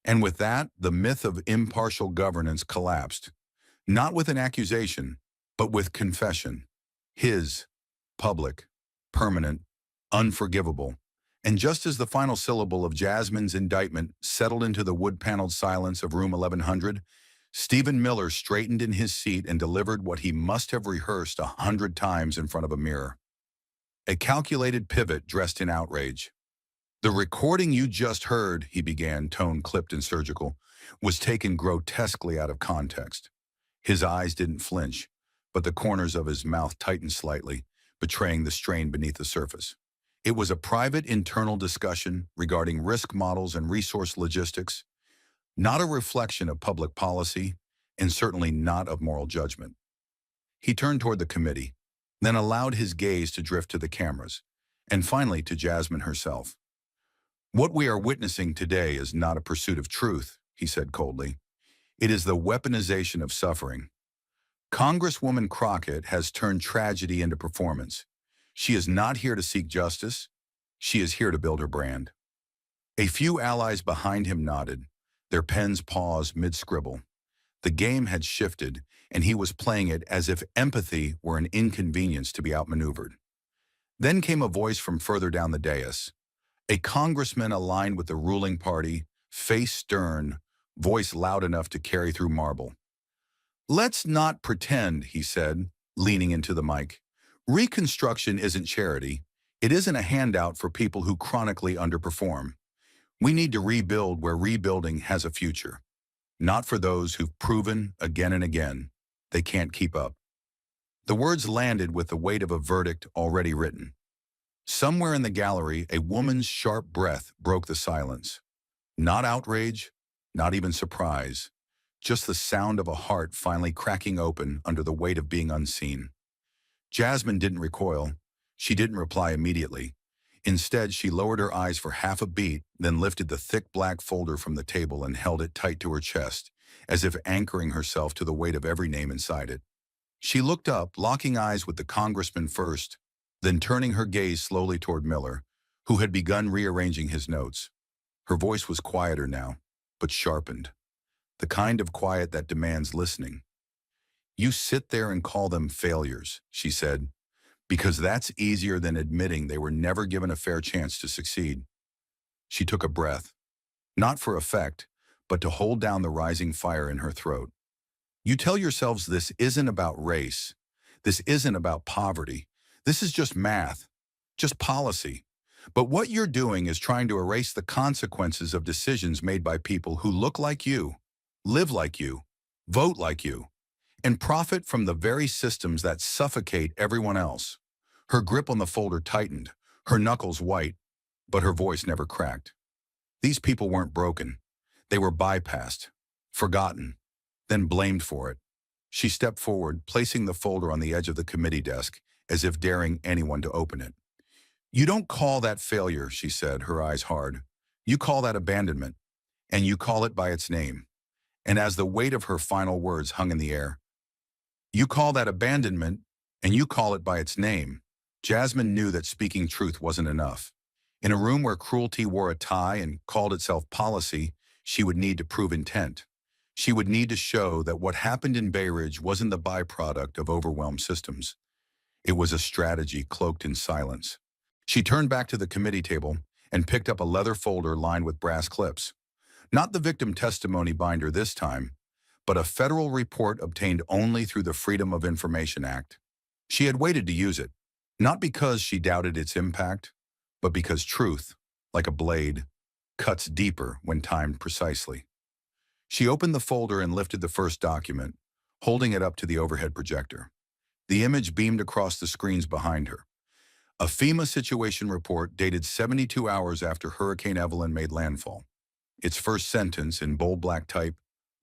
[SPEAKER 1] And with that, the myth of impartial governance collapsed. Not with an accusation, but with confession. His, public, permanent, unforgivable. And just as the final syllable of Jasmine's indictment settled into the wood-paneled silence of room 1100, Stephen Miller straightened in his seat and delivered what he must have rehearsed 100 times in front of a mirror. A calculated pivot dressed in outrage. "The recording you just heard," he began, tone clipped and surgical, "was taken grotesquely out of context." His eyes didn't flinch, but the corners of his mouth tightened slightly, betraying the strain beneath the surface. It was a private internal discussion regarding risk models and resource logistics, not a reflection of public policy, and certainly not of moral judgment. He turned toward the committee, then allowed his gaze to drift to the cameras, and finally to Jasmine herself. "What we are witnessing today is not a pursuit of truth," he said coldly. "It is the weaponization of suffering. Congresswoman Crockett has turned tragedy into performance. She is not here to seek justice. She is here to build her brand." A few allies behind him nodded, their pens paused mid-scribble. The game had shifted, and he was playing it as if empathy were an inconvenience to be outmaneuvered. Then came a voice from further down the dais. A congressman aligned with the ruling party, face stern, voice loud enough to carry through marble. "Let's not pretend," he said, leaning into the mic. "Reconstruction isn't charity. It isn't a handout for people who chronically underperform. We need to rebuild where rebuilding has a future. Not for those who've proven again and again they can't keep up." The words landed with the weight of a verdict already written. Somewhere in the gallery, a woman's sharp breath broke the silence. Not outrage, not even surprise, just the sound of a heart finally cracking open under the weight of being unseen. Jasmine didn't recoil. She didn't reply immediately. Instead, she lowered her eyes for half a beat, then lifted the thick black folder from the table and held it tight to her chest, as if anchoring herself to the weight of every name inside it. She looked up, locking eyes with the congressman first, then turning her gaze slowly toward Miller, who had begun rearranging his notes. Her voice was quieter now, but sharpened. The kind of quiet that demands listening. "You sit there and call them failures," she said, "because that's easier than admitting they were never given a fair chance to succeed." She took a breath, not for effect, but to hold down the rising fire in her throat. "You tell yourselves this isn't about race. This isn't about poverty. This is just math, just policy. But what you're doing is trying to erase the consequences of decisions made by people who look like you, live like you, vote like you, and profit from the very systems that suffocate everyone else." Her grip on the folder tightened, her knuckles white, but her voice never cracked. These people weren't broken. They were bypassed, forgotten, then blamed for it. She stepped forward, placing the folder on the edge of the committee desk, as if daring anyone to open it. "You don't call that failure," she said, her eyes hard. "You call that abandonment, and you call it by its name." And as the weight of her final words hung in the air, "You call that abandonment, and you call it by its name," Jasmine knew that speaking truth wasn't enough. In a room where cruelty wore a tie and called itself policy, she would need to prove intent. She would need to show that what happened in Bay Ridge wasn't the byproduct of overwhelmed systems. It was a strategy cloaked in silence. She turned back to the committee table and picked up a leather folder lined with brass clips. Not the victim testimony binder this time, but a federal report obtained only through the Freedom of Information Act. She had waited to use it, not because she doubted its impact, but because truth, like a blade, cuts deeper when timed precisely. She opened the folder and lifted the first document, holding it up to the overhead projector. The image beamed across the screens behind her. A FEMA situation report dated 72 hours after Hurricane Evelyn made landfall. Its first sentence, in bold black type,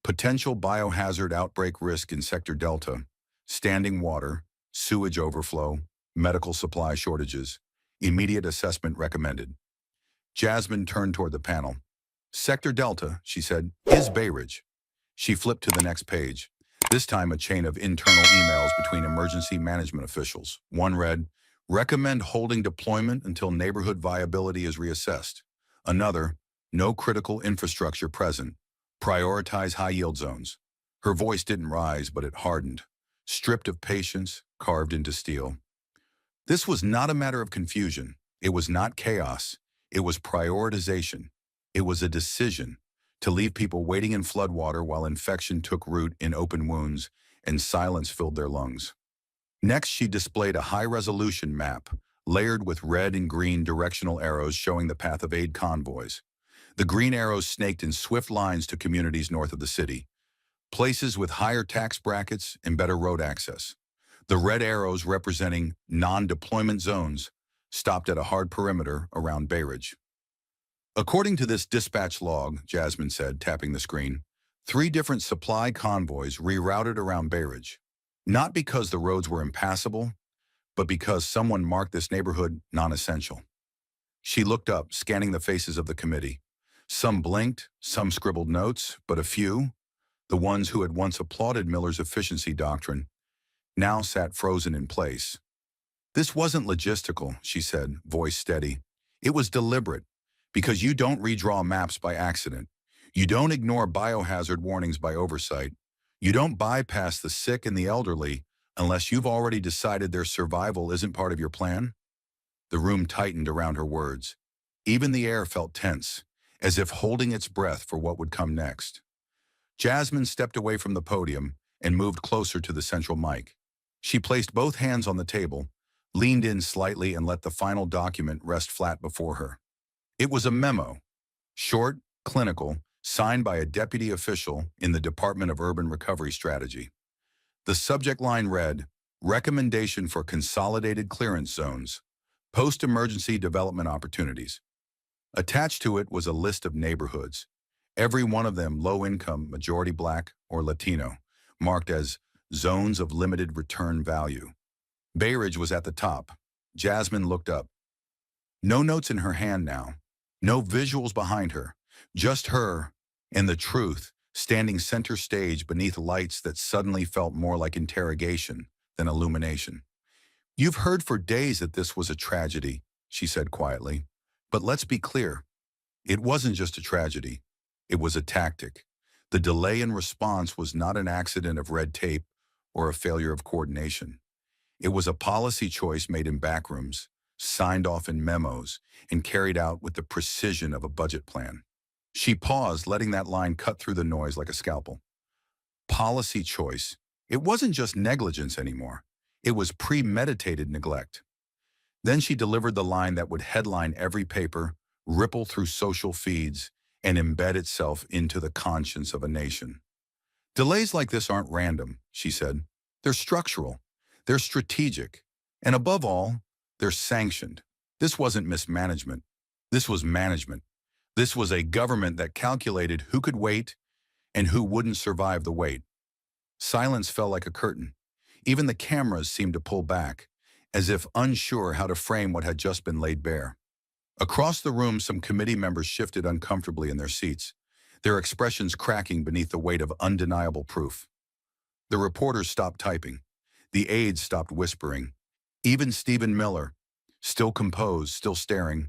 [SPEAKER 1] "Potential biohazard outbreak risk in Sector Delta, standing water, sewage overflow, medical supply shortages, immediate assessment recommended." Jasmine turned toward the panel. Sector Delta, she said, is Bay Ridge. She flipped to the next page. This time a chain of internal emails between emergency management officials. One read, recommend holding deployment until neighborhood viability is reassessed. Another, no critical infrastructure present. Prioritize high-yield zones. Her voice didn't rise, but it hardened. Stripped of patience, carved into steel. This was not a matter of confusion. It was not chaos. It was prioritization. It was a decision to leave people waiting in floodwater while infection took root in open wounds and silence filled their lungs. Next, she displayed a high-resolution map, layered with red and green directional arrows showing the path of aid convoys. The green arrows snaked in swift lines to communities north of the city, places with higher tax brackets and better road access. The red arrows representing non-deployment zones stopped at a hard perimeter around Bay Ridge. According to this dispatch log, Jasmine said, tapping the screen, 3 different supply convoys rerouted around Bay Ridge. Not because the roads were impassable, but because someone marked this neighborhood non-essential. She looked up, scanning the faces of the committee. Some blinked, some scribbled notes, but a few, the ones who had once applauded Miller's efficiency doctrine, now sat frozen in place. This wasn't logistical, she said, voice steady. It was deliberate, because you don't redraw maps by accident. You don't ignore biohazard warnings by oversight. You don't bypass the sick and the elderly unless you've already decided their survival isn't part of your plan. The room tightened around her words. Even the air felt tense, as if holding its breath for what would come next. Jasmine stepped away from the podium and moved closer to the central mic. She placed both hands on the table, leaned in slightly and let the final document rest flat before her. It was a memo, short, clinical, signed by a deputy official in the Department of Urban Recovery Strategy. The subject line read, Recommendation for Consolidated Clearance Zones, Post-Emergency Development Opportunities. Attached to it was a list of neighborhoods, every one of them low-income, majority Black or Latino, marked as zones of limited return value. Bay Ridge was at the top. Jasmine looked up. No notes in her hand now, no visuals behind her, just her and the truth standing center stage beneath lights that suddenly felt more like interrogation than illumination. You've heard for days that this was a tragedy, she said quietly. But let's be clear. It wasn't just a tragedy. It was a tactic. The delay in response was not an accident of red tape or a failure of coordination. It was a policy choice made in backrooms, signed off in memos, and carried out with the precision of a budget plan. She paused, letting that line cut through the noise like a scalpel. Policy choice. It wasn't just negligence anymore. It was premeditated neglect. Then she delivered the line that would headline every paper, ripple through social feeds, and embed itself into the conscience of a nation. Delays like this aren't random, she said. They're structural. They're strategic. And above all, they're sanctioned. This wasn't mismanagement. This was management. This was a government that calculated who could wait and who wouldn't survive the wait. Silence fell like a curtain. Even the cameras seemed to pull back, as if unsure how to frame what had just been laid bare. Across the room, some committee members shifted uncomfortably in their seats, their expressions cracking beneath the weight of undeniable proof. The reporters stopped typing. The aides stopped whispering. Even Stephen Miller, still composed, still staring,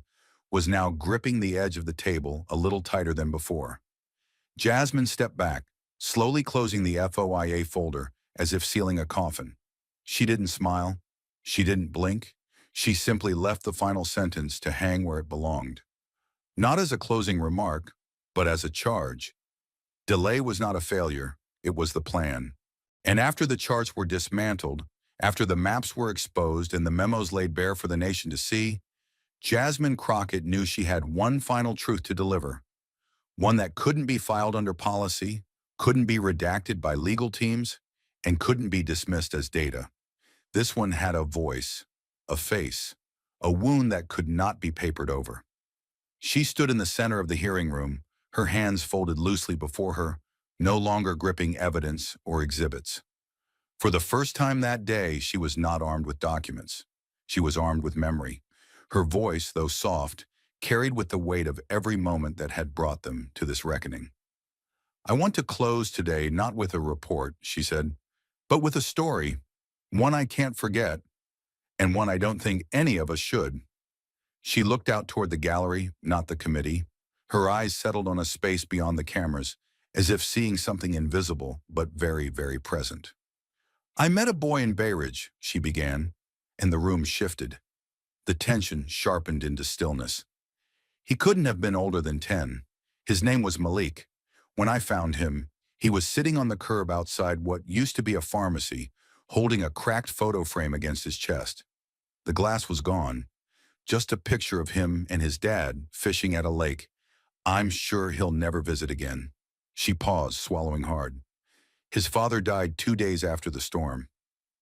[SPEAKER 1] was now gripping the edge of the table a little tighter than before. Jasmine stepped back, slowly closing the FOIA folder as if sealing a coffin. She didn't smile. She didn't blink. She simply left the final sentence to hang where it belonged. Not as a closing remark, but as a charge. Delay was not a failure. It was the plan. And after the charts were dismantled, after the maps were exposed and the memos laid bare for the nation to see, Jasmine Crockett knew she had one final truth to deliver, one that couldn't be filed under policy, couldn't be redacted by legal teams, and couldn't be dismissed as data. This one had a voice, a face, a wound that could not be papered over. She stood in the center of the hearing room, her hands folded loosely before her, no longer gripping evidence or exhibits. For the first time that day, she was not armed with documents. She was armed with memory. Her voice, though soft, carried with the weight of every moment that had brought them to this reckoning. I want to close today not with a report, she said, but with a story, one I can't forget, and one I don't think any of us should. She looked out toward the gallery, not the committee. Her eyes settled on a space beyond the cameras, as if seeing something invisible but very, very present. I met a boy in Bay Ridge, she began, and the room shifted. The tension sharpened into stillness. He couldn't have been older than 10. His name was Malik. When I found him, he was sitting on the curb outside what used to be a pharmacy, holding a cracked photo frame against his chest. The glass was gone, just a picture of him and his dad fishing at a lake. I'm sure he'll never visit again. She paused, swallowing hard. His father died 2 days after the storm.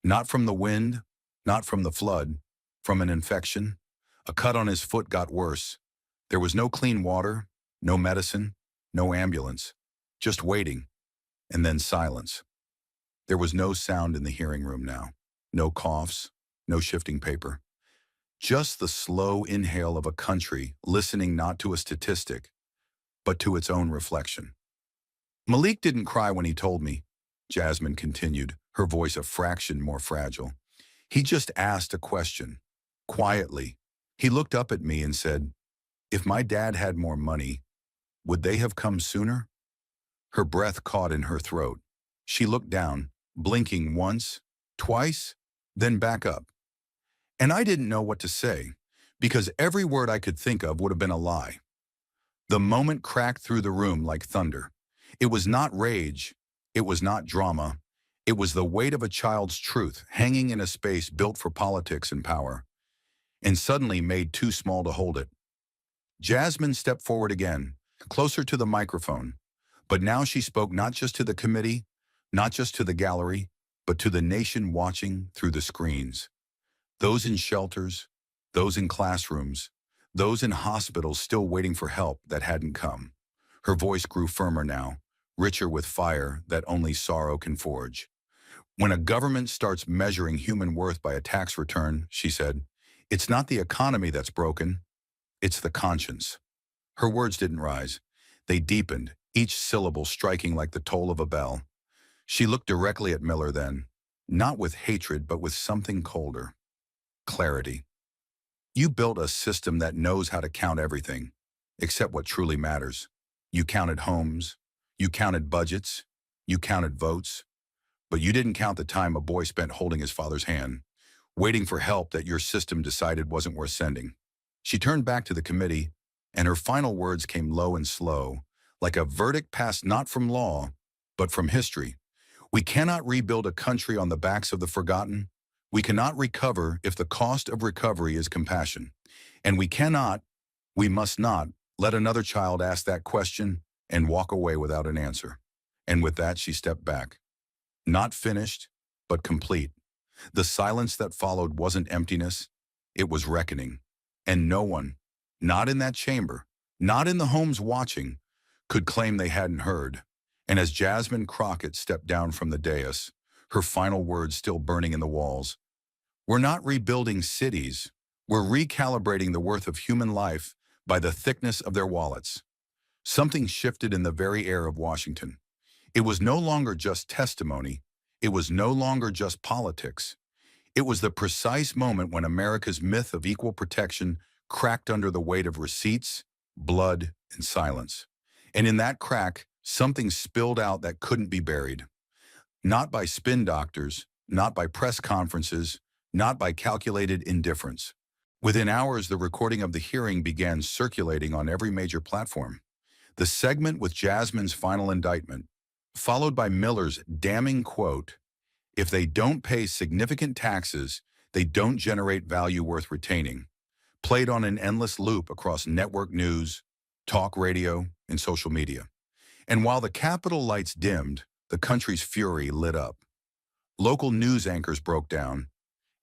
[SPEAKER 1] Not from the wind, not from the flood, from an infection. A cut on his foot got worse. There was no clean water, no medicine, no ambulance. Just waiting, and then silence. There was no sound in the hearing room now. No coughs, no shifting paper. Just the slow inhale of a country listening not to a statistic, but to its own reflection. Malik didn't cry when he told me, Jasmine continued, her voice a fraction more fragile. He just asked a question. Quietly, he looked up at me and said, if my dad had more money, would they have come sooner? Her breath caught in her throat. She looked down, blinking once, twice, then back up. And I didn't know what to say, because every word I could think of would have been a lie. The moment cracked through the room like thunder. It was not rage. It was not drama. It was the weight of a child's truth hanging in a space built for politics and power, and suddenly made too small to hold it. Jasmine stepped forward again, closer to the microphone, but now she spoke not just to the committee, not just to the gallery, but to the nation watching through the screens. Those in shelters, those in classrooms, those in hospitals still waiting for help that hadn't come. Her voice grew firmer now, richer with fire that only sorrow can forge. When a government starts measuring human worth by a tax return, she said, it's not the economy that's broken, it's the conscience. Her words didn't rise. They deepened, each syllable striking like the toll of a bell. She looked directly at Miller then, not with hatred but with something colder. Clarity. You built a system that knows how to count everything, except what truly matters. You counted homes, you counted budgets, you counted votes, but you didn't count the time a boy spent holding his father's hand, waiting for help that your system decided wasn't worth sending. She turned back to the committee, and her final words came low and slow, like a verdict passed not from law, but from history. We cannot rebuild a country on the backs of the forgotten. We cannot recover if the cost of recovery is compassion. And we must not, let another child ask that question and walk away without an answer. And with that, she stepped back. Not finished, but complete. The silence that followed wasn't emptiness, it was reckoning. And no one, not in that chamber, not in the homes watching, could claim they hadn't heard. And as Jasmine Crockett stepped down from the dais, her final words still burning in the walls, we're not rebuilding cities, we're recalibrating the worth of human life by the thickness of their wallets. Something shifted in the very air of Washington. It was no longer just testimony, it was no longer just politics. It was the precise moment when America's myth of equal protection cracked under the weight of receipts, blood, and silence. And in that crack, something spilled out that couldn't be buried. Not by spin doctors, not by press conferences, not by calculated indifference. Within hours, the recording of the hearing began circulating on every major platform. The segment with Jasmine's final indictment, followed by Miller's damning quote, if they don't pay significant taxes, they don't generate value worth retaining, played on an endless loop across network news, talk radio, and social media. And while the Capitol lights dimmed, the country's fury lit up. Local news anchors broke down.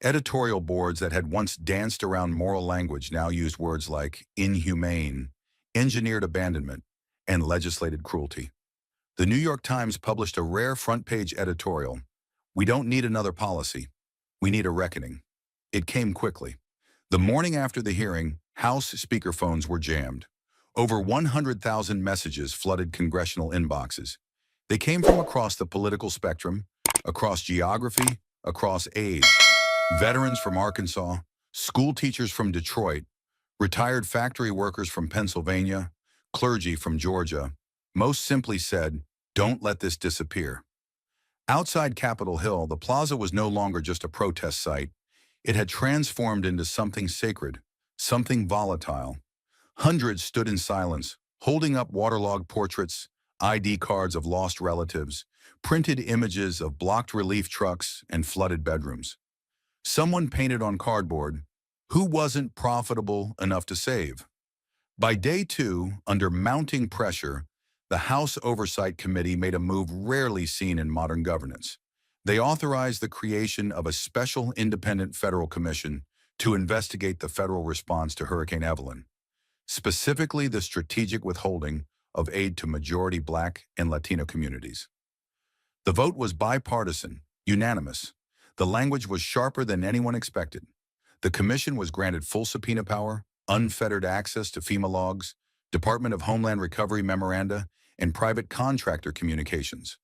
[SPEAKER 1] Editorial boards that had once danced around moral language now used words like inhumane, engineered abandonment, and legislated cruelty. The New York Times published a rare front-page editorial. We don't need another policy. We need a reckoning. It came quickly. The morning after the hearing, House speakerphones were jammed. Over 100,000 messages flooded congressional inboxes. They came from across the political spectrum, across geography, across age. Veterans from Arkansas, school teachers from Detroit, retired factory workers from Pennsylvania, clergy from Georgia. Most simply said, don't let this disappear. Outside Capitol Hill, the plaza was no longer just a protest site. It had transformed into something sacred, something volatile. Hundreds stood in silence, holding up waterlogged portraits, ID cards of lost relatives, printed images of blocked relief trucks and flooded bedrooms. Someone painted on cardboard, "Who wasn't profitable enough to save?" By day two, under mounting pressure, the House Oversight Committee made a move rarely seen in modern governance. They authorized the creation of a special independent federal commission to investigate the federal response to Hurricane Evelyn, specifically the strategic withholding of aid to majority Black and Latino communities. The vote was bipartisan, unanimous. The language was sharper than anyone expected. The commission was granted full subpoena power, unfettered access to FEMA logs, Department of Homeland Recovery memoranda, and private contractor communications.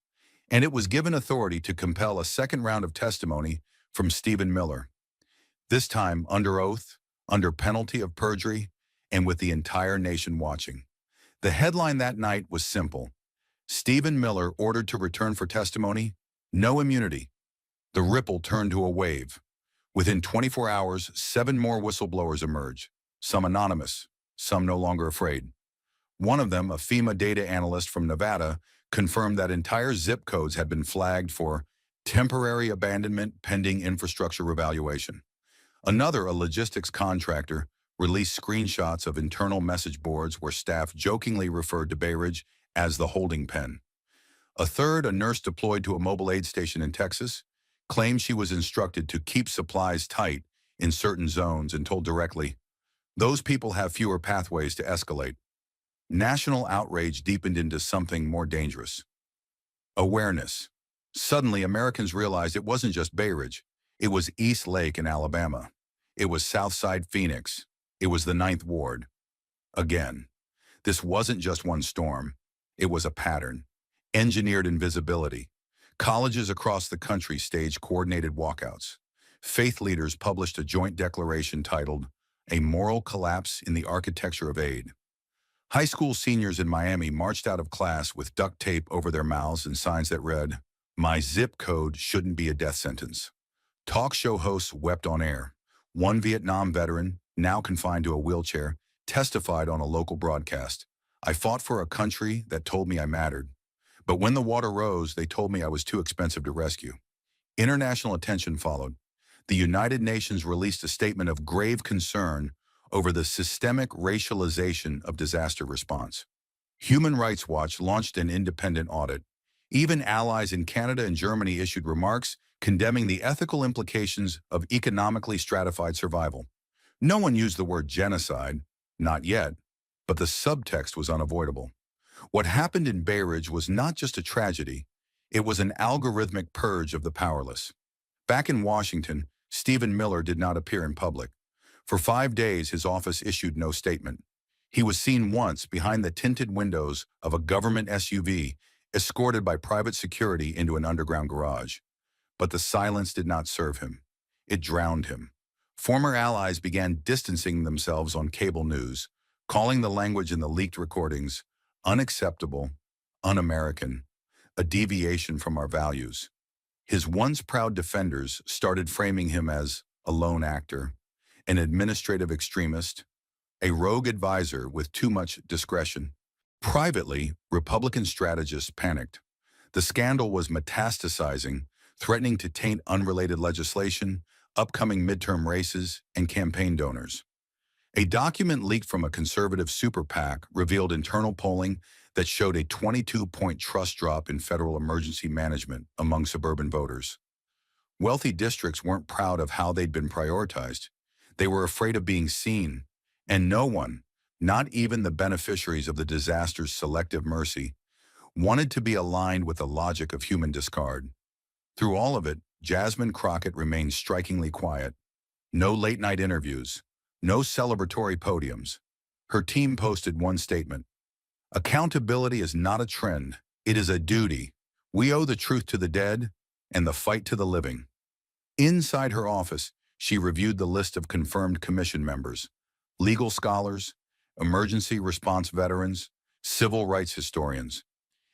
[SPEAKER 1] And it was given authority to compel a second round of testimony from Stephen Miller, this time under oath, under penalty of perjury, and with the entire nation watching. The headline that night was simple: Stephen Miller ordered to return for testimony, no immunity. The ripple turned to a wave. Within 24 hours, 7 more whistleblowers emerged, some anonymous, some no longer afraid. One of them, a FEMA data analyst from Nevada, confirmed that entire zip codes had been flagged for temporary abandonment pending infrastructure evaluation. Another, a logistics contractor, released screenshots of internal message boards where staff jokingly referred to Bay Ridge as the holding pen. A third, a nurse deployed to a mobile aid station in Texas, claimed she was instructed to keep supplies tight in certain zones and told directly, "Those people have fewer pathways to escalate." National outrage deepened into something more dangerous. Awareness. Suddenly, Americans realized it wasn't just Bay Ridge. It was East Lake in Alabama. It was Southside Phoenix. It was the Ninth Ward. Again, this wasn't just one storm. It was a pattern. Engineered invisibility. Colleges across the country staged coordinated walkouts. Faith leaders published a joint declaration titled, "A Moral Collapse in the Architecture of Aid." High school seniors in Miami marched out of class with duct tape over their mouths and signs that read, "My zip code shouldn't be a death sentence." Talk show hosts wept on air. One Vietnam veteran, now confined to a wheelchair, testified on a local broadcast, "I fought for a country that told me I mattered. But when the water rose, they told me I was too expensive to rescue." International attention followed. The United Nations released a statement of grave concern over the systemic racialization of disaster response. Human Rights Watch launched an independent audit. Even allies in Canada and Germany issued remarks condemning the ethical implications of economically stratified survival. No one used the word genocide, not yet, but the subtext was unavoidable. What happened in Bay Ridge was not just a tragedy, it was an algorithmic purge of the powerless. Back in Washington, Stephen Miller did not appear in public. For 5 days, his office issued no statement. He was seen once behind the tinted windows of a government SUV, escorted by private security into an underground garage. But the silence did not serve him. It drowned him. Former allies began distancing themselves on cable news, calling the language in the leaked recordings unacceptable, un-American, a deviation from our values. His once proud defenders started framing him as a lone actor, an administrative extremist, a rogue advisor with too much discretion. Privately, Republican strategists panicked. The scandal was metastasizing, threatening to taint unrelated legislation, upcoming midterm races, and campaign donors. A document leaked from a conservative super PAC revealed internal polling that showed a 22-point trust drop in federal emergency management among suburban voters. Wealthy districts weren't proud of how they'd been prioritized. They were afraid of being seen, and no one, not even the beneficiaries of the disaster's selective mercy, wanted to be aligned with the logic of human discard. Through all of it, Jasmine Crockett remained strikingly quiet. No late-night interviews, No celebratory podiums. Her team posted one statement: accountability is not a trend, it is a duty. We owe the truth to the dead and the fight to the living. Inside her office, she reviewed the list of confirmed commission members: legal scholars, emergency response veterans, civil rights historians.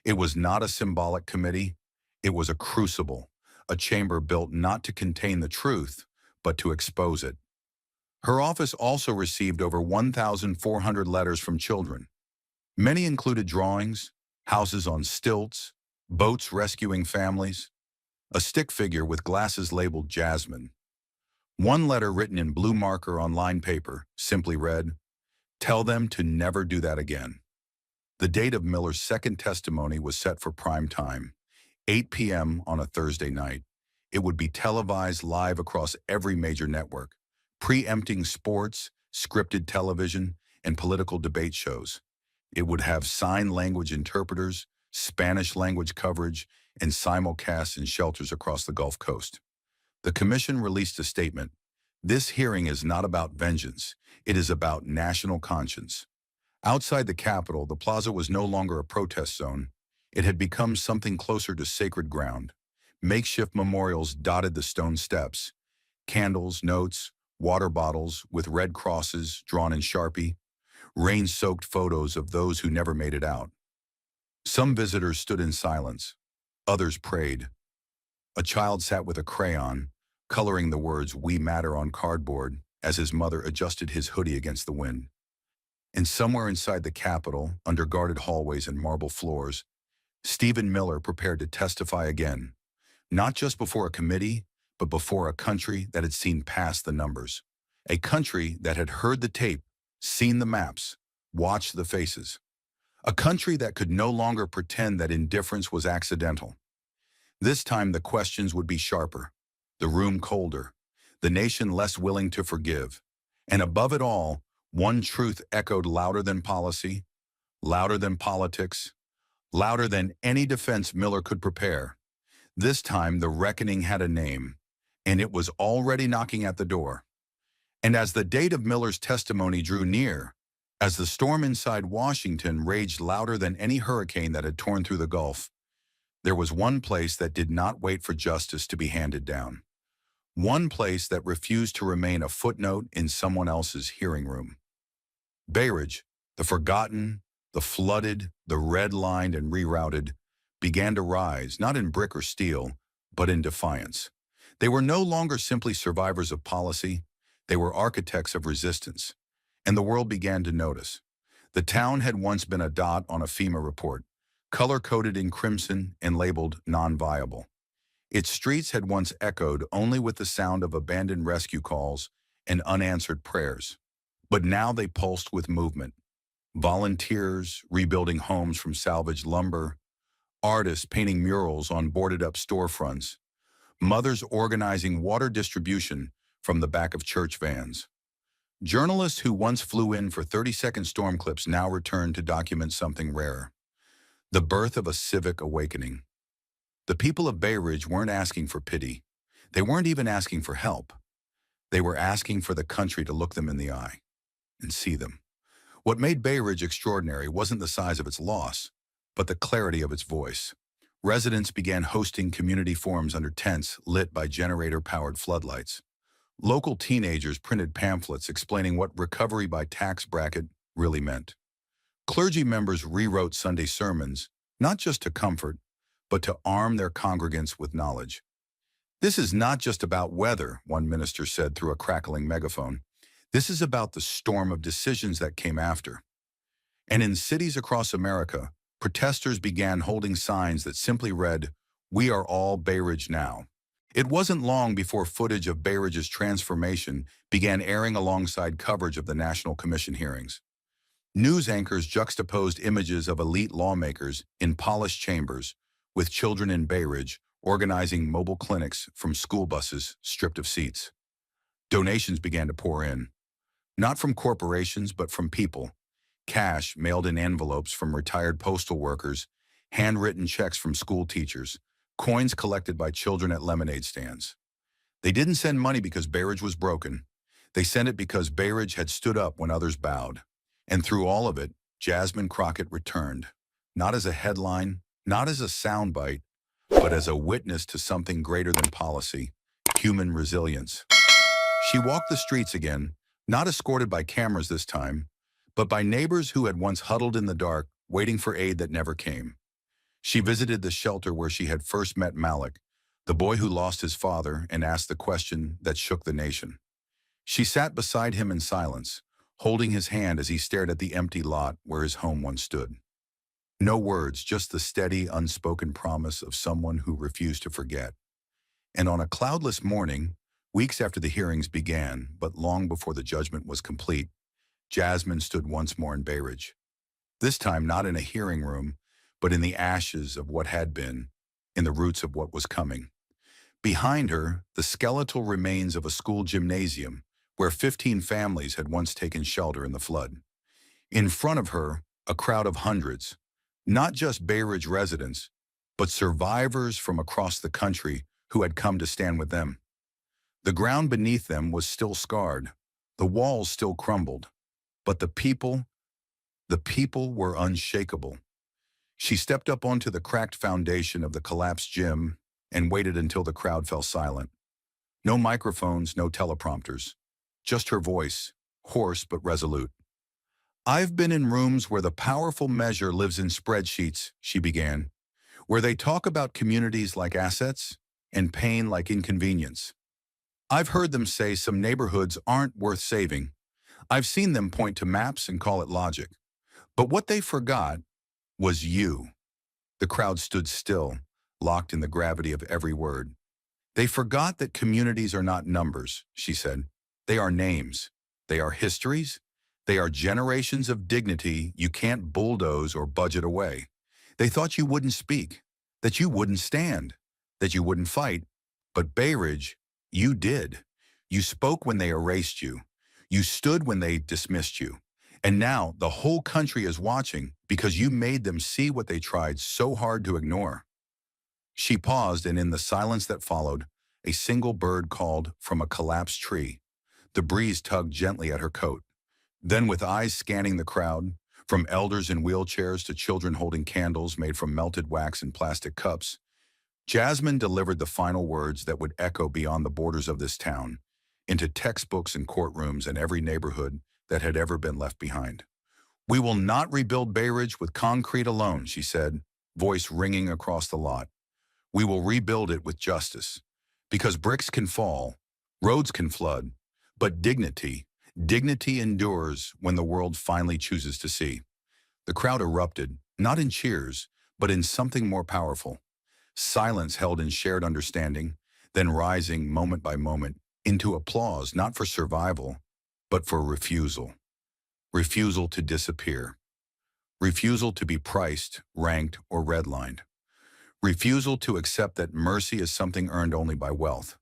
[SPEAKER 1] It was not a symbolic committee. It was a crucible, a chamber built not to contain the truth, but to expose it. Her office also received over 1,400 letters from children. Many included drawings, houses on stilts, boats rescuing families, a stick figure with glasses labeled Jasmine. One letter written in blue marker on lined paper simply read, "Tell them to never do that again." The date of Miller's second testimony was set for prime time, 8 p.m. on a Thursday night. It would be televised live across every major network, preempting sports, scripted television, and political debate shows. It would have sign language interpreters, Spanish language coverage, and simulcasts in shelters across the Gulf Coast. The commission released a statement: "This hearing is not about vengeance. It is about national conscience." Outside the Capitol, the plaza was no longer a protest zone. It had become something closer to sacred ground. Makeshift memorials dotted the stone steps. Candles, notes, water bottles with red crosses drawn in Sharpie, rain-soaked photos of those who never made it out. Some visitors stood in silence. Others prayed. A child sat with a crayon, coloring the words "We Matter" on cardboard as his mother adjusted his hoodie against the wind. And somewhere inside the Capitol, under guarded hallways and marble floors, Stephen Miller prepared to testify again, not just before a committee, but before a country that had seen past the numbers. A country that had heard the tape, seen the maps, watched the faces. A country that could no longer pretend that indifference was accidental. This time the questions would be sharper, the room colder, the nation less willing to forgive. And above it all, one truth echoed louder than policy, louder than politics, louder than any defense Miller could prepare. This time the reckoning had a name, and it was already knocking at the door. And as the date of Miller's testimony drew near, as the storm inside Washington raged louder than any hurricane that had torn through the Gulf, there was one place that did not wait for justice to be handed down. One place that refused to remain a footnote in someone else's hearing room. Bay Ridge, the forgotten, the flooded, the redlined and rerouted, began to rise, not in brick or steel, but in defiance. They were no longer simply survivors of policy. They were architects of resistance. And the world began to notice. The town had once been a dot on a FEMA report, color-coded in crimson and labeled non-viable. Its streets had once echoed only with the sound of abandoned rescue calls and unanswered prayers. But now they pulsed with movement. Volunteers rebuilding homes from salvaged lumber, artists painting murals on boarded-up storefronts, mothers organizing water distribution from the back of church vans. Journalists who once flew in for 30-second storm clips now returned to document something rare: the birth of a civic awakening. The people of Bay Ridge weren't asking for pity. They weren't even asking for help. They were asking for the country to look them in the eye and see them. What made Bay Ridge extraordinary wasn't the size of its loss, but the clarity of its voice. Residents began hosting community forums under tents lit by generator-powered floodlights. Local teenagers printed pamphlets explaining what recovery by tax bracket really meant. Clergy members rewrote Sunday sermons, not just to comfort, but to arm their congregants with knowledge. "This is not just about weather," one minister said through a crackling megaphone. "This is about the storm of decisions that came after." And in cities across America, protesters began holding signs that simply read, "We are all Bay Ridge now." It wasn't long before footage of Bay Ridge's transformation began airing alongside coverage of the National Commission hearings. News anchors juxtaposed images of elite lawmakers in polished chambers, with children in Bay Ridge organizing mobile clinics from school buses stripped of seats. Donations began to pour in, not from corporations but from people. Cash mailed in envelopes from retired postal workers, handwritten checks from school teachers, coins collected by children at lemonade stands. They didn't send money because Bay Ridge was broken. They sent it because Bayridge had stood up when others bowed. And through all of it, Jasmine Crockett returned, not as a headline, not as a soundbite, but as a witness to something greater than policy, human resilience. She walked the streets again, not escorted by cameras this time, but by neighbors who had once huddled in the dark, waiting for aid that never came. She visited the shelter where she had first met Malik, the boy who lost his father, and asked the question that shook the nation. She sat beside him in silence, holding his hand as he stared at the empty lot where his home once stood. No words, just the steady, unspoken promise of someone who refused to forget. And on a cloudless morning, weeks after the hearings began, but long before the judgment was complete, Jasmine stood once more in Bayridge. This time not in a hearing room, but in the ashes of what had been, in the roots of what was coming. Behind her, the skeletal remains of a school gymnasium where 15 families had once taken shelter in the flood. In front of her, a crowd of hundreds, not just Bayridge residents, but survivors from across the country who had come to stand with them. The ground beneath them was still scarred, the walls still crumbled, but the people were unshakable. She stepped up onto the cracked foundation of the collapsed gym and waited until the crowd fell silent. No microphones, no teleprompters, just her voice, hoarse but resolute. "I've been in rooms where the powerful measure lives in spreadsheets," she began, "where they talk about communities like assets and pain like inconvenience. I've heard them say some neighborhoods aren't worth saving. I've seen them point to maps and call it logic. But what they forgot was you." The crowd stood still, locked in the gravity of every word. "They forgot that communities are not numbers," she said. "They are names. They are histories. They are generations of dignity you can't bulldoze or budget away. They thought you wouldn't speak, that you wouldn't stand, that you wouldn't fight. But Bayridge, you did. You spoke when they erased you. You stood when they dismissed you. And now the whole country is watching because you made them see what they tried so hard to ignore." She paused, and in the silence that followed, a single bird called from a collapsed tree. The breeze tugged gently at her coat. Then, with eyes scanning the crowd, from elders in wheelchairs to children holding candles made from melted wax in plastic cups, Jasmine delivered the final words that would echo beyond the borders of this town, into textbooks and courtrooms and every neighborhood that had ever been left behind. "We will not rebuild Bayridge with concrete alone," she said, voice ringing across the lot. "We will rebuild it with justice. Because bricks can fall, roads can flood, but dignity endures when the world finally chooses to see." The crowd erupted, not in cheers, but in something more powerful. Silence held in shared understanding, then rising moment by moment into applause, not for survival, but for refusal. Refusal to disappear. Refusal to be priced, ranked, or redlined. Refusal to accept that mercy is something earned only by wealth.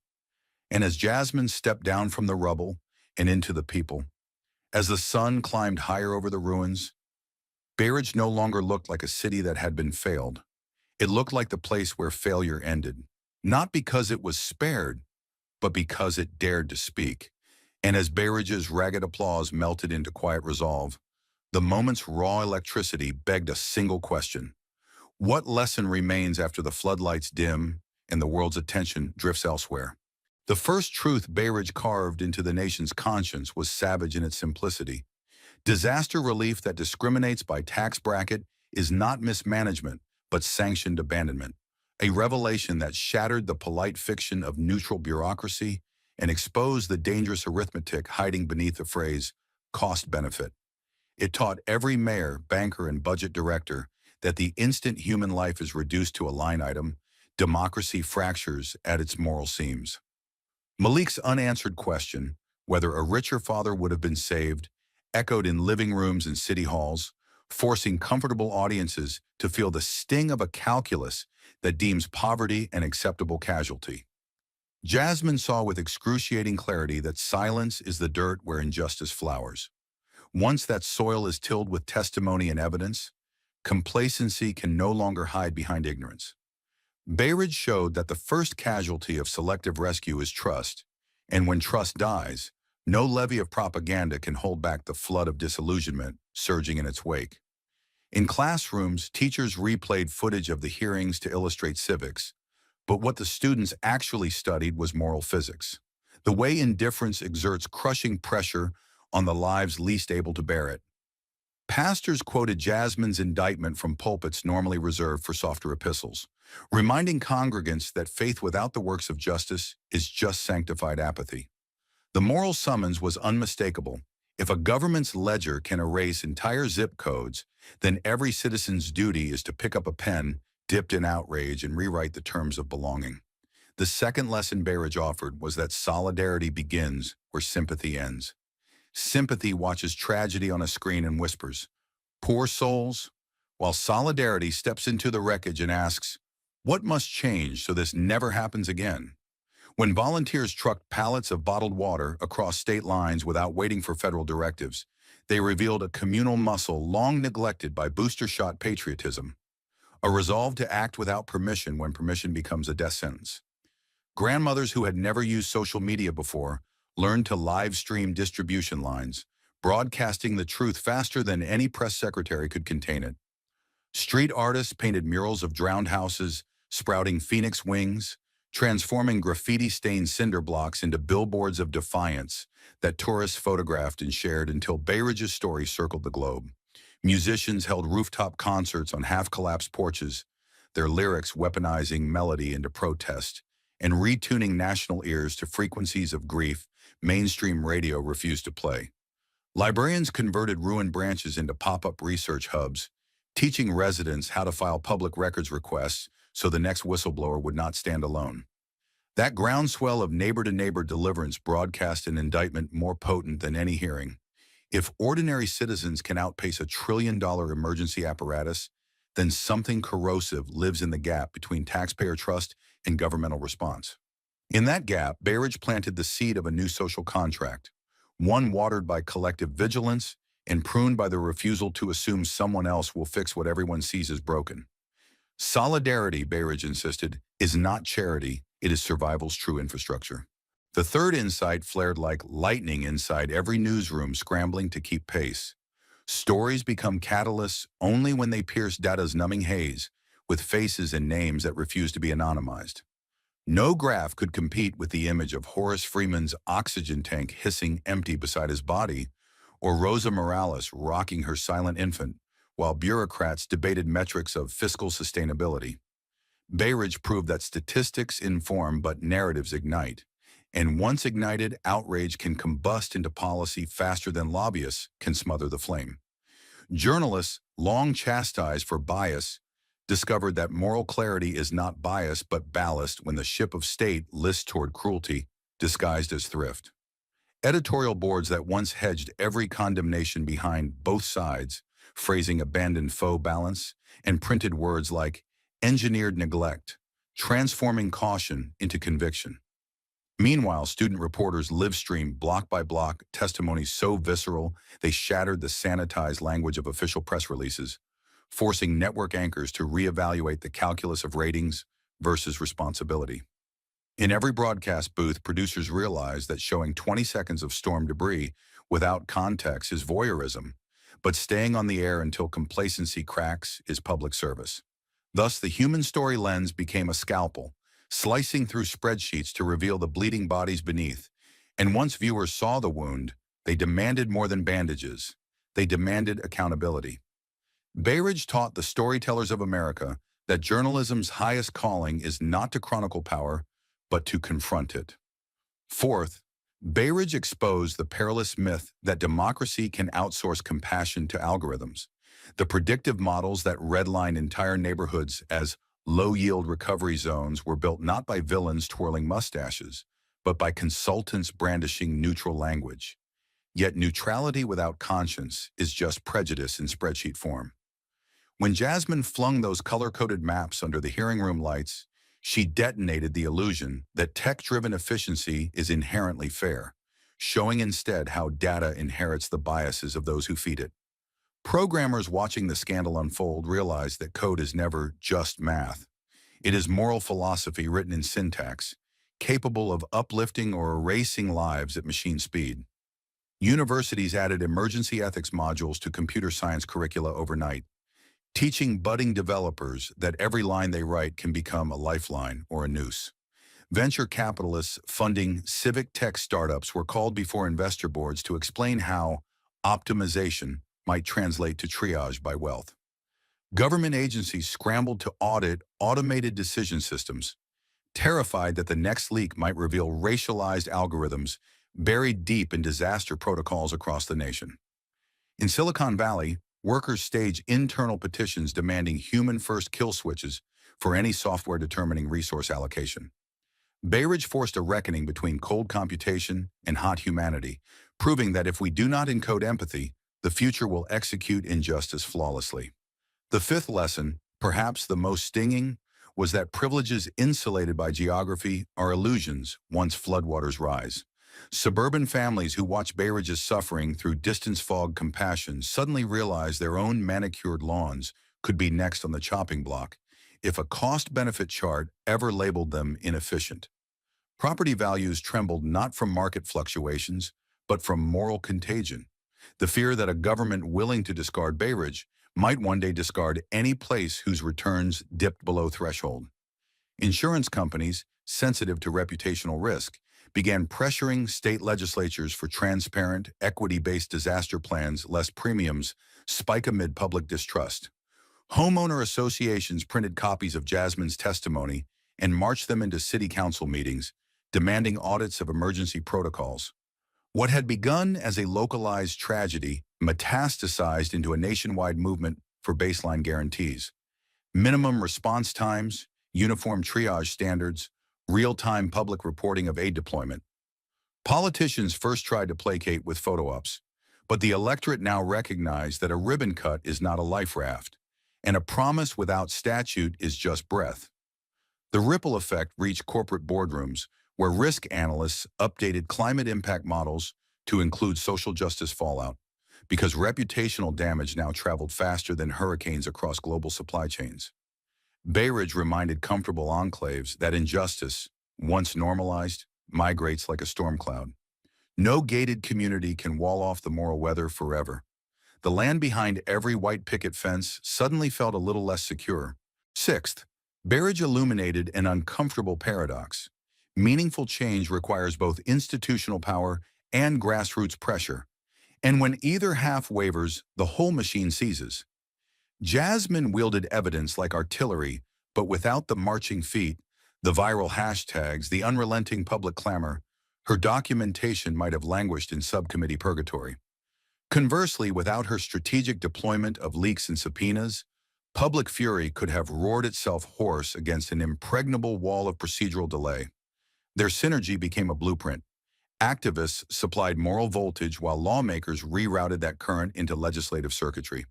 [SPEAKER 1] And as Jasmine stepped down from the rubble and into the people, as the sun climbed higher over the ruins, Bayridge no longer looked like a city that had been failed. It looked like the place where failure ended, not because it was spared, but because it dared to speak. And as Bayridge's ragged applause melted into quiet resolve, the moment's raw electricity begged a single question. What lesson remains after the floodlights dim and the world's attention drifts elsewhere? The first truth Bayridge carved into the nation's conscience was savage in its simplicity. Disaster relief that discriminates by tax bracket is not mismanagement, but sanctioned abandonment. A revelation that shattered the polite fiction of neutral bureaucracy and exposed the dangerous arithmetic hiding beneath the phrase cost-benefit. It taught every mayor, banker, and budget director that the instant human life is reduced to a line item, democracy fractures at its moral seams. Malik's unanswered question, whether a richer father would have been saved, echoed in living rooms and city halls, forcing comfortable audiences to feel the sting of a calculus that deems poverty an acceptable casualty. Jasmine saw with excruciating clarity that silence is the dirt where injustice flowers. Once that soil is tilled with testimony and evidence, complacency can no longer hide behind ignorance. Bayridge showed that the first casualty of selective rescue is trust, and when trust dies, No levy of propaganda can hold back the flood of disillusionment surging in its wake. In classrooms, teachers replayed footage of the hearings to illustrate civics, but what the students actually studied was moral physics. The way indifference exerts crushing pressure on the lives least able to bear it. Pastors quoted Jasmine's indictment from pulpits normally reserved for softer epistles, reminding congregants that faith without the works of justice is just sanctified apathy. The moral summons was unmistakable. If a government's ledger can erase entire zip codes, then every citizen's duty is to pick up a pen, dipped in outrage, and rewrite the terms of belonging. The second lesson Berridge offered was that solidarity begins where sympathy ends. Sympathy watches tragedy on a screen and whispers, "Poor souls," while solidarity steps into the wreckage and asks, "What must change so this never happens again?" When volunteers trucked pallets of bottled water across state lines without waiting for federal directives, they revealed a communal muscle long neglected by booster shot patriotism, a resolve to act without permission when permission becomes a death sentence. Grandmothers who had never used social media before learned to live stream distribution lines, broadcasting the truth faster than any press secretary could contain it. Street artists painted murals of drowned houses, sprouting phoenix wings, transforming graffiti-stained cinder blocks into billboards of defiance that tourists photographed and shared until Bayridge's story circled the globe. Musicians held rooftop concerts on half-collapsed porches, their lyrics weaponizing melody into protest, and retuning national ears to frequencies of grief mainstream radio refused to play. Librarians converted ruined branches into pop-up research hubs, teaching residents how to file public records requests so the next whistleblower would not stand alone. That groundswell of neighbor-to-neighbor deliverance broadcast an indictment more potent than any hearing. If ordinary citizens can outpace $1 trillion emergency apparatus, then something corrosive lives in the gap between taxpayer trust and governmental response. In that gap, Berridge planted the seed of a new social contract, one watered by collective vigilance and pruned by the refusal to assume someone else will fix what everyone sees as broken. Solidarity, Berridge insisted, is not charity, it is survival's true infrastructure. The third insight flared like lightning inside every newsroom scrambling to keep pace. Stories become catalysts only when they pierce data's numbing haze, with faces and names that refuse to be anonymized. No graph could compete with the image of Horace Freeman's oxygen tank hissing empty beside his body, or Rosa Morales rocking her silent infant, while bureaucrats debated metrics of fiscal sustainability. Berridge proved that statistics inform but narratives ignite, and once ignited, outrage can combust into policy faster than lobbyists can smother the flame. Journalists, long chastised for bias, discovered that moral clarity is not bias but ballast when the ship of state lists toward cruelty, disguised as thrift. Editorial boards that once hedged every condemnation behind both sides, phrasing abandoned faux balance, and printed words like engineered neglect, transforming caution into conviction. Meanwhile, student reporters live-streamed block by block testimonies so visceral they shattered the sanitized language of official press releases, forcing network anchors to reevaluate the calculus of ratings versus responsibility. In every broadcast booth, producers realized that showing 20 seconds of storm debris without context is voyeurism, but staying on the air until complacency cracks is public service. Thus, the human story lens became a scalpel, slicing through spreadsheets to reveal the bleeding bodies beneath. And once viewers saw the wound, they demanded more than bandages. They demanded accountability. Berridge taught the storytellers of America that journalism's highest calling is not to chronicle power, but to confront it. Fourth, Berridge exposed the perilous myth that democracy can outsource compassion to algorithms. The predictive models that redline entire neighborhoods as low-yield recovery zones were built not by villains twirling mustaches, but by consultants brandishing neutral language. Yet neutrality without conscience is just prejudice in spreadsheet form. When Jasmine flung those color-coded maps under the hearing room lights, she detonated the illusion that tech-driven efficiency is inherently fair, showing instead how data inherits the biases of those who feed it. Programmers watching the scandal unfold realized that code is never just math. It is moral philosophy written in syntax, capable of uplifting or erasing lives at machine speed. Universities added emergency ethics modules to computer science curricula overnight, teaching budding developers that every line they write can become a lifeline or a noose. Venture capitalists funding civic tech startups were called before investor boards to explain how optimization might translate to triage by wealth. Government agencies scrambled to audit automated decision systems, terrified that the next leak might reveal racialized algorithms buried deep in disaster protocols across the nation. In Silicon Valley, workers stage internal petitions demanding human-first kill switches for any software determining resource allocation. Bay Ridge forced a reckoning between cold computation and hot humanity, proving that if we do not encode empathy, the future will execute injustice flawlessly. The fifth lesson, perhaps the most stinging, was that privileges insulated by geography are illusions once floodwaters rise. Suburban families who watch Bay Ridge's suffering through distance fog compassion suddenly realize their own manicured lawns could be next on the chopping block if a cost-benefit chart ever labeled them inefficient. Property values trembled not from market fluctuations, but from moral contagion, the fear that a government willing to discard Bay Ridge might one day discard any place whose returns dipped below threshold. Insurance companies, sensitive to reputational risk, began pressuring state legislatures for transparent, equity-based disaster plans lest premiums spike amid public distrust. Homeowner associations printed copies of Jasmine's testimony and marched them into city council meetings, demanding audits of emergency protocols. What had begun as a localized tragedy metastasized into a nationwide movement for baseline guarantees. Minimum response times, uniform triage standards, real-time public reporting of aid deployment. Politicians first tried to placate with photo ops, but the electorate now recognized that a ribbon cut is not a life raft, and a promise without statute is just breath. The ripple effect reached corporate boardrooms, where risk analysts updated climate impact models to include social justice fallout, because reputational damage now traveled faster than hurricanes across global supply chains. Bay Ridge reminded comfortable enclaves that injustice, once normalized, migrates like a storm cloud. No gated community can wall off the moral weather forever. The land behind every white picket fence suddenly felt a little less secure. Sixth, Bay Ridge illuminated an uncomfortable paradox. Meaningful change requires both institutional power and grassroots pressure, and when either half wavers, the whole machine seizes. Jasmine wielded evidence like artillery, but without the marching feet, the viral hashtags, the unrelenting public clamor, her documentation might have languished in subcommittee purgatory. Conversely, without her strategic deployment of leaks and subpoenas, public fury could have roared itself hoarse against an impregnable wall of procedural delay. Their synergy became a blueprint. Activists supplied moral voltage while lawmakers rerouted that current into legislative circuitry.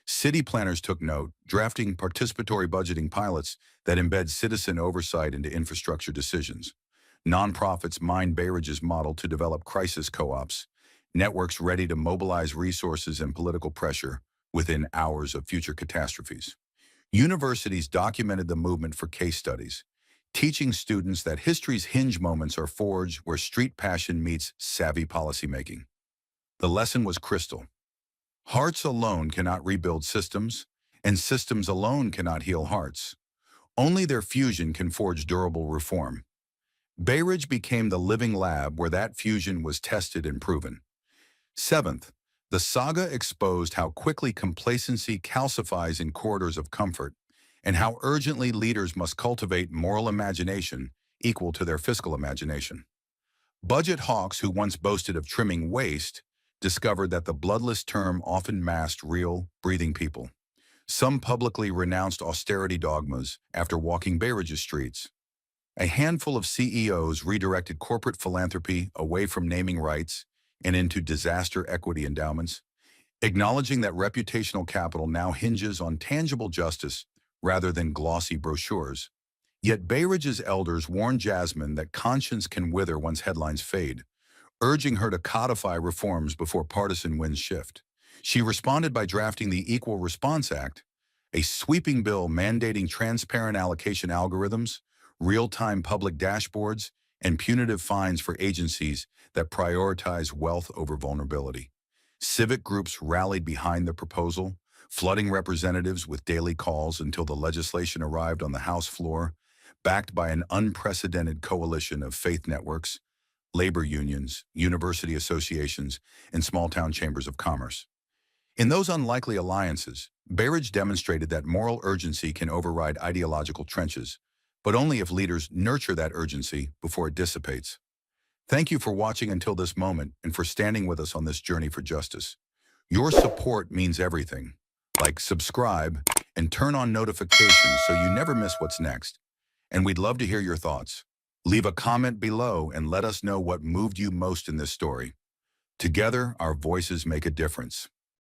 [SPEAKER 1] City planners took note, drafting participatory budgeting pilots that embed citizen oversight into infrastructure decisions. Nonprofits mined Bay Ridge's model to develop crisis co-ops, networks ready to mobilize resources and political pressure within hours of future catastrophes. Universities documented the movement for case studies, teaching students that history's hinge moments are forged where street passion meets savvy policymaking. The lesson was crystal. Hearts alone cannot rebuild systems, and systems alone cannot heal hearts. Only their fusion can forge durable reform. Bay Ridge became the living lab where that fusion was tested and proven. Seventh, the saga exposed how quickly complacency calcifies in corridors of comfort, and how urgently leaders must cultivate moral imagination equal to their fiscal imagination. Budget hawks who once boasted of trimming waste discovered that the bloodless term often masked real, breathing people. Some publicly renounced austerity dogmas after walking Bay Ridge's streets. A handful of CEOs redirected corporate philanthropy away from naming rights and into disaster equity endowments, acknowledging that reputational capital now hinges on tangible justice rather than glossy brochures. Yet Bay Ridge's elders warned Jasmine that conscience can wither once headlines fade, urging her to codify reforms before partisan winds shift. She responded by drafting the Equal Response Act, a sweeping bill mandating transparent allocation algorithms, real-time public dashboards, and punitive fines for agencies that prioritize wealth over vulnerability. Civic groups rallied behind the proposal, flooding representatives with daily calls until the legislation arrived on the House floor, backed by an unprecedented coalition of faith networks, labor unions, university associations, and small-town chambers of commerce. In those unlikely alliances, Berridge demonstrated that moral urgency can override ideological trenches, but only if leaders nurture that urgency before it dissipates. Thank you for watching until this moment and for standing with us on this journey for justice. Your support means everything. Like, subscribe, and turn on notifications so you never miss what's next. And we'd love to hear your thoughts. Leave a comment below and let us know what moved you most in this story. Together, our voices make a difference.